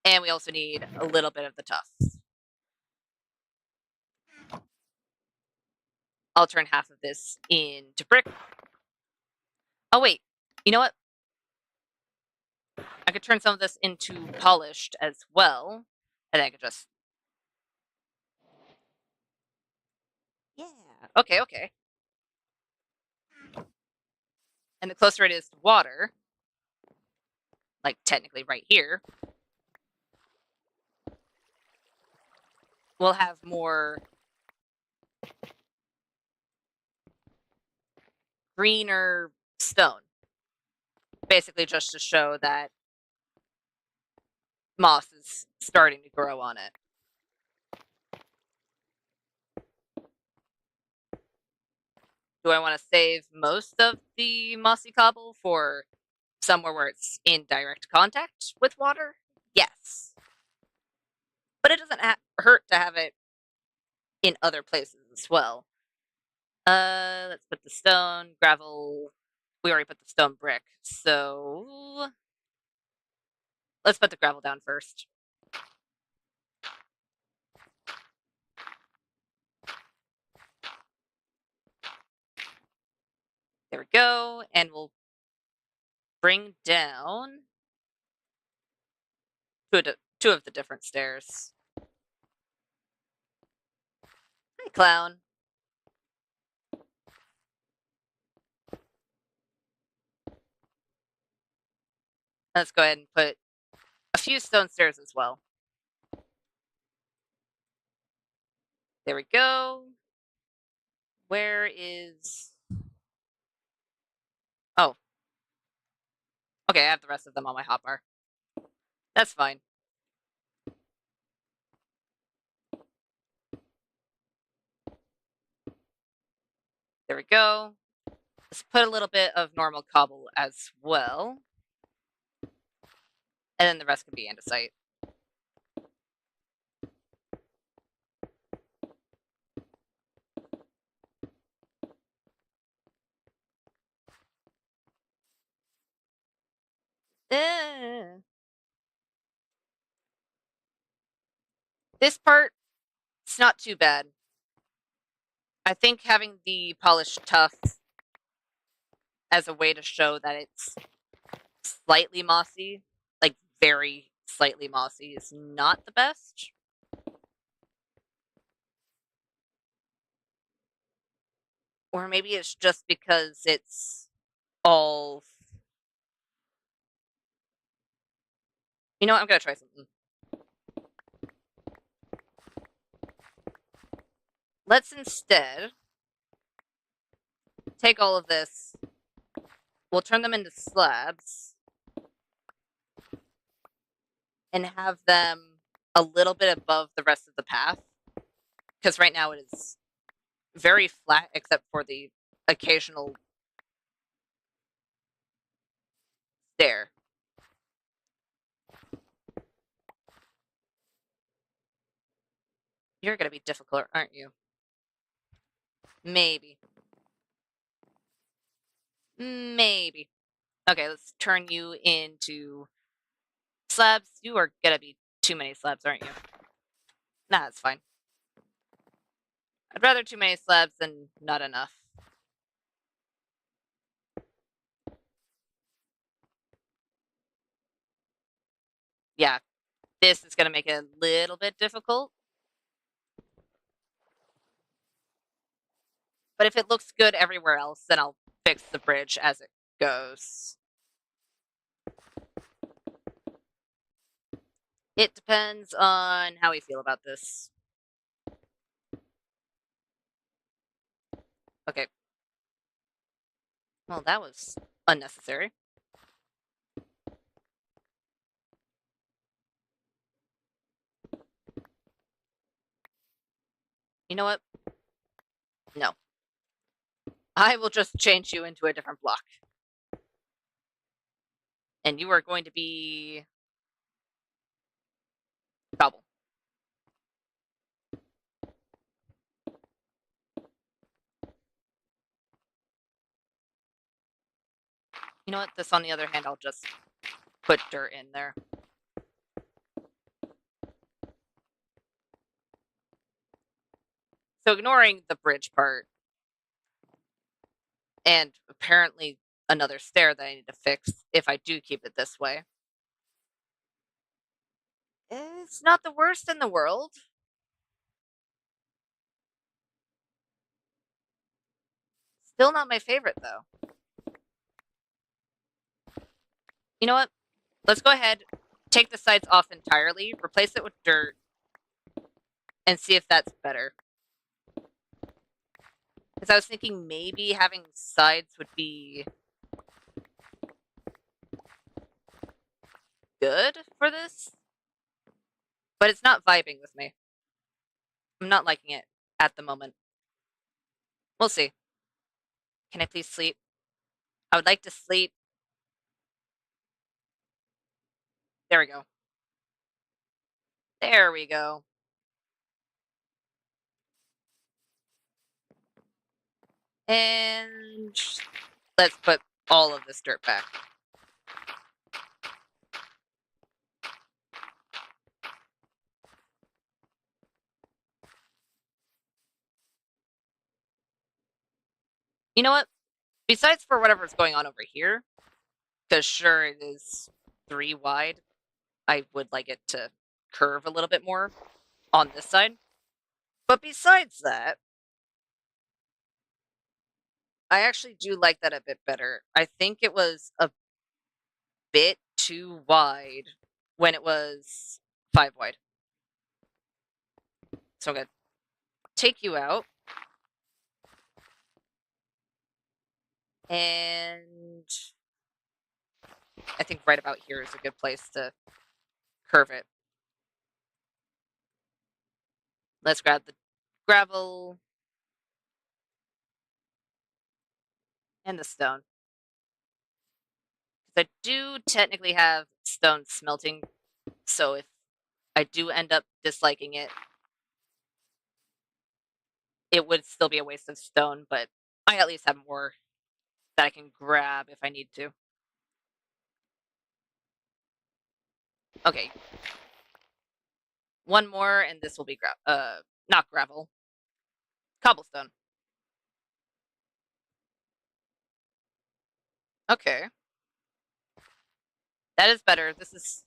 And we also need a little bit of the tufts. I'll turn half of this into brick. Oh, wait. You know what? I could turn some of this into polished as well. And I could just... Yeah. Okay, okay. And the closer it is to water, like technically right here, we'll have more greener stone. Basically just to show that moss is starting to grow on it. Do I want to save most of the mossy cobble for somewhere where it's in direct contact with water? Yes. But it doesn't hurt to have it in other places as well. Let's put the stone, gravel. We already put the stone brick, so let's put the gravel down first. There we go, and we'll bring down two of the different stairs. Hi, clown. Let's go ahead and put a few stone stairs as well. There we go. Where is... Oh. Okay, I have the rest of them on my hotbar. That's fine. There we go. Let's put a little bit of normal cobble as well. And then the rest can be andesite. This part, it's not too bad. I think having the polished tuff as a way to show that it's slightly mossy, like very slightly mossy, is not the best. Or maybe it's just because it's all... You know what? I'm gonna try something. Let's instead take all of this. We'll turn them into slabs and have them a little bit above the rest of the path. Because right now it is very flat except for the occasional stair. You're gonna be difficult, aren't you? Maybe. Maybe. Okay, let's turn you into slabs. You are gonna be too many slabs, aren't you? Nah, that's fine. I'd rather too many slabs than not enough. Yeah, this is gonna make it a little bit difficult. But if it looks good everywhere else, then I'll fix the bridge as it goes. It depends on how we feel about this. Okay. Well, that was unnecessary. You know what? No. I will just change you into a different block. And you are going to be... cobble. You know what? This, on the other hand, I'll just put dirt in there. So ignoring the bridge part, and apparently another stair that I need to fix if I do keep it this way. It's not the worst in the world. Still not my favorite, though. You know what? Let's go ahead, take the sides off entirely, replace it with dirt, and see if that's better. Because I was thinking maybe having sides would be good for this, but it's not vibing with me. I'm not liking it at the moment. We'll see. Can I please sleep? I would like to sleep. There we go. There we go. And let's put all of this dirt back. You know what? Besides for whatever's going on over here, because sure it is 3 wide, I would like it to curve a little bit more on this side. But besides that, I actually do like that a bit better. I think it was a bit too wide when it was 5 wide. So I'm gonna take you out. And I think right about here is a good place to curve it. Let's grab the gravel and the stone. Because I do technically have stone smelting, so if I do end up disliking it, it would still be a waste of stone, but I at least have more that I can grab if I need to. Okay. One more, and this will be not gravel. Cobblestone. Okay. That is better. This is...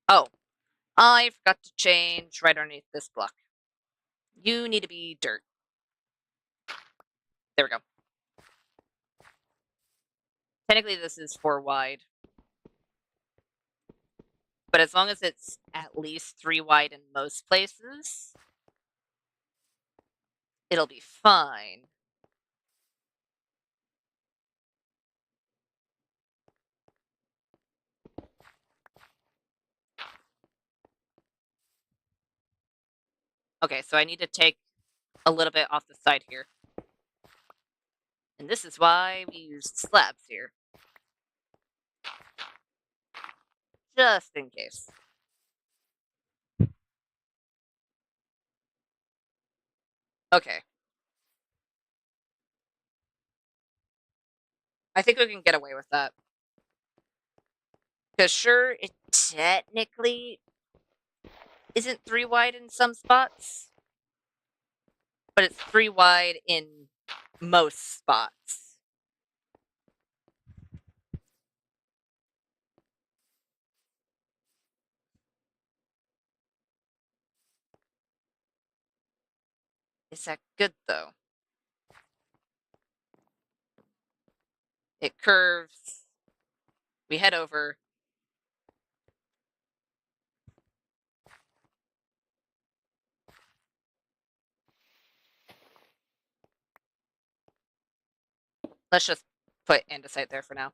Oh. I forgot to change right underneath this block. You need to be dirt. There we go. Technically, this is 4 wide. But as long as it's at least 3 wide in most places, it'll be fine. Okay, so I need to take a little bit off the side here. And this is why we used slabs here. Just in case. Okay. I think we can get away with that. Because sure, it technically isn't 3 wide in some spots, but it's 3 wide in most spots. Is that good, though? It curves. We head over. Let's just put andesite there for now.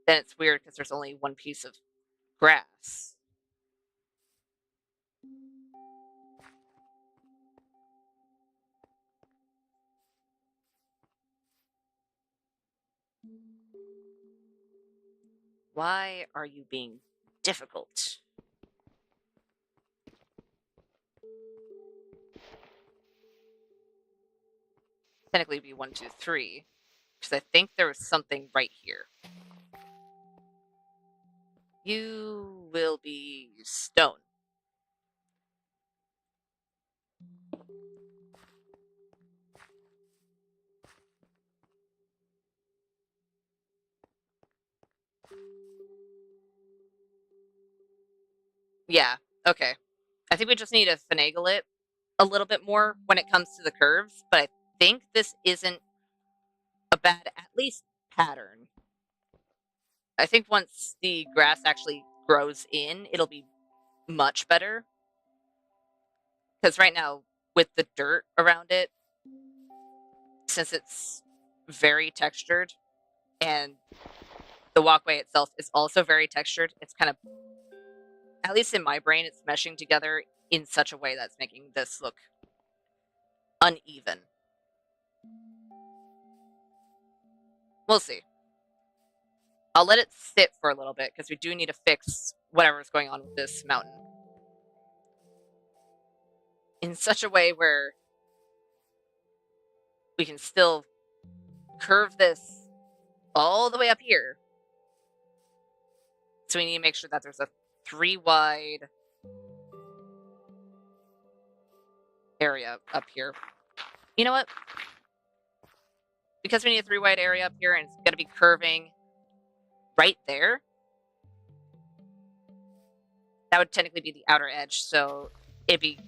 Then it's weird because there's only one piece of grass. Why are you being difficult? Technically, it'd be 1, 2, 3, because I think there was something right here. You will be stone. Yeah, okay. I think we just need to finagle it a little bit more when it comes to the curves, but I think this isn't a bad, at least, pattern. I think once the grass actually grows in, it'll be much better. Because right now, with the dirt around it, since it's very textured and the walkway itself is also very textured, it's kind of, at least in my brain, it's meshing together in such a way that's making this look uneven. We'll see. I'll let it sit for a little bit because we do need to fix whatever's going on with this mountain in such a way where we can still curve this all the way up here. So we need to make sure that there's a 3 wide area up here. You know what? Because we need a 3 wide area up here and it's going to be curving right there, That would technically be the outer edge, so it'd be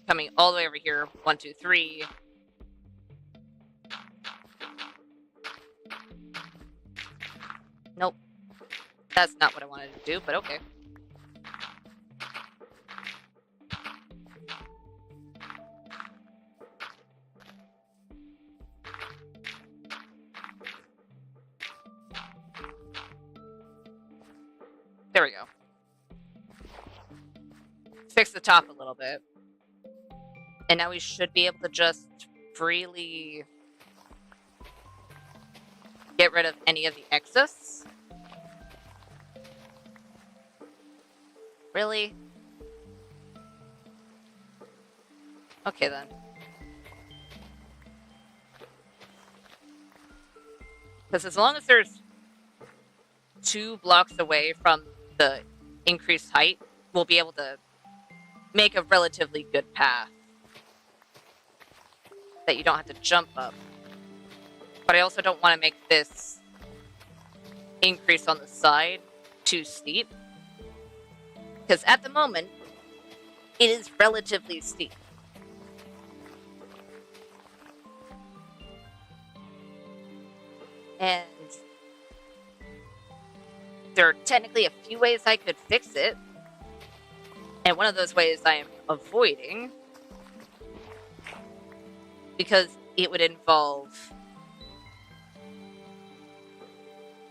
coming all the way over here. 1, 2, 3. Nope. That's not what I wanted to do, but okay. There we go. Fix the top a little bit. And now we should be able to just freely get rid of any of the excess. Really? Okay then. Because as long as there's 2 blocks away from the increased height, we'll be able to make a relatively good path that you don't have to jump up. But I also don't want to make this increase on the side too steep, because at the moment it is relatively steep. And there are technically a few ways I could fix it, and one of those ways I am avoiding, because it would involve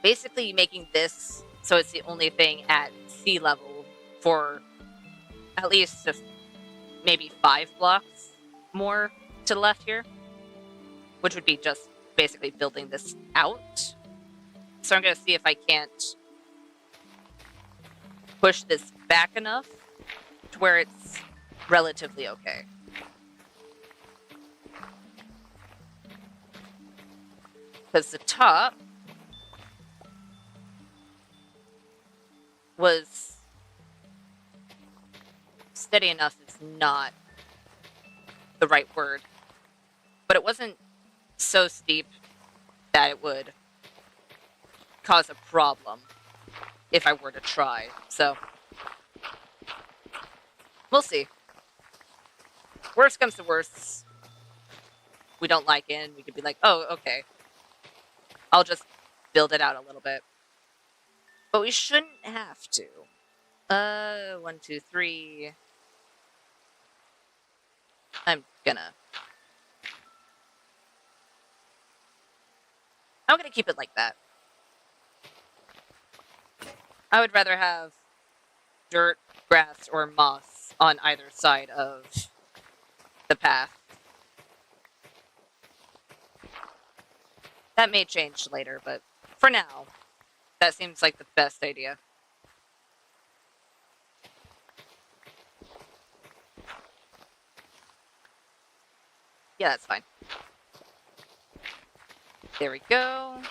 basically making this so it's the only thing at sea level for at least maybe 5 blocks more to the left here, which would be just basically building this out. So I'm going to see if I can't push this back enough to where it's relatively okay. Because the top was steady enough is not the right word, but it wasn't so steep that it would cause a problem if I were to try. So we'll see. Worst comes to worst, we don't like it, and we could be like, oh, okay, I'll just build it out a little bit. But we shouldn't have to. 1, 2, 3. I'm gonna keep it like that. I would rather have dirt, grass, or moss on either side of the path. That may change later, but for now, that seems like the best idea. Yeah, that's fine. There we go.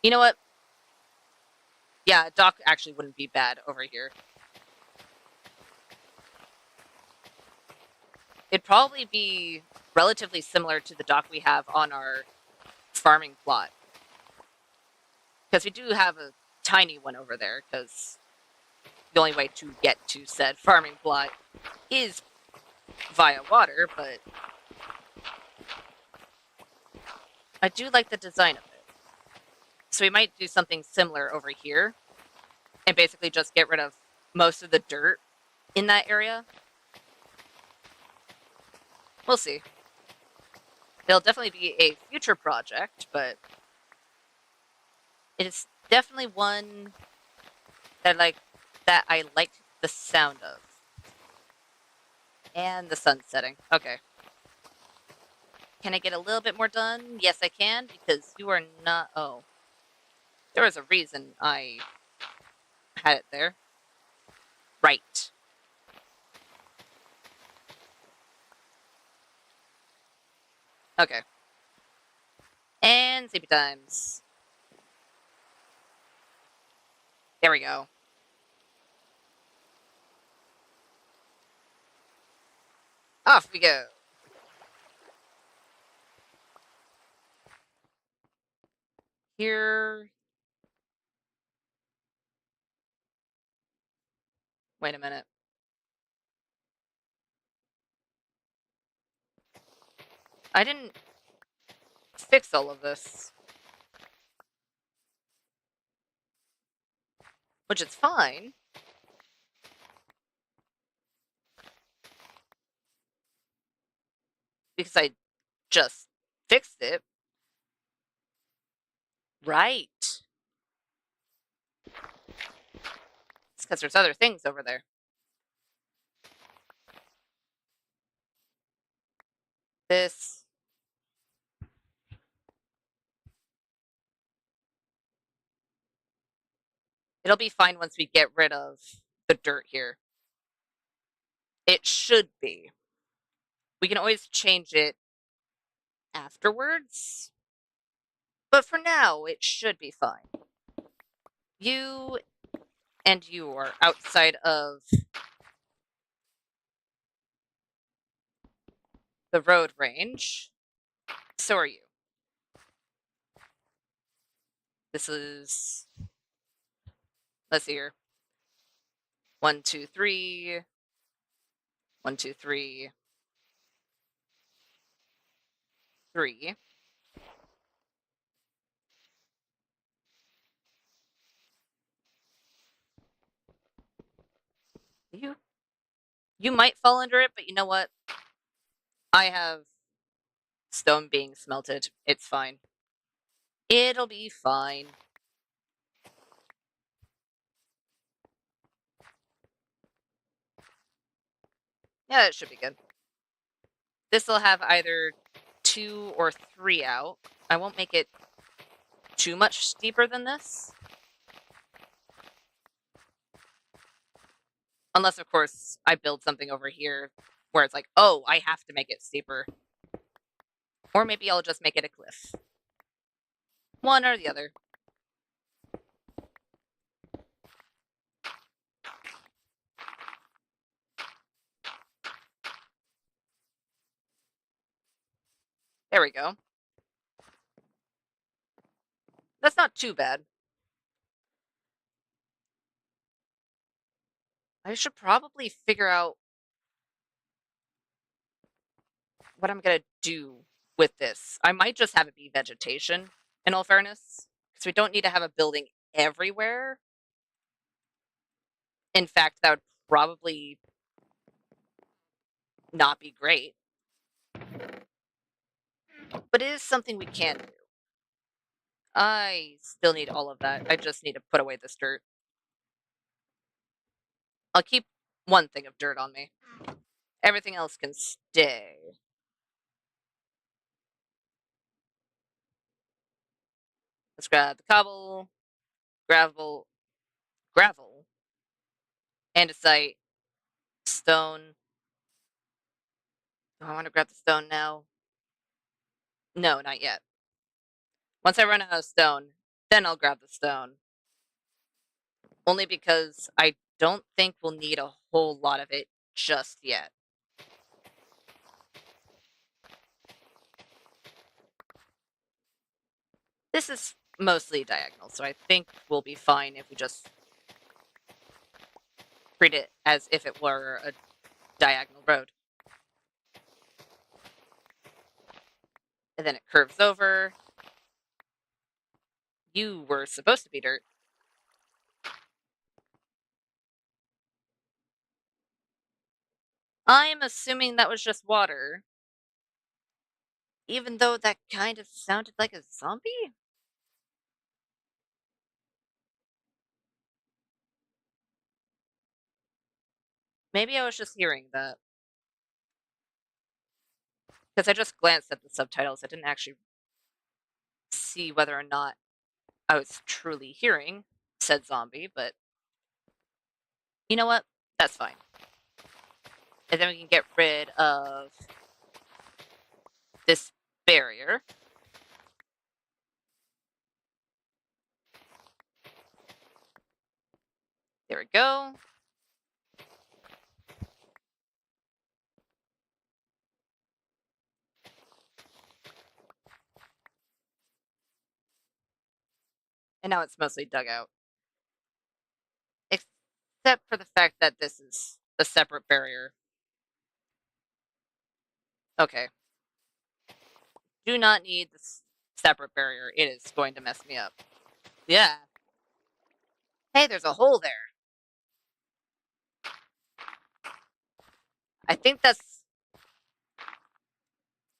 You know what? Yeah, dock actually wouldn't be bad over here. It'd probably be relatively similar to the dock we have on our farming plot. Because we do have a tiny one over there, because the only way to get to said farming plot is via water, but I do like the design of it. So we might do something similar over here and basically just get rid of most of the dirt in that area. We'll see. It'll definitely be a future project, but it is definitely one that I like the sound of. And the sun setting. Okay. Can I get a little bit more done? Yes, I can, because you are not... Oh. There was a reason I had it there. Right. Okay. And sleepy times. There we go. Off we go. Here. Wait a minute. I didn't fix all of this. Which is fine. Because I just fixed it. Right. It's because there's other things over there. This. It'll be fine once we get rid of the dirt here. It should be. We can always change it afterwards. But for now, it should be fine. You and you are outside of the road range. So are you. This is, let's see here. 1, 2, 3. 1, 2, 3. 3. You might fall under it, but you know what? I have stone being smelted. It's fine. It'll be fine. Yeah, it should be good. This will have either 2 or 3 out. I won't make it too much steeper than this. Unless, of course, I build something over here where it's like, oh, I have to make it steeper. Or maybe I'll just make it a cliff. One or the other. There we go. That's not too bad. I should probably figure out what I'm going to do with this. I might just have it be vegetation, in all fairness, because we don't need to have a building everywhere. In fact, that would probably not be great. But it is something we can do. I still need all of that. I just need to put away this dirt. I'll keep one thing of dirt on me. Everything else can stay. Let's grab the cobble, gravel, andesite, stone. Do I want to grab the stone now? No, not yet. Once I run out of stone, then I'll grab the stone. Only because I don't think we'll need a whole lot of it just yet. This is mostly diagonal, so I think we'll be fine if we just treat it as if it were a diagonal road. And then it curves over. You were supposed to be dirt. I'm assuming that was just water. Even though that kind of sounded like a zombie? Maybe I was just hearing that. Because I just glanced at the subtitles. I didn't actually see whether or not I was truly hearing said zombie, but you know what? That's fine. And then we can get rid of this barrier. There we go. And now it's mostly dug out. Except for the fact that this is a separate barrier. Okay. Do not need this separate barrier. It is going to mess me up. Yeah. Hey, there's a hole there. I think that's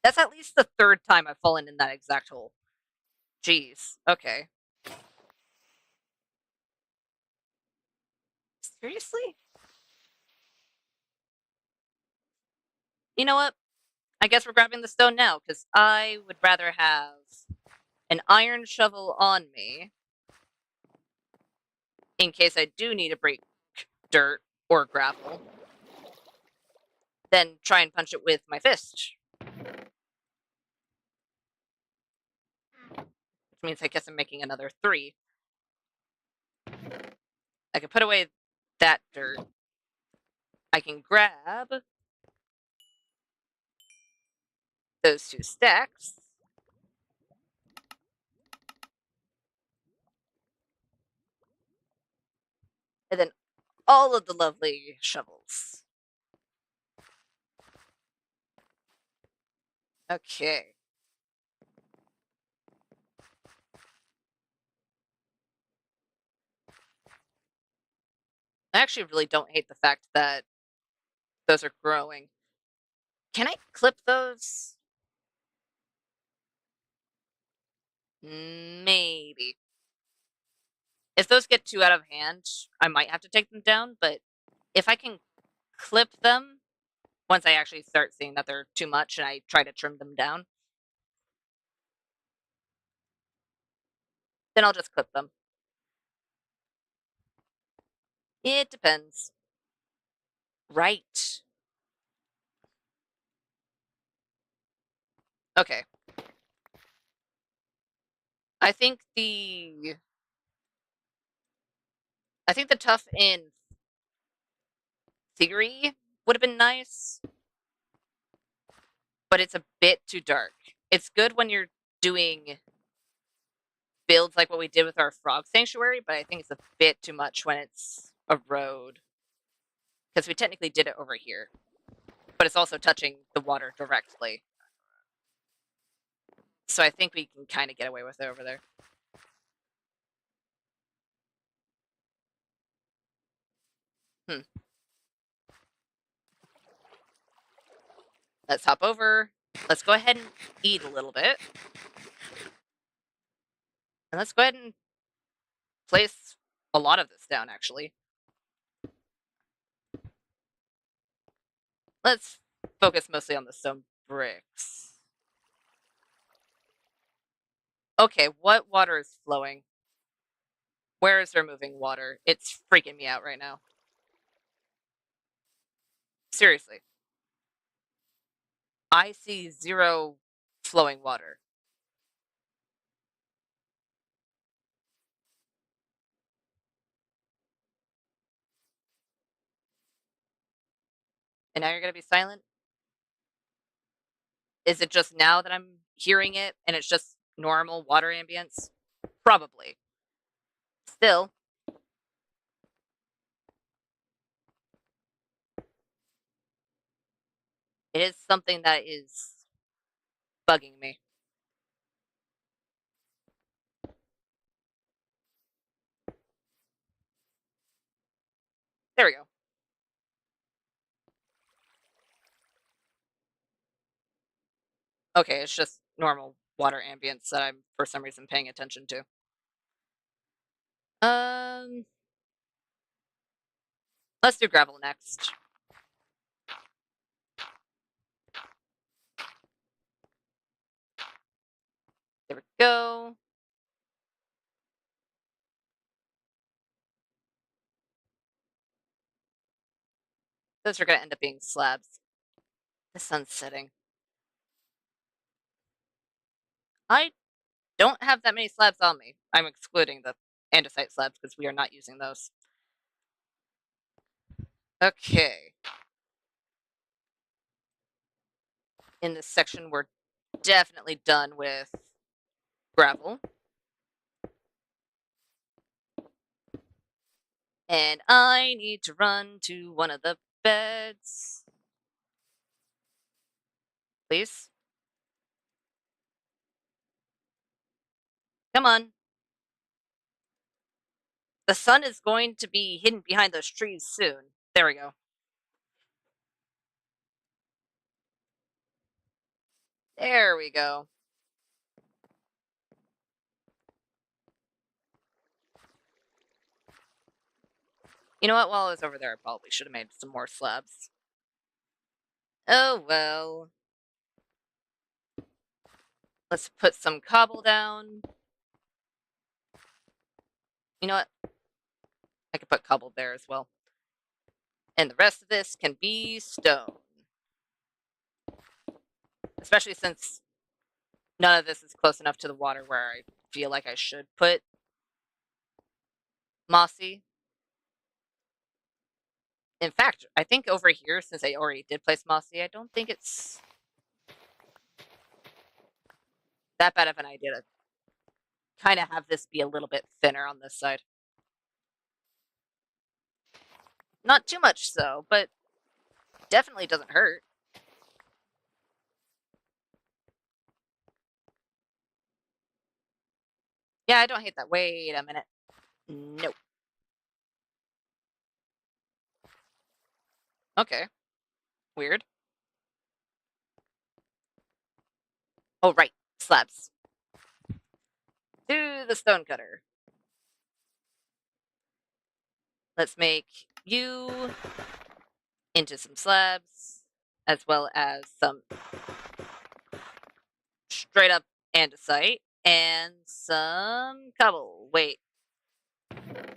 at least the third time I've fallen in that exact hole. Jeez. Okay. Seriously? You know what? I guess we're grabbing the stone now, because I would rather have an iron shovel on me in case I do need to break dirt or gravel than try and punch it with my fist. Which means I guess I'm making another 3. I can put away that dirt. I can grab those 2 stacks. And then all of the lovely shovels. Okay. I actually really don't hate the fact that those are growing. Can I clip those? Maybe. If those get too out of hand, I might have to take them down, but if I can clip them once I actually start seeing that they're too much and I try to trim them down, then I'll just clip them. It depends. Right. Okay. I think the tough in theory would have been nice, but it's a bit too dark. It's good when you're doing builds like what we did with our frog sanctuary, but I think it's a bit too much when it's a road. Because we technically did it over here, but it's also touching the water directly. So I think we can kind of get away with it over there. Let's hop over. Let's go ahead and eat a little bit. And let's go ahead and place a lot of this down, actually. Let's focus mostly on the stone bricks. Okay, what water is flowing? Where is there moving water? It's freaking me out right now. Seriously. I see 0 flowing water. And now you're going to be silent? Is it just now that I'm hearing it and it's just normal water ambience? Probably. Still, it is something that is bugging me. There we go. Okay, it's just normal water ambience that I'm for some reason paying attention to. Um, let's do gravel next. There we go. Those are going to end up being slabs. The sun's setting. I don't have that many slabs on me. I'm excluding the andesite slabs because we are not using those. Okay. In this section, we're definitely done with gravel. And I need to run to one of the beds. Please? Come on. The sun is going to be hidden behind those trees soon. There we go. There we go. You know what? While I was over there, I probably should have made some more slabs. Oh well. Let's put some cobble down. You know what? I could put cobble there as well. And the rest of this can be stone. Especially since none of this is close enough to the water where I feel like I should put mossy. In fact, I think over here, since I already did place mossy, I don't think it's that bad of an idea to kind of have this be a little bit thinner on this side. Not too much so, but definitely doesn't hurt. Yeah, I don't hate that. Wait a minute. Nope. Okay. Weird. Oh, right. Slabs. To the stone cutter. Let's make you into some slabs, as well as some straight up andesite and some cobble. Wait.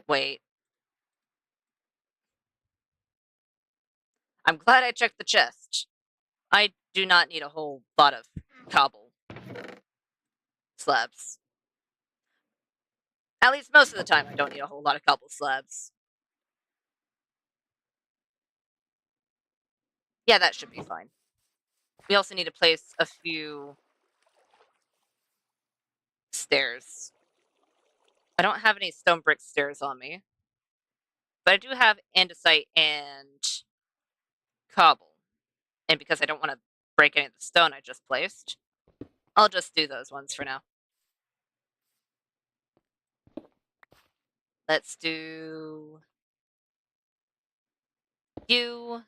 Wait. I'm glad I checked the chest. I do not need a whole lot of cobble slabs. At least most of the time, I don't need a whole lot of cobble slabs. Yeah, that should be fine. We also need to place a few stairs. I don't have any stone brick stairs on me, but I do have andesite and cobble. And because I don't want to break any of the stone I just placed, I'll just do those ones for now. Let's do you.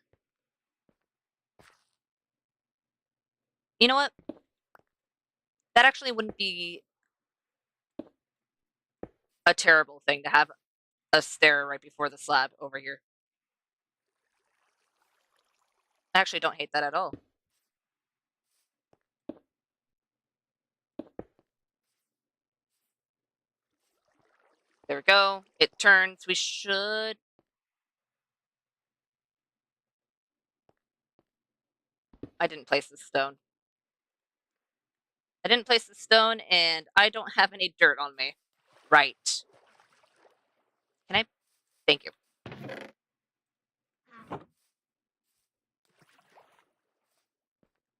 You know what? That actually wouldn't be a terrible thing to have a stair right before the slab over here. I actually don't hate that at all. There we go. It turns. We should. I didn't place the stone. I didn't place the stone, and I don't have any dirt on me. Right. Can I? Thank you.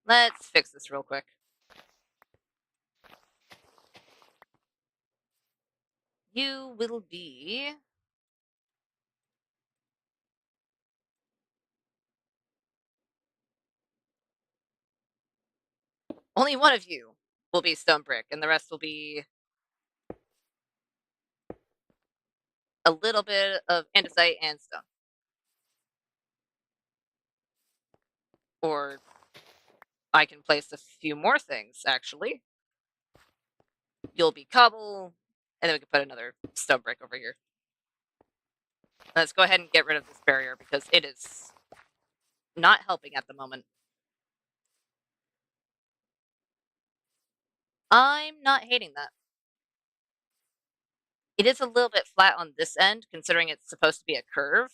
Let's fix this real quick. You will be. Only one of you will be stone brick, and the rest will be a little bit of andesite and stone. Or I can place a few more things, actually. You'll be cobble, and then we can put another stone brick over here. Let's go ahead and get rid of this barrier because it is not helping at the moment. I'm not hating that. It is a little bit flat on this end, considering it's supposed to be a curve.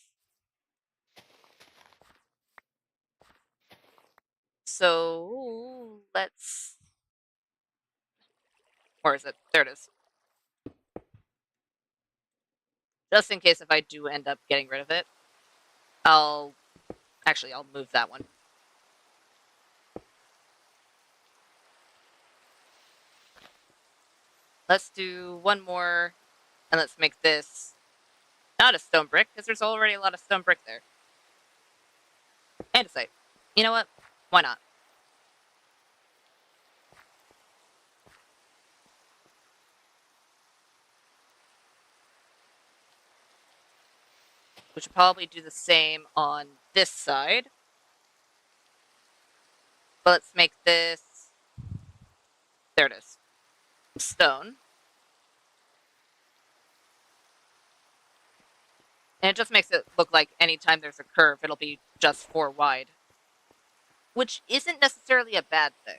So let's. Where is it? There it is. Just in case if I do end up getting rid of it, I'll move that one. Let's do one more, and let's make this Not a stone brick, because there's already a lot of stone brick there. And a site. You know what? Why not? We should probably do the same on this side. But let's make this... There it is. Stone. And it just makes it look like anytime there's a curve, it'll be just 4 wide. Which isn't necessarily a bad thing.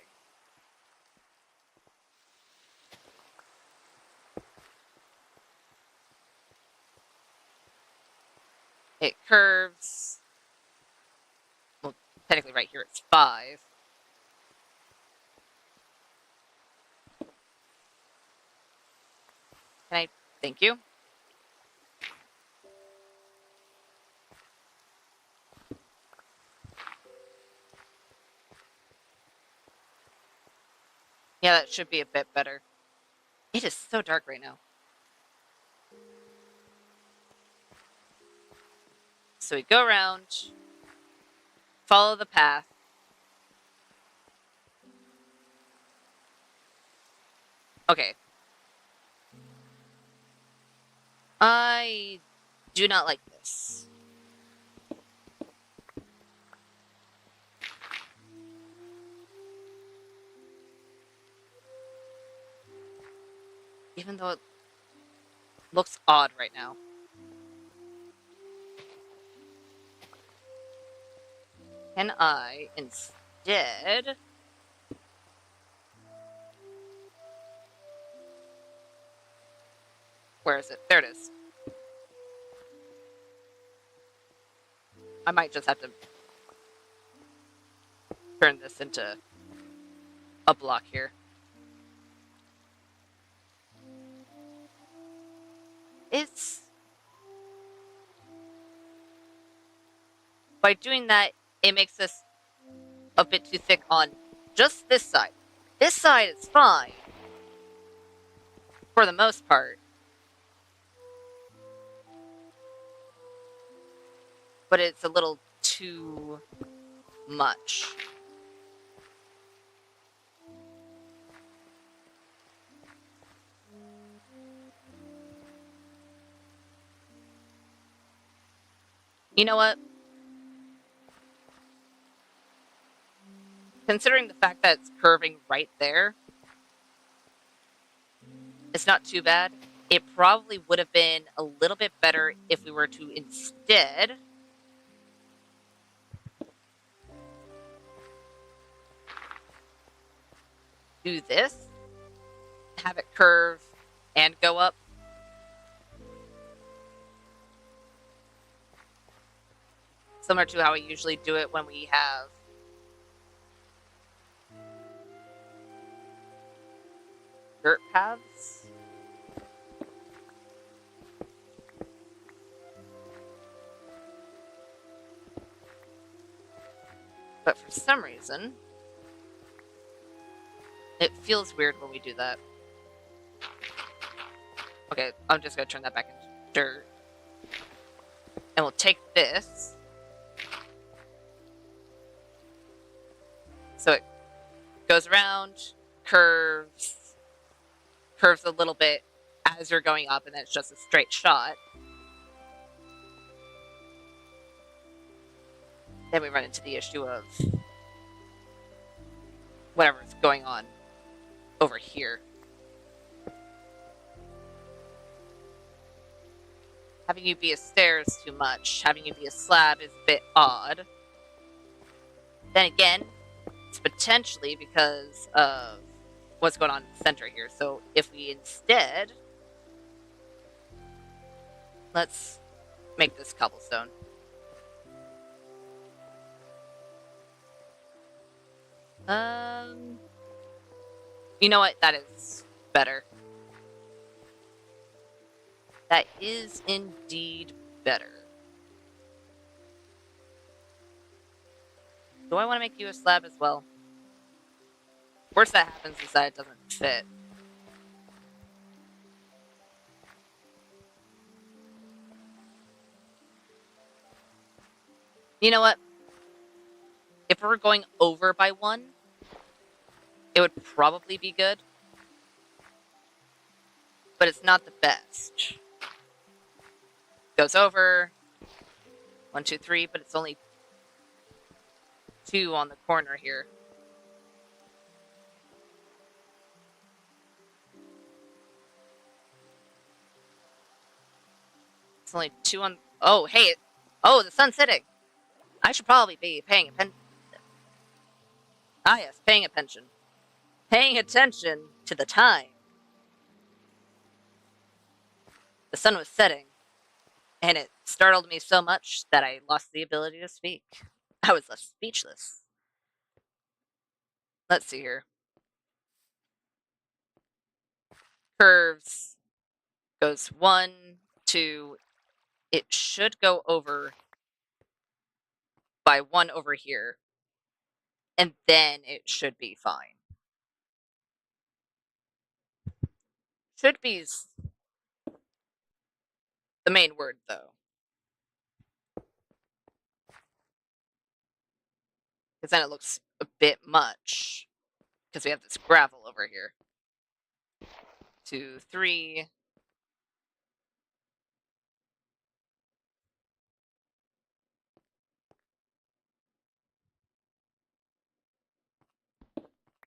It curves... Well, technically right here it's 5. Can I... Thank you. Yeah, that should be a bit better. It is so dark right now. So we go around, follow the path. Okay. I do not like this. Even though it looks odd right now. Can I instead... Where is it? There it is. I might just have to turn this into a block here. It's... By doing that, it makes this a bit too thick on just this side. This side is fine. For the most part. But it's a little too much. You know what? Considering the fact that it's curving right there, it's not too bad. It probably would have been a little bit better if we were to instead do this, have it curve and go up. Similar to how we usually do it when we have dirt paths. But for some reason, it feels weird when we do that. Okay, I'm just going to turn that back into dirt. And we'll take this. So it goes around, curves a little bit as you're going up, and then it's just a straight shot. Then we run into the issue of whatever's going on over here. Having you be a stair is too much. Having you be a slab is a bit odd. Then again, it's potentially because of what's going on in the center here. So if we instead... Let's make this cobblestone. You know what? That is better. That is indeed better. Do I want to make you a slab as well? Worst that happens is that it doesn't fit. You know what? If we're going over by 1, it would probably be good. But it's not the best. Goes over. 1, 2, 3, but it's only 2 on the corner here. It's only 2 on. Oh, hey. Oh, the sun's setting. I should probably be paying attention. Ah, yes, paying attention. Paying attention to the time. The sun was setting, and it startled me so much that I lost the ability to speak. I was left speechless. Let's see here. Curves goes 1, 2. It should go over by 1 over here, and then it should be fine. Should be the main word, though. Because then it looks a bit much. Because we have this gravel over here. 2, 3.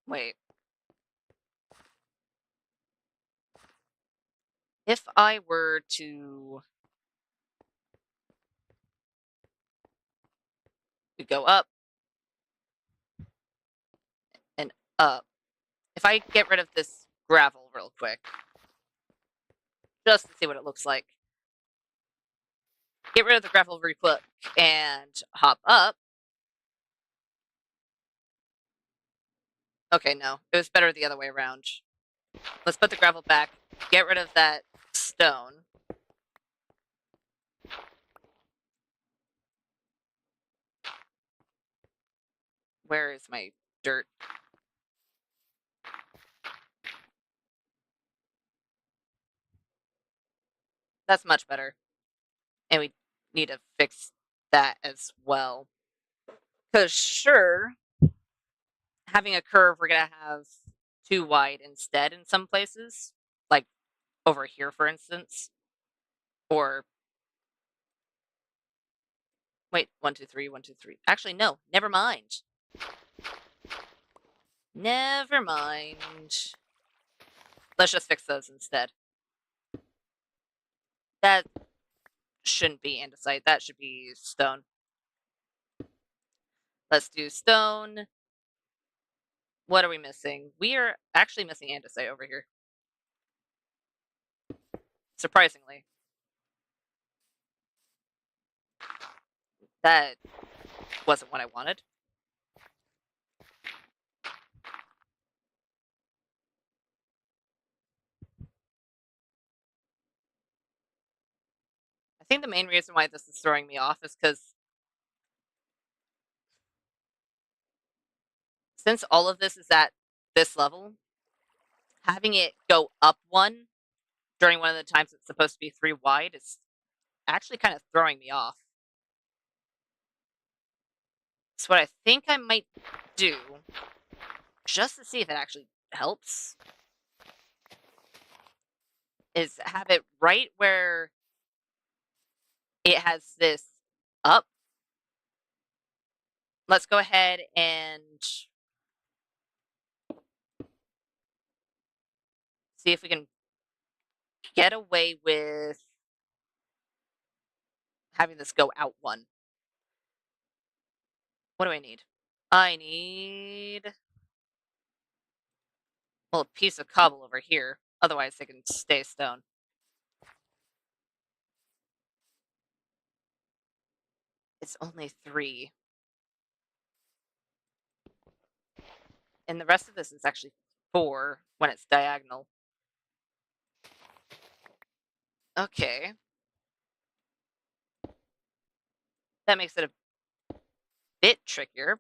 Wait. If I were to go up and up, if I get rid of this gravel real quick, just to see what it looks like, get rid of the gravel real quick and hop up. Okay, no, it was better the other way around. Let's put the gravel back, get rid of that stone. Where is my dirt? That's much better. And we need to fix that as well. Because sure, having a curve, we're going to have too wide instead in some places. Like over here, for instance. Or, wait, 1, 2, 3, 1, 2, 3. Actually, no, never mind. Never mind. Let's just fix those instead. That shouldn't be andesite. That should be stone. Let's do stone. What are we missing? We are actually missing andesite over here. Surprisingly. That wasn't what I wanted. I think the main reason why this is throwing me off is because since all of this is at this level, having it go up 1 during one of the times it's supposed to be 3 wide is actually kind of throwing me off. So what I think I might do, just to see if it actually helps, is have it right where it has this up. Let's go ahead and see if we can get away with having this go out 1. What do I need? I need, well, a piece of cobble over here. Otherwise, they can stay stone. It's only 3. And the rest of this is actually 4 when it's diagonal. Okay. That makes it a bit trickier.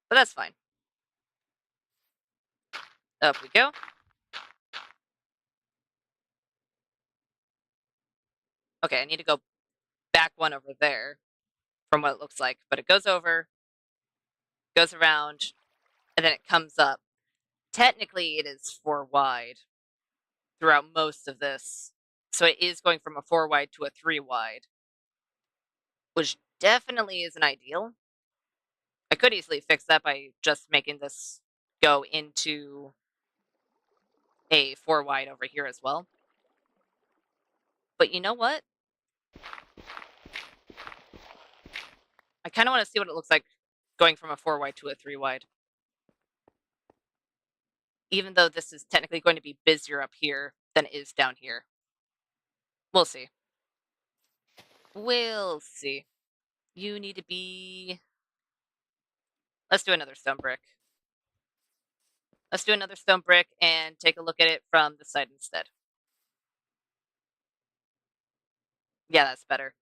But that's fine. Up we go. Okay, I need to go back 1 over there from what it looks like. But it goes over, goes around, and then it comes up. Technically, it is 4 wide throughout most of this. So it is going from a 4 wide to a 3 wide, which definitely isn't ideal. I could easily fix that by just making this go into a 4 wide over here as well. But you know what? I kind of want to see what it looks like going from a 4 wide to a 3 wide. Even though this is technically going to be busier up here than it is down here. We'll see. We'll see. You need to be... Let's do another stone brick. Let's do another stone brick and take a look at it from the side instead. Yeah, that's better.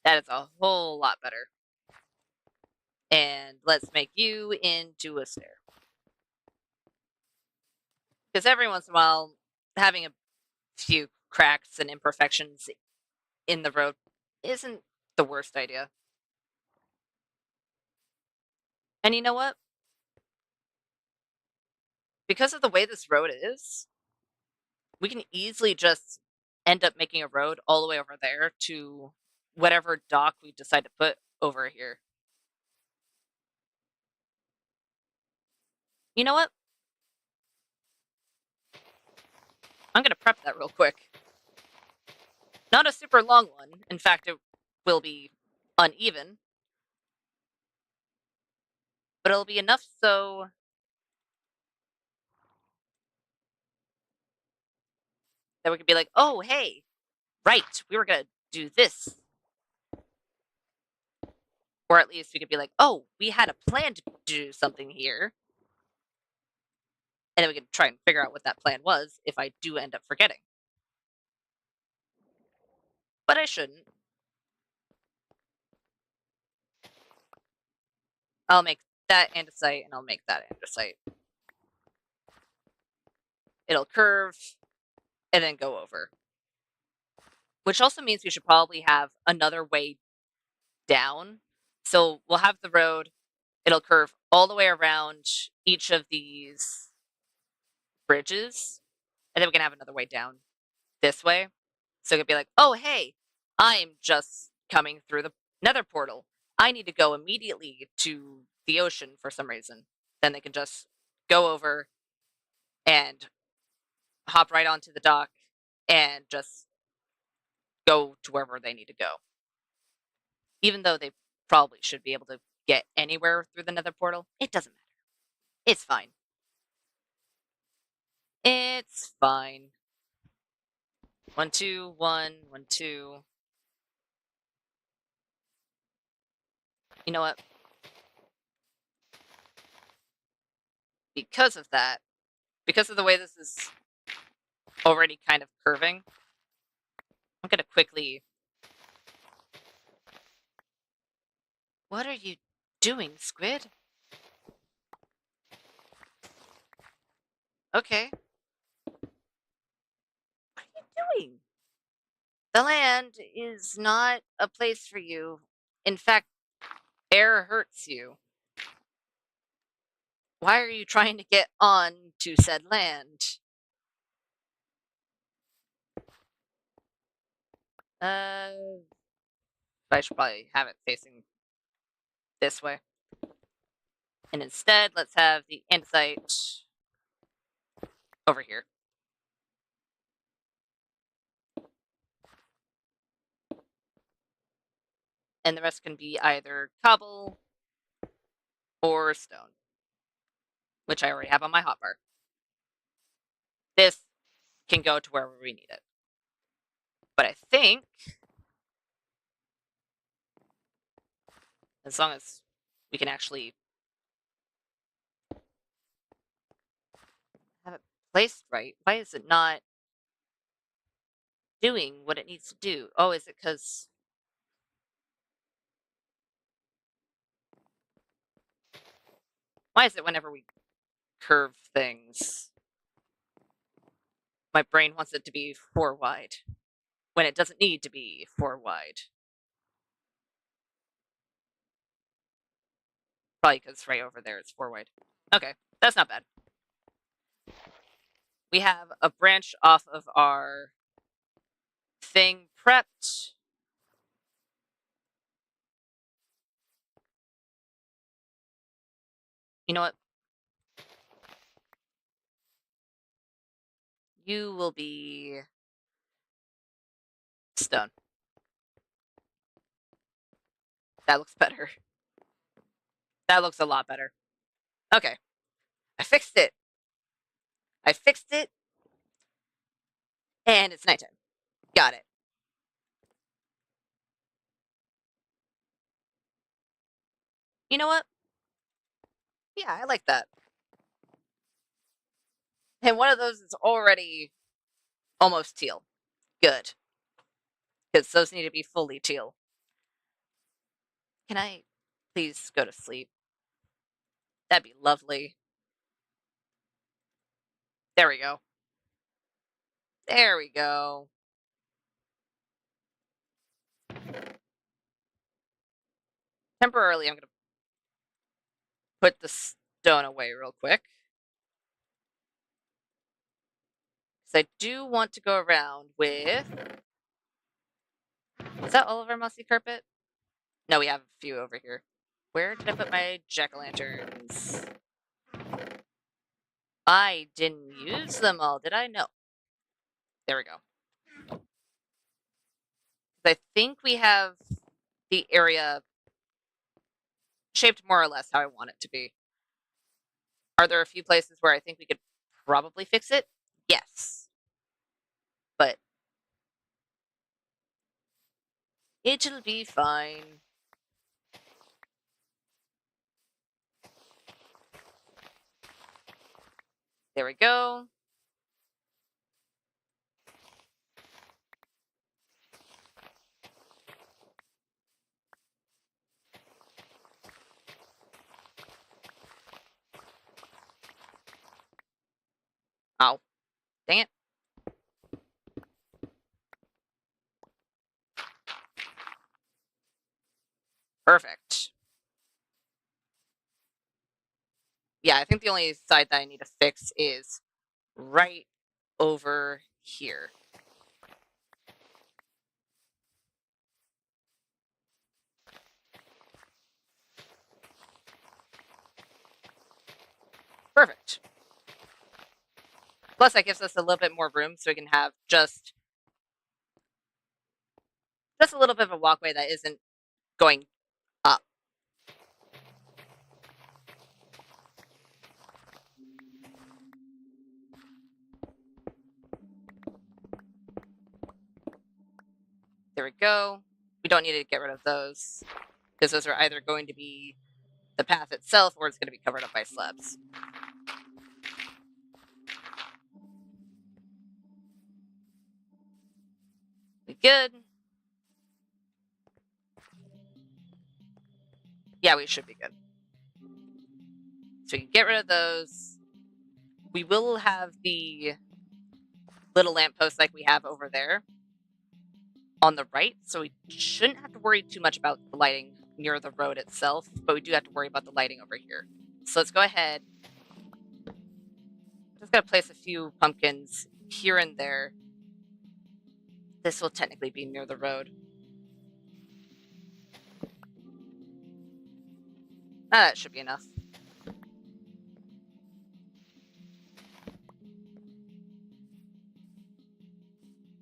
That is a whole lot better. And let's make you into a stair. Because every once in a while, having a few cracks and imperfections in the road isn't the worst idea. And you know what? Because of the way this road is, we can easily just end up making a road all the way over there to whatever dock we decide to put over here. You know what? I'm going to prep that real quick. Not a super long one. In fact, it will be uneven. But it'll be enough so that we could be like, oh, hey, right, we were going to do this. Or at least we could be like, oh, we had a plan to do something here. And then we can try and figure out what that plan was if I do end up forgetting. But I shouldn't. I'll make that andesite and I'll make that andesite. It'll curve and then go over. Which also means we should probably have another way down. So we'll have the road, it'll curve all the way around each of these bridges, and then we can have another way down this way. So it could be like, oh, hey, I'm just coming through the nether portal. I need to go immediately to the ocean for some reason. Then they can just go over and hop right onto the dock and just go to wherever they need to go. Even though they probably should be able to get anywhere through the nether portal, it doesn't matter. It's fine. It's fine. 1, 2, 1, 1, 2. You know what? Because of that, because of the way this is already kind of curving, I'm going to quickly... What are you doing, Squid? Okay. What are you doing? The land is not a place for you. In fact, air hurts you. Why are you trying to get on to said land? I should probably have it facing this way. And instead, let's have the andesite over here. And the rest can be either cobble or stone, which I already have on my hotbar. This can go to wherever we need it. But I think, as long as we can actually have it placed right, why is it not doing what it needs to do? Oh, is it because... Why is it whenever we curve things, my brain wants it to be 4 wide when it doesn't need to be 4 wide? Probably because right over there it's 4 wide. Okay, that's not bad. We have a branch off of our thing prepped. You know what? You will be stone. That looks better. That looks a lot better. Okay. I fixed it. I fixed it. And it's nighttime. Got it. You know what? Yeah, I like that. And one of those is already almost teal. Good. Because those need to be fully teal. Can I please go to sleep? That'd be lovely. There we go. There we go. Temporarily, I'm going to put the stone away real quick. Because I do want to go around with... Is that all of our mossy carpet? No, we have a few over here. Where did I put my jack-o'-lanterns? I didn't use them all, did I? No. There we go. I think we have the area shaped more or less how I want it to be. Are there a few places where I think we could probably fix it? Yes. But it'll be fine. There we go. Oh, dang it. Perfect. Yeah, I think the only side that I need to fix is right over here. Perfect. Plus, that gives us a little bit more room so we can have just a little bit of a walkway that isn't going up. There we go. We don't need to get rid of those because those are either going to be the path itself or it's going to be covered up by slabs. We good? Yeah, we should be good. So we can get rid of those. We will have the little lamppost like we have over there on the right, so we shouldn't have to worry too much about the lighting near the road itself, but we do have to worry about the lighting over here. So let's go ahead. I'm just going to place a few pumpkins here and there. This will technically be near the road. That should be enough.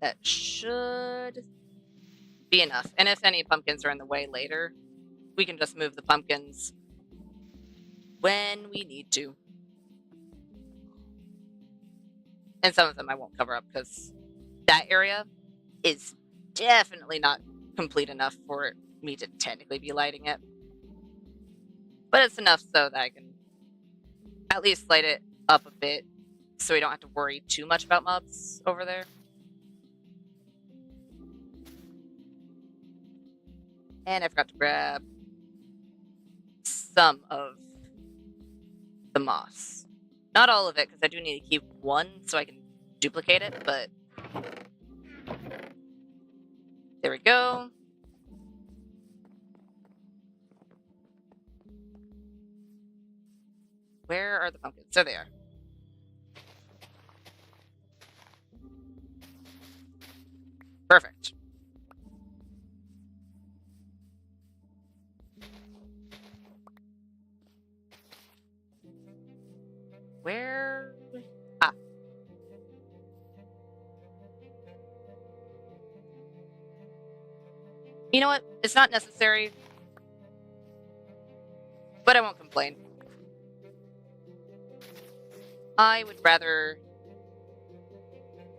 That should be enough. And if any pumpkins are in the way later, we can just move the pumpkins when we need to. And some of them I won't cover up because that area is definitely not complete enough for me to technically be lighting it. But it's enough so that I can at least light it up a bit so we don't have to worry too much about mobs over there. And I forgot to grab some of the moss. Not all of it, because I do need to keep one so I can duplicate it, but there we go. Where are the pumpkins? There they are. Perfect. Where? Ah. You know what? It's not necessary, but I won't complain. I would rather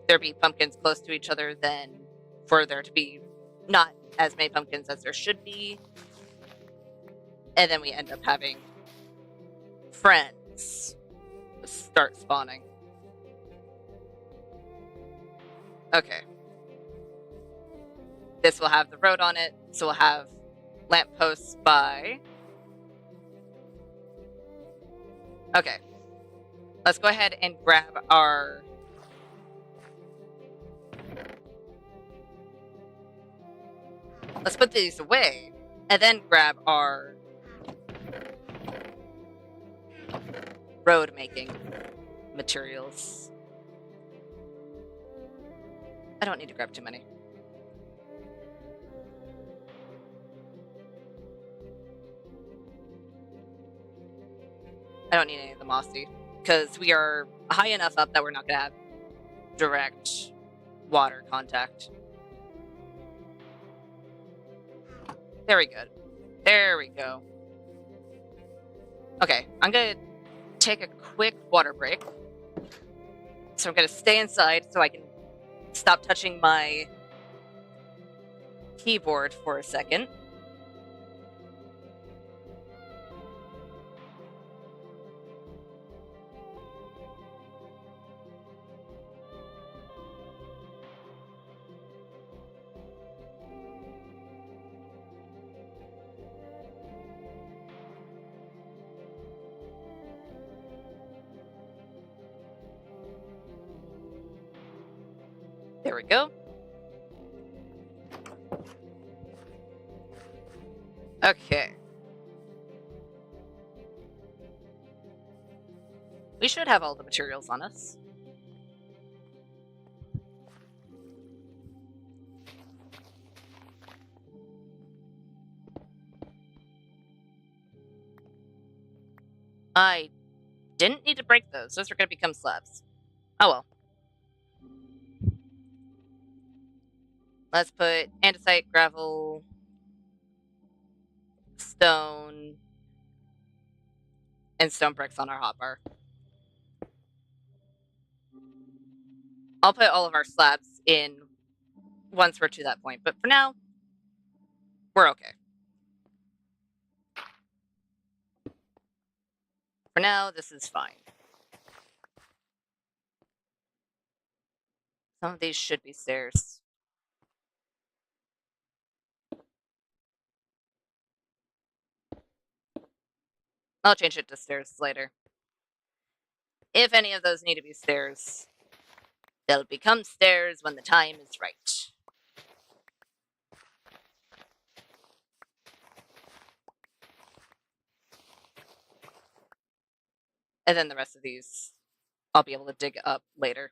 there be pumpkins close to each other than for there to be not as many pumpkins as there should be. And then we end up having friends start spawning. Okay. This will have the road on it, so we'll have lampposts by. Okay. Let's go ahead and grab our. Let's put these away, and then grab our road making materials. I don't need to grab too many. I don't need any of the mossy, because we are high enough up that we're not going to have direct water contact. Very good. There we go. Okay, I'm going to take a quick water break. So I'm going to stay inside so I can stop touching my keyboard for a second. There we go. Okay. We should have all the materials on us. I didn't need to break those. Those are going to become slabs. Oh well. Let's put andesite, gravel, stone, and stone bricks on our hotbar. I'll put all of our slabs in once we're to that point, but for now, we're okay. For now, this is fine. Some of these should be stairs. I'll change it to stairs later. If any of those need to be stairs, they'll become stairs when the time is right. And then the rest of these, I'll be able to dig up later.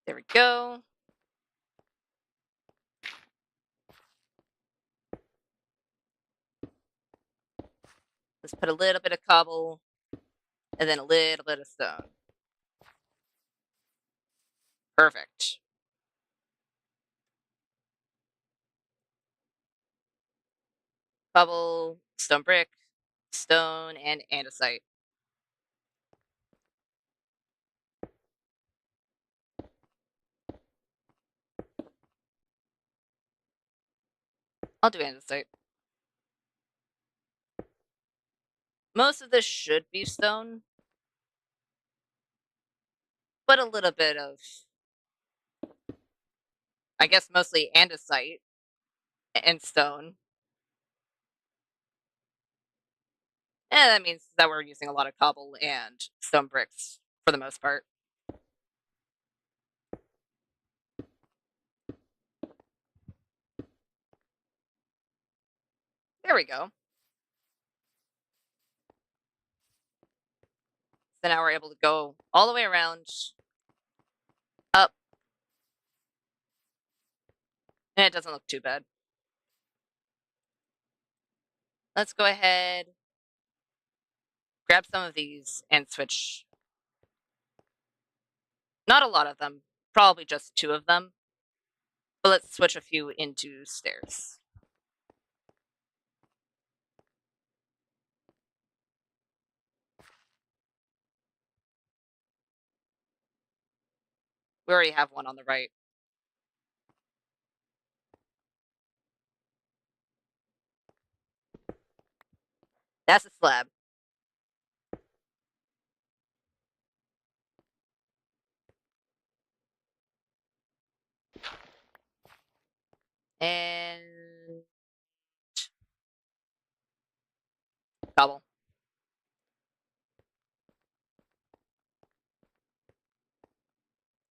There we go. Let's put a little bit of cobble and then a little bit of stone. Perfect. Cobble, stone brick, stone, and andesite. I'll do andesite. Most of this should be stone, but a little bit of, I guess, mostly andesite and stone. And that means that we're using a lot of cobble and stone bricks for the most part. There we go. So now we're able to go all the way around, up, and it doesn't look too bad. Let's go ahead, grab some of these, and switch. Not a lot of them, probably just 2 of them. But let's switch a few into stairs. We already have one on the right. That's a slab. And cobble.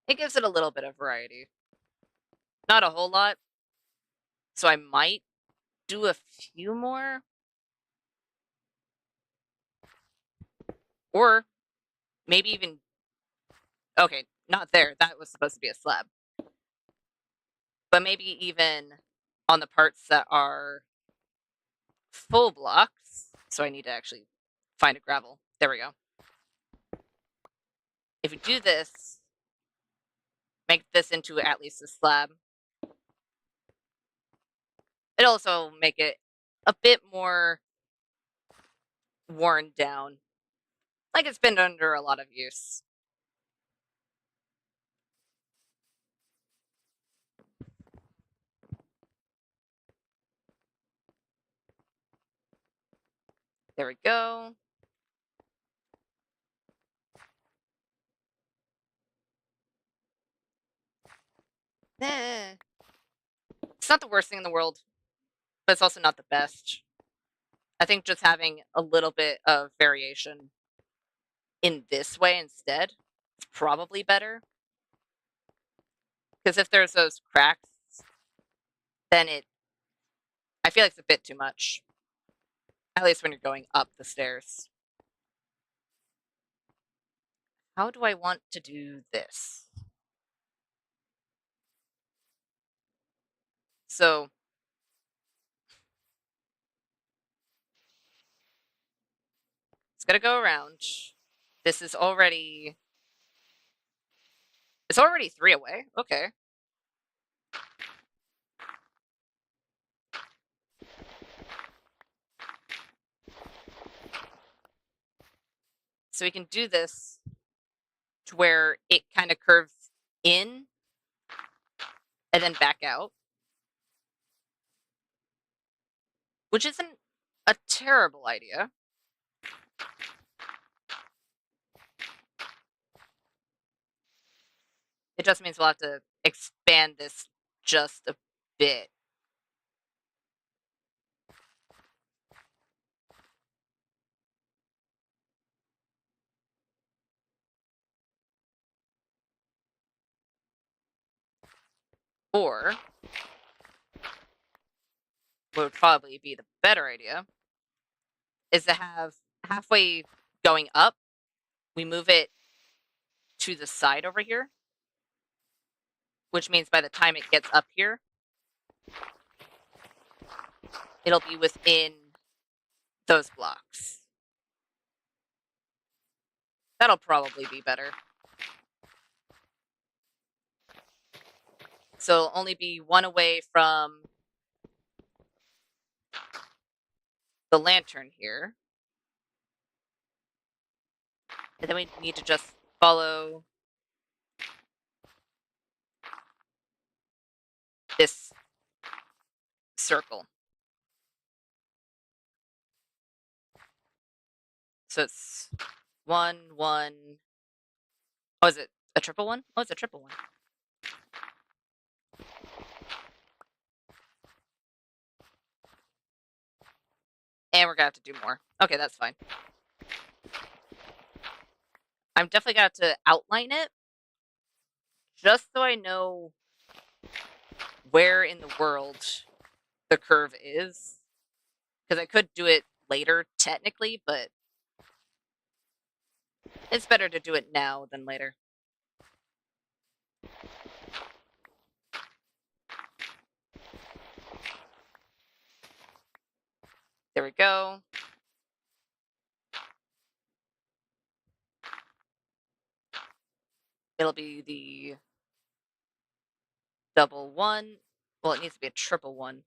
It gives it a little bit of variety. Not a whole lot. So I might do a few more. Or maybe even... Okay, not there. That was supposed to be a slab. But maybe even on the parts that are full blocks. So I need to actually find a gravel. There we go. If we do this, make this into at least a slab, it'll also make it a bit more worn down. Like it's been under a lot of use. There we go. Eh. It's not the worst thing in the world, but it's also not the best. I think just having a little bit of variation in this way instead is probably better. Because if there's those cracks, then I feel like it's a bit too much. At least when you're going up the stairs. How do I want to do this? So it's gonna go around. This is already... It's already 3 away. Okay. So we can do this to where it kind of curves in and then back out, which isn't a terrible idea. It just means we'll have to expand this just a bit. Or what would probably be the better idea is to have halfway going up, we move it to the side over here, which means by the time it gets up here, it'll be within those blocks. That'll probably be better. So it'll only be 1 away from the lantern here. And then we need to just follow this circle. So it's 1, 1. Oh, is it a triple 1? Oh, it's a triple 1. And we're gonna have to do more. Okay, that's fine. I'm definitely gonna have to outline it, just so I know where in the world the curve is. Because I could do it later, technically, but it's better to do it now than later. There we go. It'll be the double one. Well, it needs to be a triple one.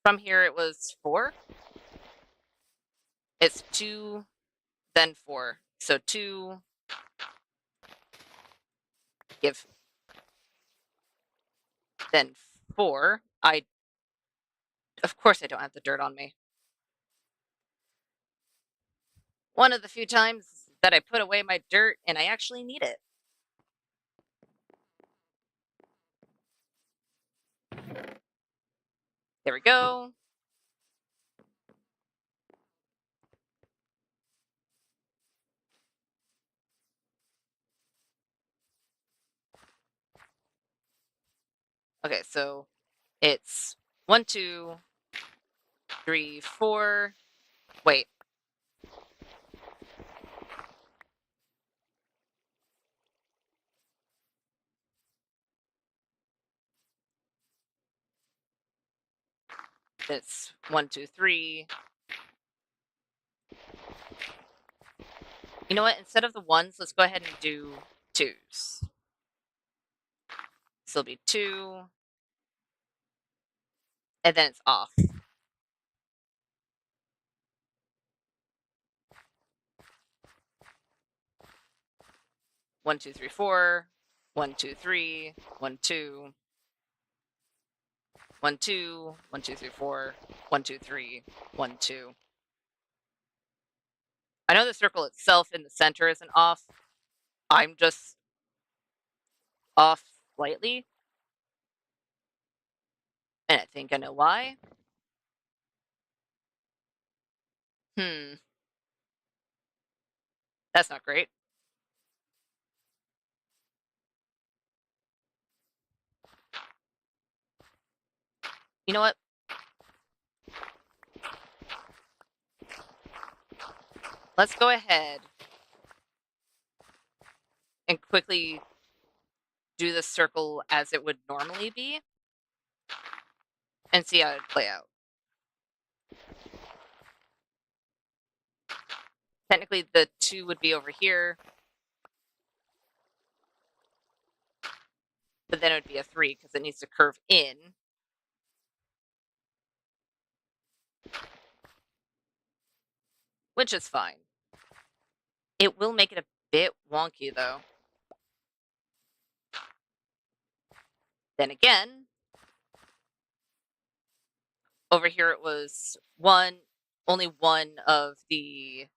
From here, it was 4. It's 2, then 4. So 2, give, then 4. Of course I don't have the dirt on me. One of the few times that I put away my dirt and I actually need it. There we go. Okay, so it's 1, 2, 3, 4. Wait. It's 1, 2, 3. You know what? Instead of the 1s, let's go ahead and do 2s. So it'll be 2, and then it's off. 1, 2, 3, 4. 1, 2, 3. 1, 2. 1, 2. 1, 2, 3, 4. 1, 2, 3. 1, 2. I know the circle itself in the center isn't off. I'm just off slightly. And I think I know why. That's not great. You know what? Let's go ahead and quickly do the circle as it would normally be and see how it would play out. Technically, the 2 would be over here, but then it would be a 3 because it needs to curve in. Which is fine. It will make it a bit wonky, though. Then again, over here it was only one of the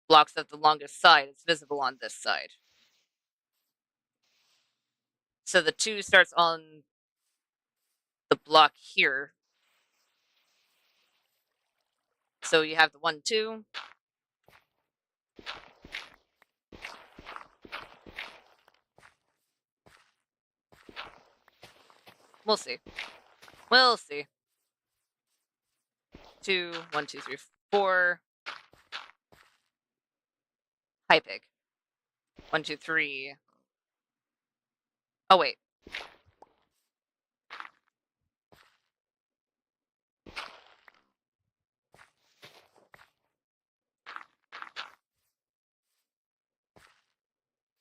blocks of the longest side is visible on this side. So the 2 starts on the block here. So you have the 1, 2. We'll see. We'll see. 2, 1, 2, 3, 4. High pig. 1, 2, 3. Oh, wait.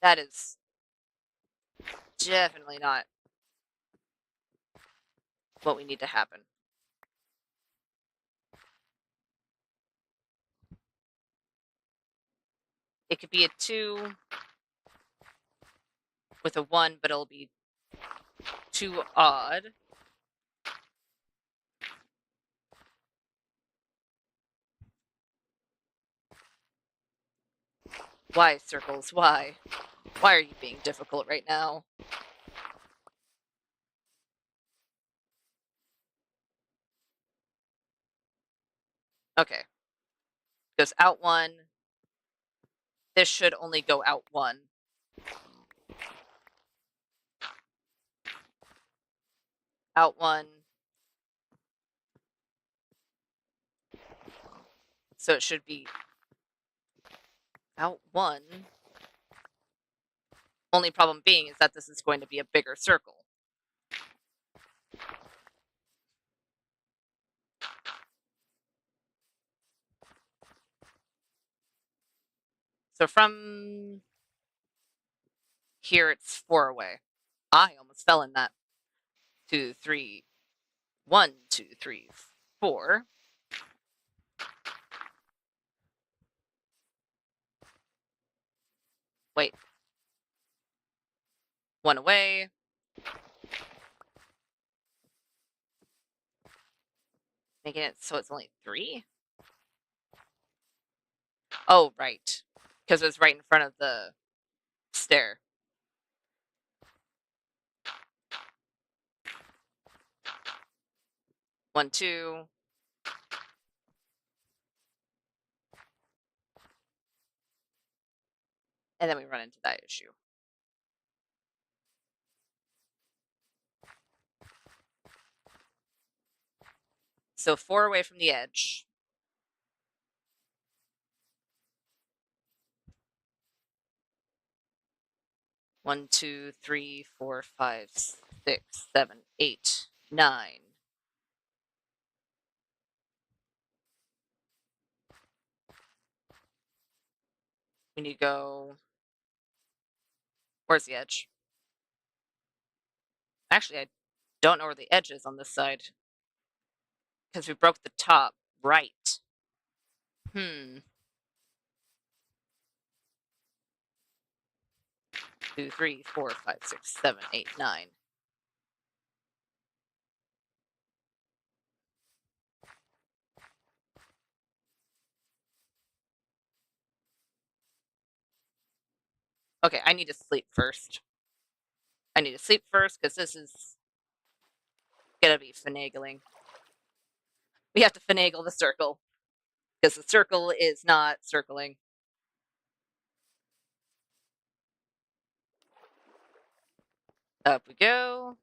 That is definitely not what we need to happen. It could be a 2 with a 1, but it'll be too odd. Why, circles? Why? Why are you being difficult right now? Okay. Goes out 1. This should only go out 1. Out one. So it should be out one. Only problem being is that this is going to be a bigger circle. So from here, it's 4 away. I almost fell in that. 2, 3, 1, 2, 3, 4. Wait. 1 away. Making it so it's only 3? Oh, right. Because it was right in front of the stair. 1, 2. And then we run into that issue. So 4 away from the edge. One, 2, 3, 4, 5, 6, 7, 8, 9. We need to go. Where's the edge? Actually, I don't know where the edge is on this side. Because we broke the top. Right. 2, 3, 4, 5, 6, 7, 8, 9. Okay, I need to sleep first. I need to sleep first because this is gonna be finagling. We have to finagle the circle because the circle is not circling. Up we go.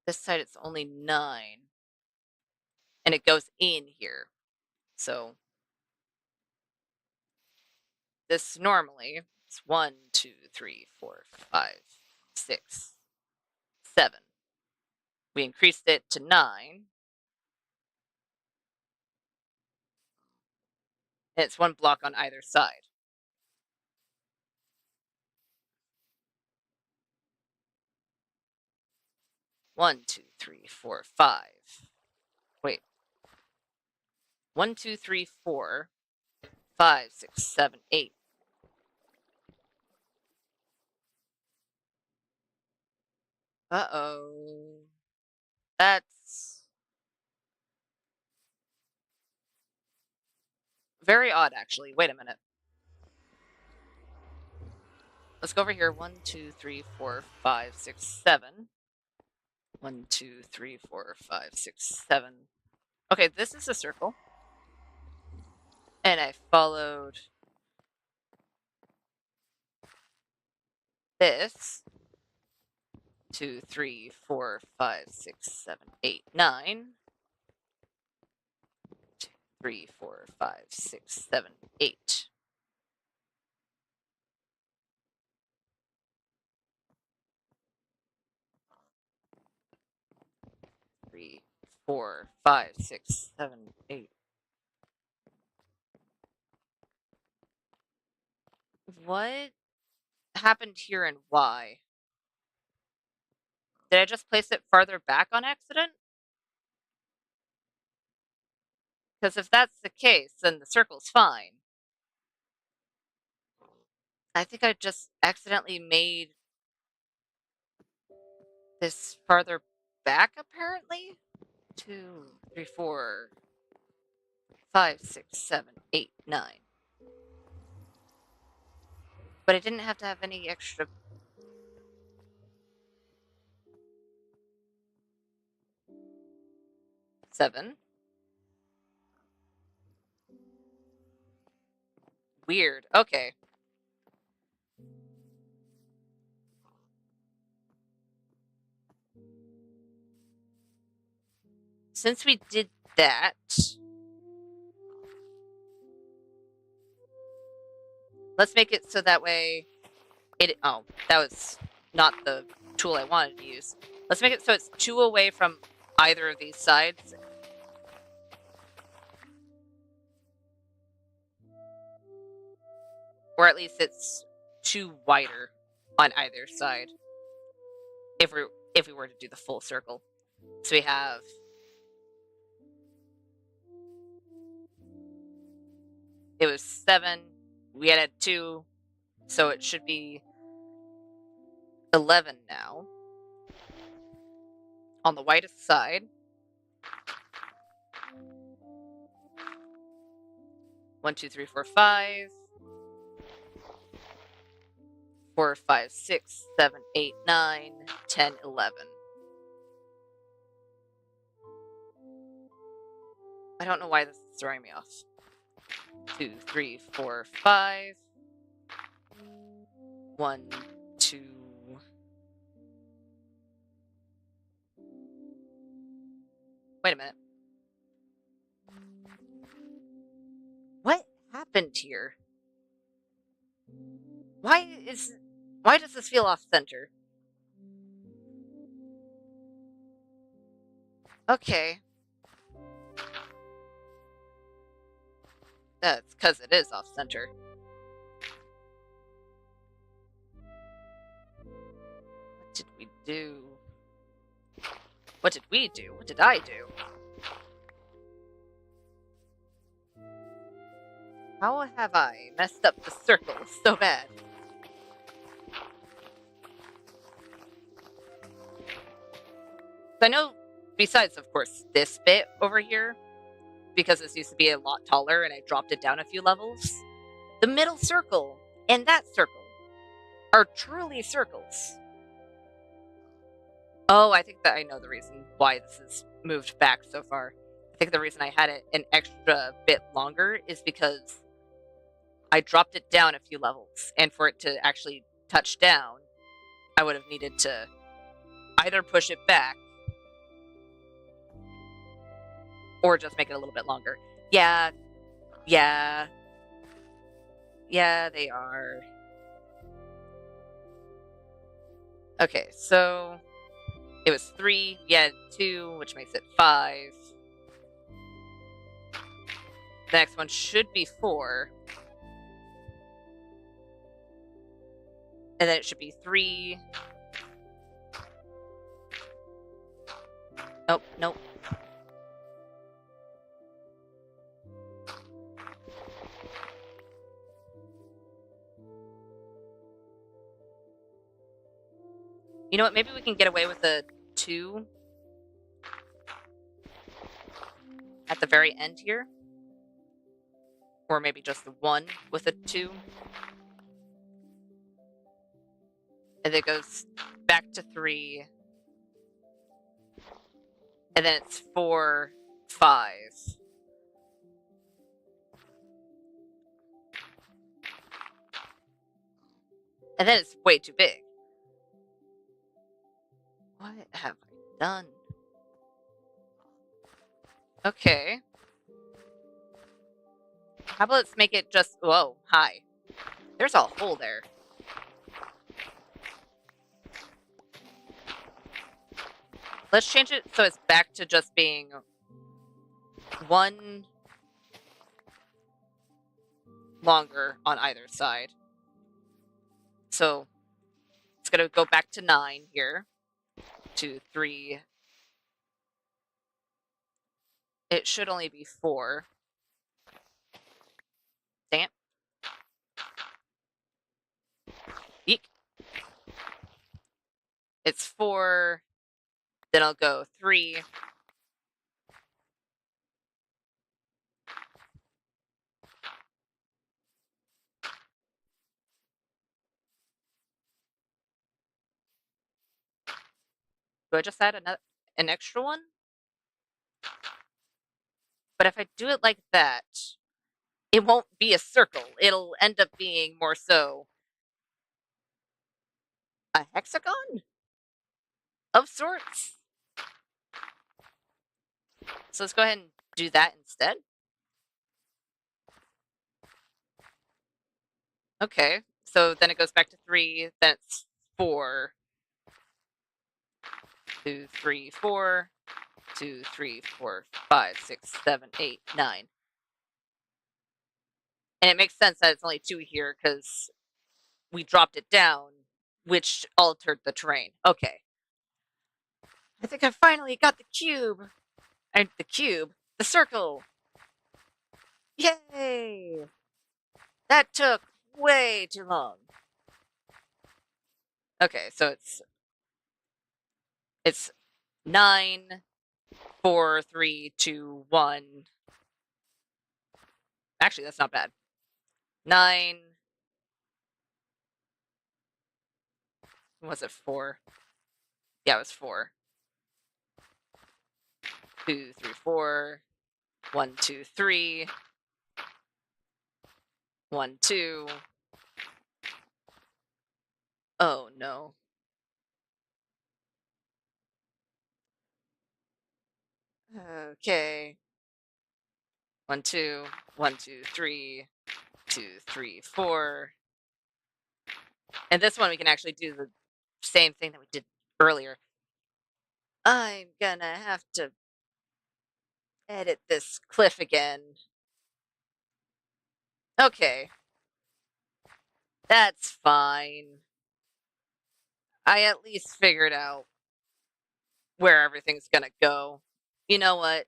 This side it's only 9. And it goes in here. So this normally is 1, 2, 3, 4, 5, 6, 7. We increased it to 9. And it's 1 block on either side. One, 2, 3, 4, 5. Wait. 1, 2, 3, 4, 5, 6, 7, 8. Uh-oh. That's very odd, actually. Wait a minute. Let's go over here. 1, 2, 3, 4, 5, 6, 7. 1, 2, 3, 4, 5, 6, 7. Okay, this is a circle. And I followed this. 2, 3, 4, 5, 6, 7, 8, 9. 2, 3, 4, 5, 6, 7, 8. 3, 4, 5, 6, 7, 8. What happened here and why? Did I just place it farther back on accident? Because if that's the case, then the circle's fine. I think I just accidentally made this farther back, apparently. 2, 3, 4, 5, 6, 7, 8, 9. But I didn't have to have any extra. 7. Weird. Okay. Since we did that, let's make it so that way oh, that was not the tool I wanted to use. Let's make it so it's 2 away from either of these sides. Or at least it's 2 wider on either side. If we were to do the full circle. So we have it was 7, we added 2, so it should be 11 now. On the widest side. 1, 2, 3, 4, 5. 4, 5, 6, 7, 8, 9, 10, 11. I don't know why this is throwing me off. 2, 3, 4, 5. 1, 2. Wait a minute. What happened here? Why does this feel off center? Okay. That's because it is off center. What did we do? What did we do? What did I do? How have I messed up the circle so bad? I know, besides, of course, this bit over here, because this used to be a lot taller and I dropped it down a few levels, the middle circle and that circle are truly circles. Oh, I think that I know the reason why this is moved back so far. I think the reason I had it an extra bit longer is because I dropped it down a few levels, and for it to actually touch down, I would have needed to either push it back or just make it a little bit longer. Yeah, they are. Okay, so it was 3, we had 2, which makes it 5. The next one should be 4. And then it should be 3. Nope. You know what? Maybe we can get away with a 2 at the very end here. Or maybe just the 1 with a 2. And then it goes back to 3. And then it's 4, 5. And then it's way too big. What have I done? Okay. How about let's make it just... Whoa, hi. There's a hole there. Let's change it so it's back to just being 1 longer on either side. So it's going to go back to 9 here. 2, 3. It should only be 4. Dang it. Eek. It's 4. Then I'll go 3. Do I just add an extra one? But if I do it like that, it won't be a circle. It'll end up being more so a hexagon of sorts. So let's go ahead and do that instead. Okay, so then it goes back to 3, then it's 4. 2, 3, 4. 2, 3, 4, 5, 6, 7, 8, 9. And it makes sense that it's only 2 here because we dropped it down, which altered the terrain. Okay. I think I finally got the cube. The circle. Yay! That took way too long. Okay, so it's 9, 4, 3, 2, 1. Actually, that's not bad. 9. Was it 4? Yeah, it was 4. 2, 3, 4. 1, 2, 3. 1, 2. Oh no. Okay. 1, 2. 1, 2, 3. 2, 3, 4. And this one we can actually do the same thing that we did earlier. I'm gonna have to edit this cliff again. Okay. That's fine. I at least figured out where everything's gonna go. You know what?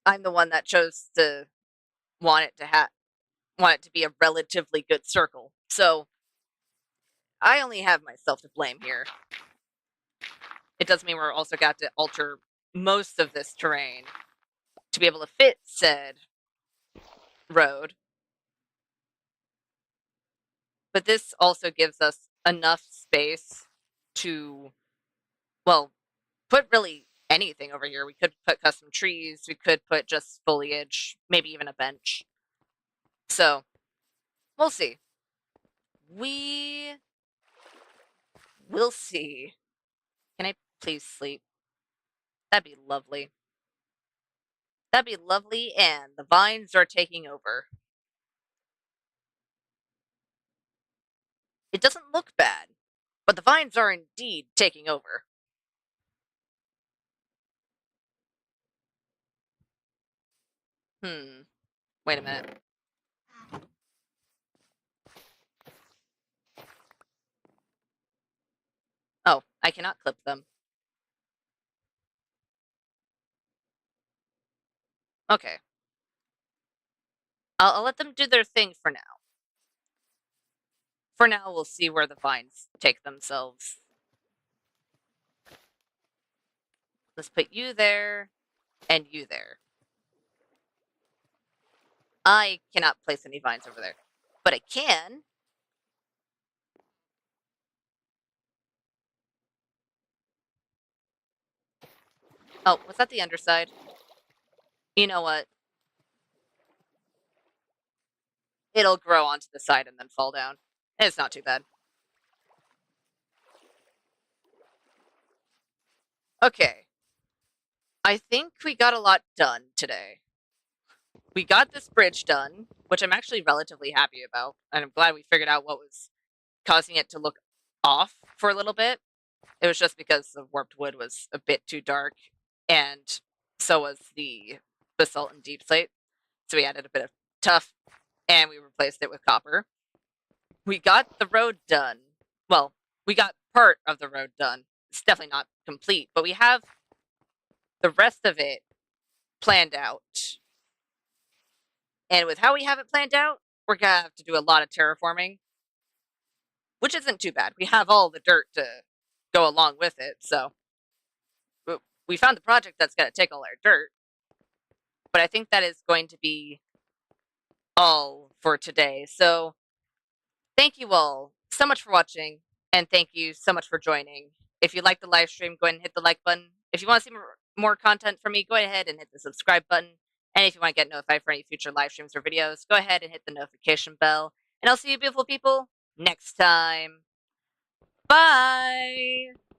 I'm the one that chose to want it to be a relatively good circle. So I only have myself to blame here. It does mean we're also got to alter most of this terrain to be able to fit said road. But this also gives us enough space to, well, put really anything over here. We could put custom trees, we could put just foliage, maybe even a bench. So, we'll see. We will see. Can I please sleep? That'd be lovely. That'd be lovely, and the vines are taking over. It doesn't look bad, but the vines are indeed taking over. Wait a minute. Oh, I cannot clip them. Okay. I'll let them do their thing for now. For now, we'll see where the vines take themselves. Let's put you there, and you there. I cannot place any vines over there, but I can. Oh, was that the underside? You know what? It'll grow onto the side and then fall down. It's not too bad. Okay. I think we got a lot done today. We got this bridge done, which I'm actually relatively happy about, and I'm glad we figured out what was causing it to look off for a little bit. It was just because the warped wood was a bit too dark, and so was the basalt and deep slate. So we added a bit of tuff, and we replaced it with copper. We got the road done. Well, we got part of the road done. It's definitely not complete, but we have the rest of it planned out. And with how we have it planned out, we're going to have to do a lot of terraforming, which isn't too bad. We have all the dirt to go along with it, so we found the project that's going to take all our dirt. But I think that is going to be all for today. So thank you all so much for watching, and thank you so much for joining. If you like the live stream, go ahead and hit the like button. If you want to see more content from me, go ahead and hit the subscribe button. And if you want to get notified for any future live streams or videos, go ahead and hit the notification bell. And I'll see you beautiful people next time. Bye!